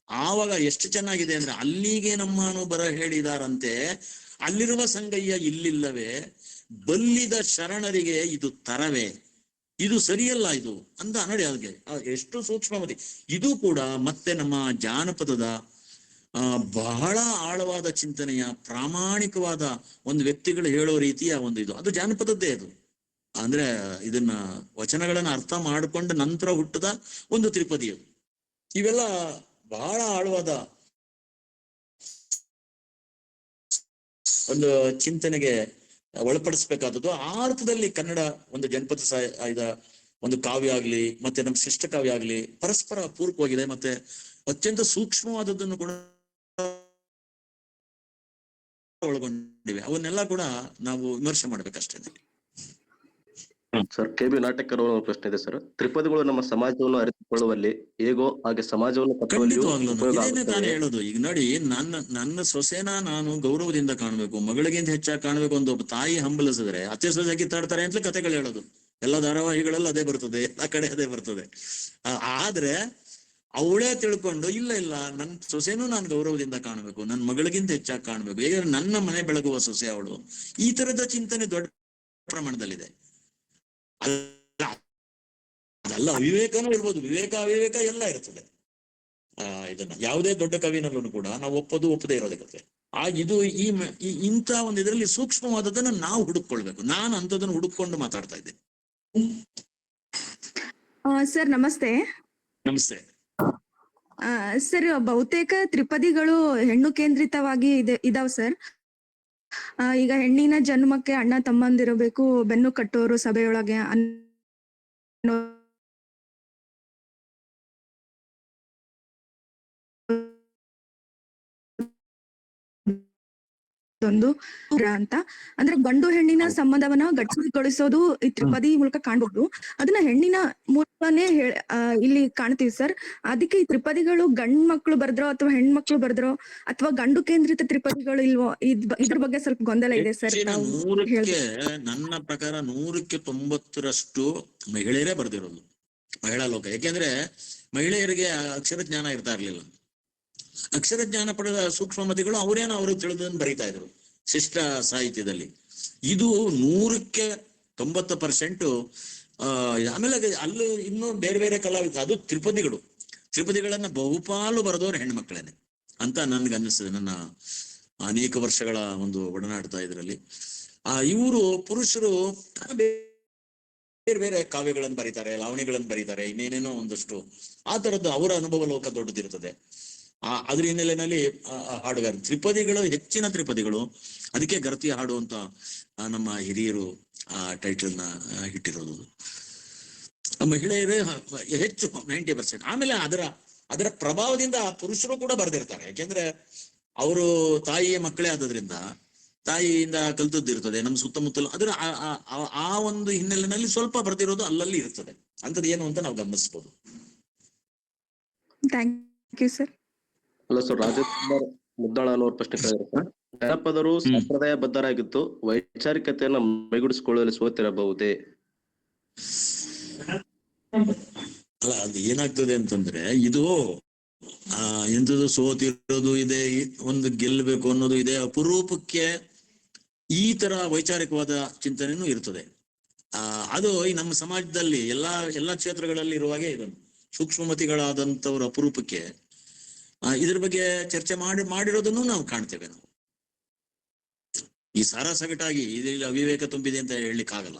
ಆವಾಗ ಎಷ್ಟು ಚೆನ್ನಾಗಿದೆ ಅಂದ್ರೆ, ಅಲ್ಲಿಗೆ ನಮ್ಮನು ಬರ ಹೇಳಿದಾರಂತೆ, ಅಲ್ಲಿರುವ ಸಂಗಯ್ಯ ಇಲ್ಲಿಲ್ಲವೇ, ಬಲ್ಲಿದ ಶರಣರಿಗೆ ಇದು ತರವೇ, ಇದು ಸರಿಯಲ್ಲ ಇದು ಅಂತ ನೋಡಿ. ಅದಕ್ಕೆ ಎಷ್ಟು ಸೂಕ್ಷ್ಮಮತಿ. ಇದು ಕೂಡ ಮತ್ತೆ ನಮ್ಮ ಜಾನಪದದ ಬಹಳ ಆಳವಾದ ಚಿಂತನೆಯ ಪ್ರಾಮಾಣಿಕವಾದ ಒಂದು ವ್ಯಕ್ತಿಗಳು ಹೇಳೋ ರೀತಿಯ ಒಂದು ಇದು, ಅದು ಜಾನಪದದ್ದೇ. ಅದು ಅಂದ್ರೆ ಇದನ್ನ ವಚನಗಳನ್ನ ಅರ್ಥ ಮಾಡಿಕೊಂಡ ನಂತರ ಹುಟ್ಟದ ಒಂದು ತ್ರಿಪದಿ ಅದು. ಇವೆಲ್ಲ ಬಹಳ ಆಳವಾದ ಒಂದು ಚಿಂತನೆಗೆ ಒಳಪಡಿಸ್ಬೇಕಾದದ್ದು. ಆ ಅರ್ಥದಲ್ಲಿ ಕನ್ನಡ ಒಂದು ಜನಪದ ಇದ ಒಂದು ಕಾವ್ಯ ಆಗ್ಲಿ, ಮತ್ತೆ ನಮ್ಮ ಶಿಷ್ಟ ಕಾವ್ಯ ಆಗ್ಲಿ ಪರಸ್ಪರ ಪೂರಕವಾಗಿದೆ, ಮತ್ತೆ ಅತ್ಯಂತ ಸೂಕ್ಷ್ಮವಾದದ್ದನ್ನು ಕೂಡ ಒಳಗೊಂಡಿವೆ. ಅವನ್ನೆಲ್ಲ ಕೂಡ ನಾವು ವಿಮರ್ಶೆ ಮಾಡ್ಬೇಕಷ್ಟೇ. ಸರ್, ಕೆ.ಬಿ. ನಾಟಕರ್ ಅವರ ಪ್ರಶ್ನೆ ಇದೆ ಸರ್. ತ್ರಿಪದಿಗಳು ನಮ್ಮ ಸಮಾಜವನ್ನು ಅರಿತುಕೊಳ್ಳುವಲ್ಲಿ ಹೇಗೋ ಹಾಗೆ ಸಮಾಜವನ್ನು ಇದೇನೆ ತಾನೇ ಹೇಳೋದು. ಈಗ ನೋಡಿ, ನನ್ನ ಸೊಸೆನ ನಾನು ಗೌರವದಿಂದ ಕಾಣ್ಬೇಕು, ಮಗಳಿಗಿಂತ ಹೆಚ್ಚಾಗಿ ಕಾಣ್ಬೇಕು ಅಂತ ಒಬ್ಬ ತಾಯಿ ಹಂಬಲಿಸಿದ್ರೆ ಅತ್ತೆ ಸೊಸೆ ಕಿತ್ತಾಡ್ತಾರೆ ಅಂತಲೇ ಕಥೆಗಳು ಹೇಳೋದು. ಎಲ್ಲ ಧಾರಾವಾಹಿಗಳಲ್ಲಿ ಅದೇ ಬರ್ತದೆ, ಎಲ್ಲ ಕಡೆ ಅದೇ ಬರ್ತದೆ. ಆದ್ರೆ ಅವಳೇ ತಿಳ್ಕೊಂಡು, ಇಲ್ಲ ನನ್ನ ಸೊಸೆನೂ ನಾನು ಗೌರವದಿಂದ ಕಾಣ್ಬೇಕು, ನನ್ನ ಮಗಳಿಗಿಂತ ಹೆಚ್ಚಾಗಿ ಕಾಣ್ಬೇಕು, ಈಗ ನನ್ನ ಮನೆ ಬೆಳಗುವ ಸೊಸೆ ಅವಳು. ಈ ತರದ ಚಿಂತನೆ ದೊಡ್ಡ ಪ್ರಮಾಣದಲ್ಲಿದೆ. ಅದೆಲ್ಲ ಅವಿವೇಕನೂ ಇರ್ಬೋದು, ವಿವೇಕ ಅವಿವೇಕ ಎಲ್ಲ ಇರ್ತದೆ. ಇದನ್ನ ಯಾವುದೇ ದೊಡ್ಡ ಕವಿನಲ್ಲೂ ಕೂಡ ನಾವು ಒಪ್ಪದೇ ಇರೋದಕ್ಕೆ ಇದು ಇಂಥ ಒಂದು ಇದರಲ್ಲಿ ಸೂಕ್ಷ್ಮವಾದದನ್ನ ನಾವು ಹುಡುಕೊಳ್ಬೇಕು. ನಾನು ಅಂಥದನ್ನು ಹುಡುಕೊಂಡು ಮಾತಾಡ್ತಾ ಇದ್ದೇನೆ. ಸರ್ ನಮಸ್ತೆ. ನಮಸ್ತೆ ಸರ್, ಬಹುತೇಕ ತ್ರಿಪದಿಗಳು ಹೆಣ್ಣು ಕೇಂದ್ರಿತವಾಗಿ ಇದಾವ್ ಸರ್. ಈಗ ಹೆಣ್ಣಿನ ಜನ್ಮಕ್ಕೆ ಅಣ್ಣ ತಮ್ಮಂದಿರಬೇಕು, ಬೆನ್ನು ಕಟ್ಟೋರು ಸಭೆಯೊಳಗೆ ಒಂದು ಅಂತ ಅಂದ್ರೆ ಗಂಡು ಹೆಣ್ಣಿನ ಸಂಬಂಧವನ್ನ ಗಟ್ಟಿಗೊಳಿಸೋದು ಈ ತ್ರಿಪದಿ ಮೂಲಕ ಕಾಣ್ಬಹುದು. ಅದನ್ನ ಹೆಣ್ಣಿನ ಮೂಲಕನೇ ಇಲ್ಲಿ ಕಾಣ್ತೀವಿ ಸರ್. ಅದಕ್ಕೆ ಈ ತ್ರಿಪದಿಗಳು ಗಂಡ್ ಮಕ್ಳು ಬರ್ದ್ರೋ ಅಥವಾ ಹೆಣ್ಮಕ್ಳು ಬರ್ದ್ರೋ ಅಥವಾ ಗಂಡು ಕೇಂದ್ರಿತ ತ್ರಿಪದಿಗಳು ಇಲ್ವೋ, ಇದ್ರ ಬಗ್ಗೆ ಸ್ವಲ್ಪ ಗೊಂದಲ ಇದೆ ಸರ್. ನನ್ನ ಪ್ರಕಾರ 100ಕ್ಕೆ 90ರಷ್ಟು ಮಹಿಳೆಯರೇ ಬರ್ದಿರೋದು, ಮಹಿಳಾ ಲೋಕ. ಯಾಕೆಂದ್ರೆ ಮಹಿಳೆಯರಿಗೆ ಅಕ್ಷರ ಜ್ಞಾನ ಇರ್ತಾ ಇರ್ಲಿಲ್ಲ. ಅಕ್ಷರ ಜ್ಞಾನ ಪಡೆದ ಸೂಕ್ಷ್ಮಮತಿಗಳು ಅವರು ತಿಳಿದನ್ನು ಬರೀತಾ ಇದ್ರು ಶಿಷ್ಟ ಸಾಹಿತ್ಯದಲ್ಲಿ. ಇದು 100ಕ್ಕೆ 90%. ಆಮೇಲೆ ಅಲ್ಲೂ ಇನ್ನೂ ಬೇರೆ ಬೇರೆ ಕಲಾವಿದ, ಅದು ತ್ರಿಪದಿಗಳನ್ನ ಬಹುಪಾಲು ಬರೆದವರು ಹೆಣ್ಮಕ್ಳೇನೆ ಅಂತ ನನ್ಗೆ ಅನ್ನಿಸ್ತದೆ, ನನ್ನ ಅನೇಕ ವರ್ಷಗಳ ಒಂದು ಒಡನಾಡ್ತಾ ಇದರಲ್ಲಿ. ಇವರು ಪುರುಷರು ಬೇರೆ ಬೇರೆ ಕಾವ್ಯಗಳನ್ನು ಬರೀತಾರೆ, ಲಾವಣಿಗಳನ್ನು ಬರೀತಾರೆ, ಇನ್ನೇನೇನೋ ಒಂದಷ್ಟು ಆ ತರದ್ದು ಅವರ ಅನುಭವ ಲೋಕ ದೊಡ್ಡದಿರ್ತದೆ. ಅದ್ರ ಹಿನ್ನೆಲೆಯಲ್ಲಿ ಹಾಡುಗಾರ ತ್ರಿಪದಿಗಳು, ಹೆಚ್ಚಿನ ತ್ರಿಪದಿಗಳು, ಅದಕ್ಕೆ ಗರತಿ ಹಾಡು ಅಂತ ನಮ್ಮ ಹಿರಿಯರು ಆ ಟೈಟಲ್ನ ಇಟ್ಟಿರೋದು. ಮಹಿಳೆಯರೇ ಹೆಚ್ಚು 90%. ಆಮೇಲೆ ಅದರ ಪ್ರಭಾವದಿಂದ ಪುರುಷರು ಕೂಡ ಬರೆದಿರ್ತಾರೆ. ಯಾಕೆಂದ್ರೆ ಅವರು ತಾಯಿಯ ಮಕ್ಕಳೇ ಆದ್ರಿಂದ ತಾಯಿಯಿಂದ ಕಲ್ತದ್ದಿರ್ತದೆ. ನಮ್ಮ ಸುತ್ತಮುತ್ತಲು ಅದರ ಆ ಒಂದು ಹಿನ್ನೆಲೆಯಲ್ಲಿ ಸ್ವಲ್ಪ ಬರೆದಿರೋದು ಅಲ್ಲಲ್ಲಿ ಇರ್ತದೆ. ಅಂಥದ್ದು ಏನು ಅಂತ ನಾವು ಗಮನಿಸ್ಬೋದು. Thank you sir. Hello sir, Rajakumar Muddala ಅನ್ನೋರ್ ಪ್ರಶ್ನೆ ಕೇಳಿದ್ರೆ, ಜನಪದರು ಸಂಪ್ರದಾಯ ಬದ್ಧರಾಗಿದ್ದು ವೈಚಾರಿಕತೆಯನ್ನ ಮೈಗೂಡಿಸಿಕೊಳ್ಳಲು ಸೋತಿರಬಹುದೇ? ಅಲ್ಲ, ಅದು ಏನಾಗ್ತದೆ ಅಂತಂದ್ರೆ, ಇದು ಎಂಥದ್ದು ಸೋತಿರೋದು ಇದೆ, ಒಂದು ಗೆಲ್ಲಬೇಕು ಅನ್ನೋದು ಇದೆ. ಅಪರೂಪಕ್ಕೆ ಈ ತರ ವೈಚಾರಿಕವಾದ ಚಿಂತನೆನೂ ಇರ್ತದೆ. ಅದು ಈ ನಮ್ಮ ಸಮಾಜದಲ್ಲಿ ಎಲ್ಲಾ ಕ್ಷೇತ್ರಗಳಲ್ಲಿ ಇರುವಾಗೆ ಇದನ್ನು ಸೂಕ್ಷ್ಮಮತಿಗಳಾದಂಥವ್ರ ಅಪರೂಪಕ್ಕೆ ಇದ್ರ ಬಗ್ಗೆ ಚರ್ಚೆ ಮಾಡಿರೋದನ್ನು ನಾವು ಕಾಣ್ತೇವೆ. ನಾವು ಈ ಸಾರಾಸಗಟಾಗಿ ಇದರಲ್ಲಿ ಅವಿವೇಕ ತುಂಬಿದೆ ಅಂತ ಹೇಳಲಿಕ್ಕಾಗಲ್ಲ.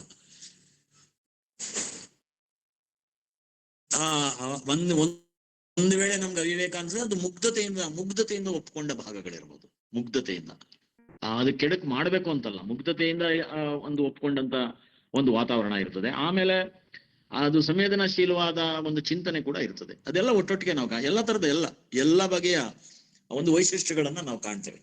ಒಂದು ವೇಳೆ ನಮ್ಗೆ ಅವಿವೇಕ ಅನ್ಸಿದ್ರೆ ಅದು ಮುಗ್ಧತೆಯಿಂದ ಒಪ್ಕೊಂಡ ಭಾಗಗಳಿರ್ಬೋದು. ಮುಗ್ಧತೆಯಿಂದ ಅದು ಕೆಡಕ್ ಮಾಡ್ಬೇಕು ಅಂತಲ್ಲ, ಮುಗ್ಧತೆಯಿಂದ ಒಂದು ಒಪ್ಕೊಂಡಂತ ಒಂದು ವಾತಾವರಣ ಇರ್ತದೆ. ಆಮೇಲೆ ಅದು ಸಂವೇದನಾಶೀಲವಾದ ಒಂದು ಚಿಂತನೆ ಕೂಡ ಇರ್ತದೆ. ಅದೆಲ್ಲ ಒಟ್ಟೊಟ್ಟಿಗೆ ನಾವು ಎಲ್ಲ ತರದ ಎಲ್ಲ ಬಗೆಯ ಒಂದು ವೈಶಿಷ್ಟ್ಯಗಳನ್ನ ನಾವು ಕಾಣ್ತೇವೆ.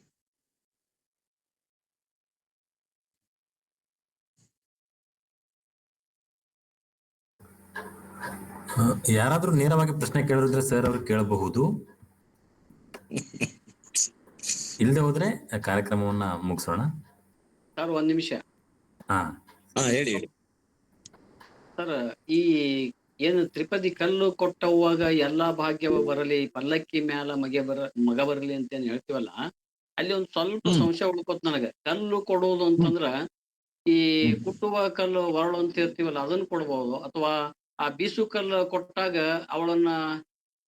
ಯಾರಾದ್ರೂ ನೇರವಾಗಿ ಪ್ರಶ್ನೆ ಕೇಳಿದ್ರೆ ಸರ್ ಅವ್ರು ಕೇಳಬಹುದು. ಇಲ್ಲದೆ ಹೋದ್ರೆ ಕಾರ್ಯಕ್ರಮವನ್ನ ಮುಗಿಸೋಣ. ಸರ್ ಒಂದ್ ನಿಮಿಷ. ಹೇಳಿ. ಸರ್, ಈ ಏನು ತ್ರಿಪದಿ ಕಲ್ಲು ಕೊಟ್ಟವಾಗ ಎಲ್ಲಾ ಭಾಗ್ಯವ ಬರಲಿ, ಪಲ್ಲಕ್ಕಿ ಮ್ಯಾಲ ಮಗ ಬರಲಿ ಅಂತ ಏನ್ ಹೇಳ್ತೀವಲ್ಲ, ಅಲ್ಲಿ ಒಂದ್ ಸ್ವಲ್ಪ ಸಂಶಯ ಉಳ್ಕೋತ್ ನನಗ. ಕಲ್ಲು ಕೊಡೋದು ಅಂತಂದ್ರ ಈ ಕುಟ್ಟುವ ಕಲ್ಲು ವರಳು ಅಂತ ಇರ್ತೀವಲ್ಲ ಅದನ್ನ ಕೊಡ್ಬೋದು, ಅಥವಾ ಆ ಬೀಸು ಕಲ್ಲು ಕೊಟ್ಟಾಗ ಅವಳನ್ನ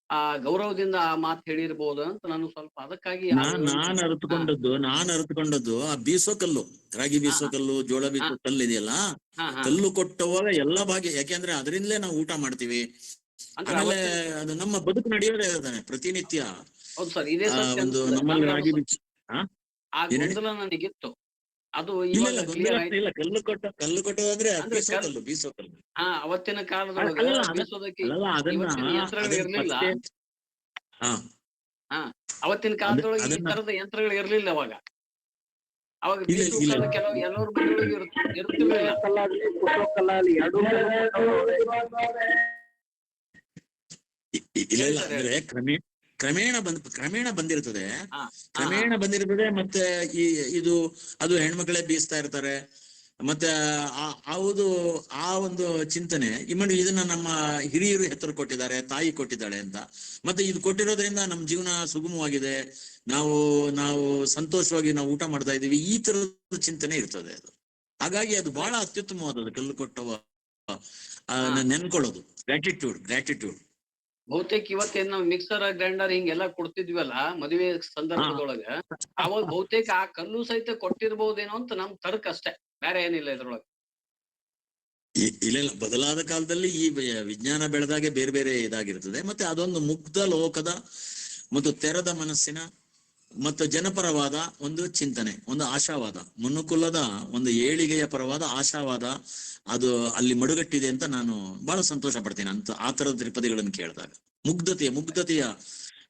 ಆ ಗೌರವದಿಂದ ಆ ಮಾತು ಹೇಳಿರ್ಬೋದು ಅಂತ ನಾನು ಸ್ವಲ್ಪ ಅದಕ್ಕಾಗಿ ನಾನ್ ಅರ್ಥಕೊಂಡದ್ದು ಆ ಬೀಸೋ ಕಲ್ಲು, ರಾಗಿ ಬೀಸೋ ಕಲ್ಲು, ಜೋಳ ಬೀಸೋ ಕಲ್ಲು ಇದೆಯಲ್ಲ, ಕಲ್ಲು ಕೊಟ್ಟವಾಗ ಎಲ್ಲಾ ಭಾಗ್ಯ. ಯಾಕೆಂದ್ರೆ ಅದರಿಂದಲೇ ನಾವು ಊಟ ಮಾಡ್ತೀವಿ. ಆಮೇಲೆ ಅದು ನಮ್ಮ ಬದುಕು ನಡೆಯೋದೇ ಇರ್ತಾನೆ ಪ್ರತಿನಿತ್ಯ. ಹೌದು ಸರ್, ಇದೇ ಒಂದು ನಮ್ಮಲ್ಲಿ ರಾಗಿ ಬೀಸ್ ಆ ಗೊಂದಲ ನನಗಿತ್ತು. ಅದು ಇಲ್ಲ, ಕಲ್ಲು ಕೊಟ್ಟೋದ್ರೆ ಬೀಸೋ ಕಲ್ಲು. ಅವತ್ತಿನ ಕಾಲದೊಳಗೆ ಯಂತ್ರಗಳು ಇರ್ಲಿಲ್ಲ. ಅವತ್ತಿನ ಕಾಲದೊಳಗೆ ಈ ತರದ ಯಂತ್ರಗಳು ಇರ್ಲಿಲ್ಲ. ಅವಾಗ ಕೆಲವು ಎಲ್ಲರ ಮನೆಯೊಳಗೆ ಇರ್ತಿರ್ಲಿಲ್ಲ. ಅಂದ್ರೆ ಕ್ರಮೇಣ ಬಂದಿರ್ತದೆ. ಮತ್ತೆ ಅದು ಹೆಣ್ಮಕ್ಳೇ ಬೀಸ್ತಾ ಇರ್ತಾರೆ. ಮತ್ತೆ ಆ ಒಂದು ಚಿಂತನೆ ಇದನ್ನ ನಮ್ಮ ಹಿರಿಯರು ಹೆಸರು ಕೊಟ್ಟಿದ್ದಾರೆ, ತಾಯಿ ಕೊಟ್ಟಿದ್ದಾಳೆ ಅಂತ. ಮತ್ತೆ ಇದು ಕೊಟ್ಟಿರೋದ್ರಿಂದ ನಮ್ಮ ಜೀವನ ಸುಗಮವಾಗಿದೆ, ನಾವು ಸಂತೋಷವಾಗಿ ನಾವು ಊಟ ಮಾಡ್ತಾ ಇದೀವಿ, ಈ ತರದ ಚಿಂತನೆ ಇರ್ತದೆ ಅದು. ಹಾಗಾಗಿ ಅದು ಬಹಳ ಅತ್ಯುತ್ತಮವಾದದ್ದು ಕಲ್ಲು ಕೊಟ್ಟವ ನೆನ್ಕೊಳ್ಳೋದು. ಗ್ರಾಟಿಟ್ಯೂಡ್. ಬಹುತೇಕ ಇವತ್ತೇನ್ ನಾವು ಮಿಕ್ಸರ್, ಗ್ರೈಂಡರ್ ಹಿಂಗೆಲ್ಲಾ ಕೊಡ್ತಿದ್ವಲ್ಲ ಮದುವೆ ಸಂದರ್ಭದೊಳಗ, ಅವಾಗ ಬಹುತೇಕ ಆ ಕಲ್ಲು ಸಹಿತ ಕೊಟ್ಟಿರ್ಬಹುದೇನೋ ಅಂತ ನಮ್ ತರ್ಕ ಅಷ್ಟೇ, ಬೇರೆ ಏನಿಲ್ಲ ಇದ್ರೊಳಗ. ಇಲ್ಲ, ಬದಲಾದ ಕಾಲದಲ್ಲಿ ಈ ವಿಜ್ಞಾನ ಬೆಳೆದಾಗೆ ಬೇರೆ ಬೇರೆ ಇದಾಗಿರ್ತದೆ. ಮತ್ತೆ ಅದೊಂದು ಮುಗ್ಧ ಲೋಕದ ಮತ್ತು ತೆರೆದ ಮನಸ್ಸಿನ ಮತ್ತು ಜನಪರವಾದ ಒಂದು ಚಿಂತನೆ, ಒಂದು ಆಶಾವಾದ, ಮನುಕುಲದ ಒಂದು ಏಳಿಗೆಯ ಪರವಾದ ಆಶಾವಾದ ಅದು ಅಲ್ಲಿ ಮಡುಗಟ್ಟಿದೆ ಅಂತ ನಾನು ಬಹಳ ಸಂತೋಷ ಪಡ್ತೀನಿ ಅಂತ ಆ ತರದ ತ್ರಿಪದಿಗಳನ್ನು ಕೇಳಿದಾಗ. ಮುಗ್ಧತೆಯ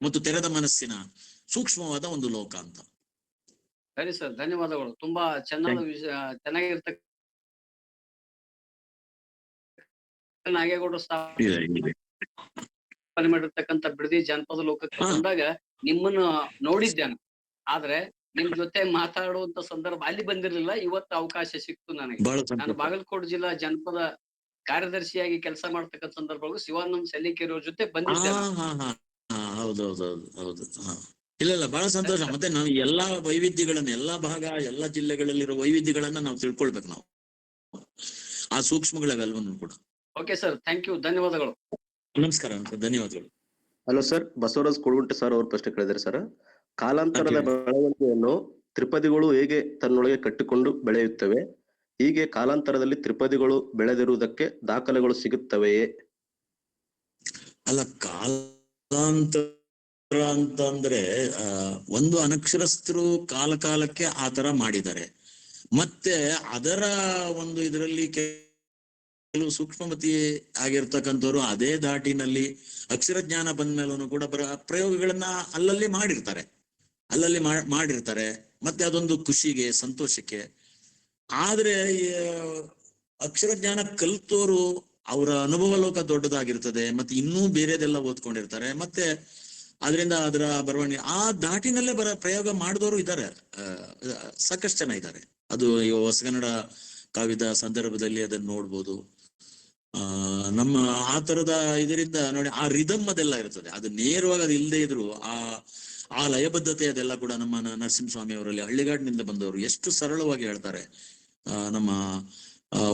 ಮತ್ತು ತೆರೆದ ಮನಸ್ಸಿನ ಸೂಕ್ಷ್ಮವಾದ ಒಂದು ಲೋಕ ಅಂತ. ಸರಿ ಸರ್, ಧನ್ಯವಾದಗಳು. ತುಂಬಾ ಚೆನ್ನಾಗಿರ್ತಕ್ಕ ನಾಗೇಗೌಡರು ಸ್ಥಾಪನೆ ಮಾಡಿರ್ತಕ್ಕಂಥ ಬಿಡದಿ ಜಾನಪದ ಲೋಕಕ್ಕೆ ಬಂದಾಗ ನಿಮ್ಮನ್ನು ನೋಡಿದ್ದೇನೆ. ಆದ್ರೆ ನಿಮ್ ಜೊತೆ ಮಾತಾಡುವಂತ ಸಂದರ್ಭ ಅಲ್ಲಿ ಬಂದಿರ್ಲಿಲ್ಲ. ಇವತ್ತು ಅವಕಾಶ ಸಿಕ್ತು ನನಗೆ. ನಾನು ಬಾಗಲಕೋಟೆ ಜಿಲ್ಲಾ ಜನಪದ ಕಾರ್ಯದರ್ಶಿಯಾಗಿ ಕೆಲಸ ಮಾಡ್ತಕ್ಕಂಥ ಸಂದರ್ಭಗಳು ಶಿವಾನಂದ್ ಸಲ್ಲಿಕೆರೆ ಅವ್ರ ಜೊತೆ ಬಂದಿದ್ದೇನೆ. ಹೌದು. ಇಲ್ಲ, ಬಹಳ ಸಂತೋಷ. ಮತ್ತೆ ನಾವು ಎಲ್ಲಾ ವೈವಿಧ್ಯಗಳನ್ನ, ಎಲ್ಲಾ ಭಾಗ, ಎಲ್ಲಾ ಜಿಲ್ಲೆಗಳಲ್ಲಿರೋ ವೈವಿಧ್ಯಗಳನ್ನ ನಾವು ತಿಳ್ಕೊಳ್ಬೇಕು. ನಾವು ಆ ಸೂಕ್ಷ್ಮಗಳೆಲ್ಲವನ್ನು ಕೂಡ. ಓಕೆ ಸರ್, ಥ್ಯಾಂಕ್ ಯು, ಧನ್ಯವಾದಗಳು. ನಮಸ್ಕಾರ, ಧನ್ಯವಾದಗಳು. ಹಲೋ ಸರ್, ಬಸವರಾಜ್ ಕೊಡಗುಂಟೆ ಸರ್ ಅವ್ರ ಪ್ರಶ್ನೆ ಕೇಳಿದ್ರೆ ಸರ್, ಕಾಲಾಂತರದ ಬೆಳವಣಿಗೆಯನ್ನು ತ್ರಿಪದಿಗಳು ಹೇಗೆ ತನ್ನೊಳಗೆ ಕಟ್ಟಿಕೊಂಡು ಬೆಳೆಯುತ್ತವೆ? ಹೀಗೆ ಕಾಲಾಂತರದಲ್ಲಿ ತ್ರಿಪದಿಗಳು ಬೆಳೆದಿರುವುದಕ್ಕೆ ದಾಖಲೆಗಳು ಸಿಗುತ್ತವೆಯೇ? ಅಲ್ಲ, ಕಾಲಾಂತರ ಅಂತಂದ್ರೆ ಒಂದು ಅನಕ್ಷರಸ್ಥರು ಕಾಲಕ್ಕೆ ಆತರ ಮಾಡಿದ್ದಾರೆ. ಮತ್ತೆ ಅದರ ಒಂದು ಇದರಲ್ಲಿ ಕೆಲವು ಸೂಕ್ಷ್ಮಮತಿ ಆಗಿರ್ತಕ್ಕಂಥವ್ರು ಅದೇ ಧಾಟಿನಲ್ಲಿ ಅಕ್ಷರ ಜ್ಞಾನ ಬಂದ ಮೇಲೂ ಕೂಡ ಪ್ರಯೋಗಗಳನ್ನ ಅಲ್ಲಲ್ಲಿ ಮಾಡಿರ್ತಾರೆ. ಮತ್ತೆ ಅದೊಂದು ಖುಷಿಗೆ, ಸಂತೋಷಕ್ಕೆ. ಆದ್ರೆ ಅಕ್ಷರ ಜ್ಞಾನ ಕಲ್ತೋರು ಅವರ ಅನುಭವ ಲೋಕ ದೊಡ್ಡದಾಗಿರ್ತದೆ. ಮತ್ತೆ ಇನ್ನೂ ಬೇರೆದೆಲ್ಲ ಓದ್ಕೊಂಡಿರ್ತಾರೆ. ಮತ್ತೆ ಅದರಿಂದ ಅದರ ಬರವಣಿಗೆ ಆ ಧಾಟಿನಲ್ಲೇ ಪ್ರಯೋಗ ಮಾಡಿದವರು ಇದ್ದಾರೆ, ಸಾಕಷ್ಟು ಜನ ಇದ್ದಾರೆ. ಅದು ಹೊಸಗನ್ನಡ ಕಾವ್ಯದ ಸಂದರ್ಭದಲ್ಲಿ ಅದನ್ನ ನೋಡ್ಬೋದು. ನಮ್ಮ ಆ ತರದ ಇದರಿಂದ ನೋಡಿ, ಆ ರಿದಮ್ ಅದೆಲ್ಲ ಇರ್ತದೆ. ಅದು ನೇರವಾಗಿ ಅದು ಇಲ್ಲದೆ ಇದ್ರು ಆ ಲಯಬದ್ಧತೆ ಅದೆಲ್ಲ ಕೂಡ ನಮ್ಮ ನರಸಿಂಹಸ್ವಾಮಿ ಅವರಲ್ಲಿ ಹಳ್ಳಿಗಾಡಿನಿಂದ ಬಂದವರು ಎಷ್ಟು ಸರಳವಾಗಿ ಹೇಳ್ತಾರೆ. ನಮ್ಮ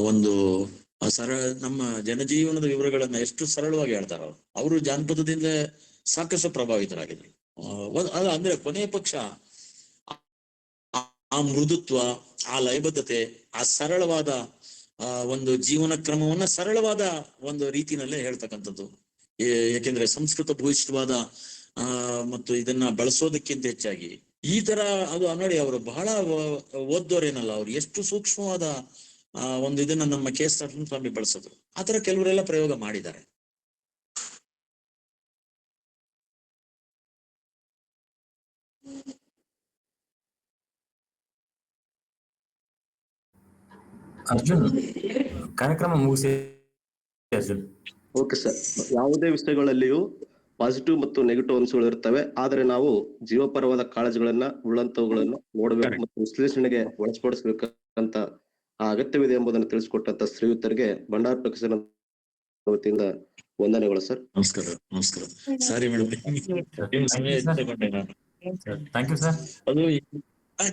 ಒಂದು ನಮ್ಮ ಜನಜೀವನದ ವಿವರಗಳನ್ನ ಎಷ್ಟು ಸರಳವಾಗಿ ಹೇಳ್ತಾರೆ ಅವರು ಜಾನಪದದಿಂದ ಸಾಕಷ್ಟು ಪ್ರಭಾವಿತರಾಗಿದ್ರು. ಅಂದ್ರೆ ಕೊನೆಯ ಪಕ್ಷ ಆ ಮೃದುತ್ವ, ಆ ಲಯಬದ್ಧತೆ, ಆ ಸರಳವಾದ ಒಂದು ಜೀವನ ಕ್ರಮವನ್ನ ಸರಳವಾದ ಒಂದು ರೀತಿನಲ್ಲೇ ಹೇಳ್ತಕ್ಕಂಥದ್ದು ಯಾಕೆಂದ್ರೆ ಸಂಸ್ಕೃತ ಭೂಯಿಷ್ಠವಾದ ಮತ್ತು ಇದನ್ನ ಬಳಸೋದಕ್ಕಿಂತ ಹೆಚ್ಚಾಗಿ ಈ ತರ ಅದು ನೋಡಿ, ಅವರು ಬಹಳ ಓದ್ದೋರೇನಲ್ಲ, ಅವ್ರು ಎಷ್ಟು ಸೂಕ್ಷ್ಮವಾದ ಒಂದು ಇದನ್ನ ನಮ್ಮ ಕೆ ಎಸ್ ಸ್ವಾಮಿ ಬಳಸಿದ್ರು. ಆತರ ಕೆಲವರೆಲ್ಲ ಪ್ರಯೋಗ ಮಾಡಿದ್ದಾರೆ. ಅರ್ಜುನ್, ಕಾರ್ಯಕ್ರಮ ಮುಗಿಸಿ ಅರ್ಜುನ್. Okay sir. ಯಾವುದೇ ವಿಷಯಗಳಲ್ಲಿಯೂ ಪಾಸಿಟಿವ್ ಮತ್ತು ನೆಗೆಟಿವ್ ಅಂಶಗಳು ಇರ್ತವೆ, ಆದರೆ ನಾವು ಜೀವಪರವಾದ ಕಾಳಜಿಗಳನ್ನ ಉಳ್ಳಂತವುಗಳನ್ನ ನೋಡಬೇಕು ಮತ್ತು ವಿಶ್ಲೇಷಣೆಗೆ ಒಳಪಡಿಸಬೇಕಂತ ಅಗತ್ಯವಿದೆ ಎಂಬುದನ್ನು ತಿಳಿಸಿಕೊಟ್ಟಂತ ಶ್ರೀಯುತರಿಗೆ ಭಂಡಾರ ಪ್ರಕಾಶನ ವತಿಯಿಂದ ವಂದನೆಗಳು ಸರ್. ನಮಸ್ಕಾರ. ನಮಸ್ಕಾರ. Sorry madam, thank you sir. ಅದು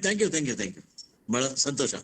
ಥ್ಯಾಂಕ್ ಯು ಬಹಳ ಸಂತೋಷ.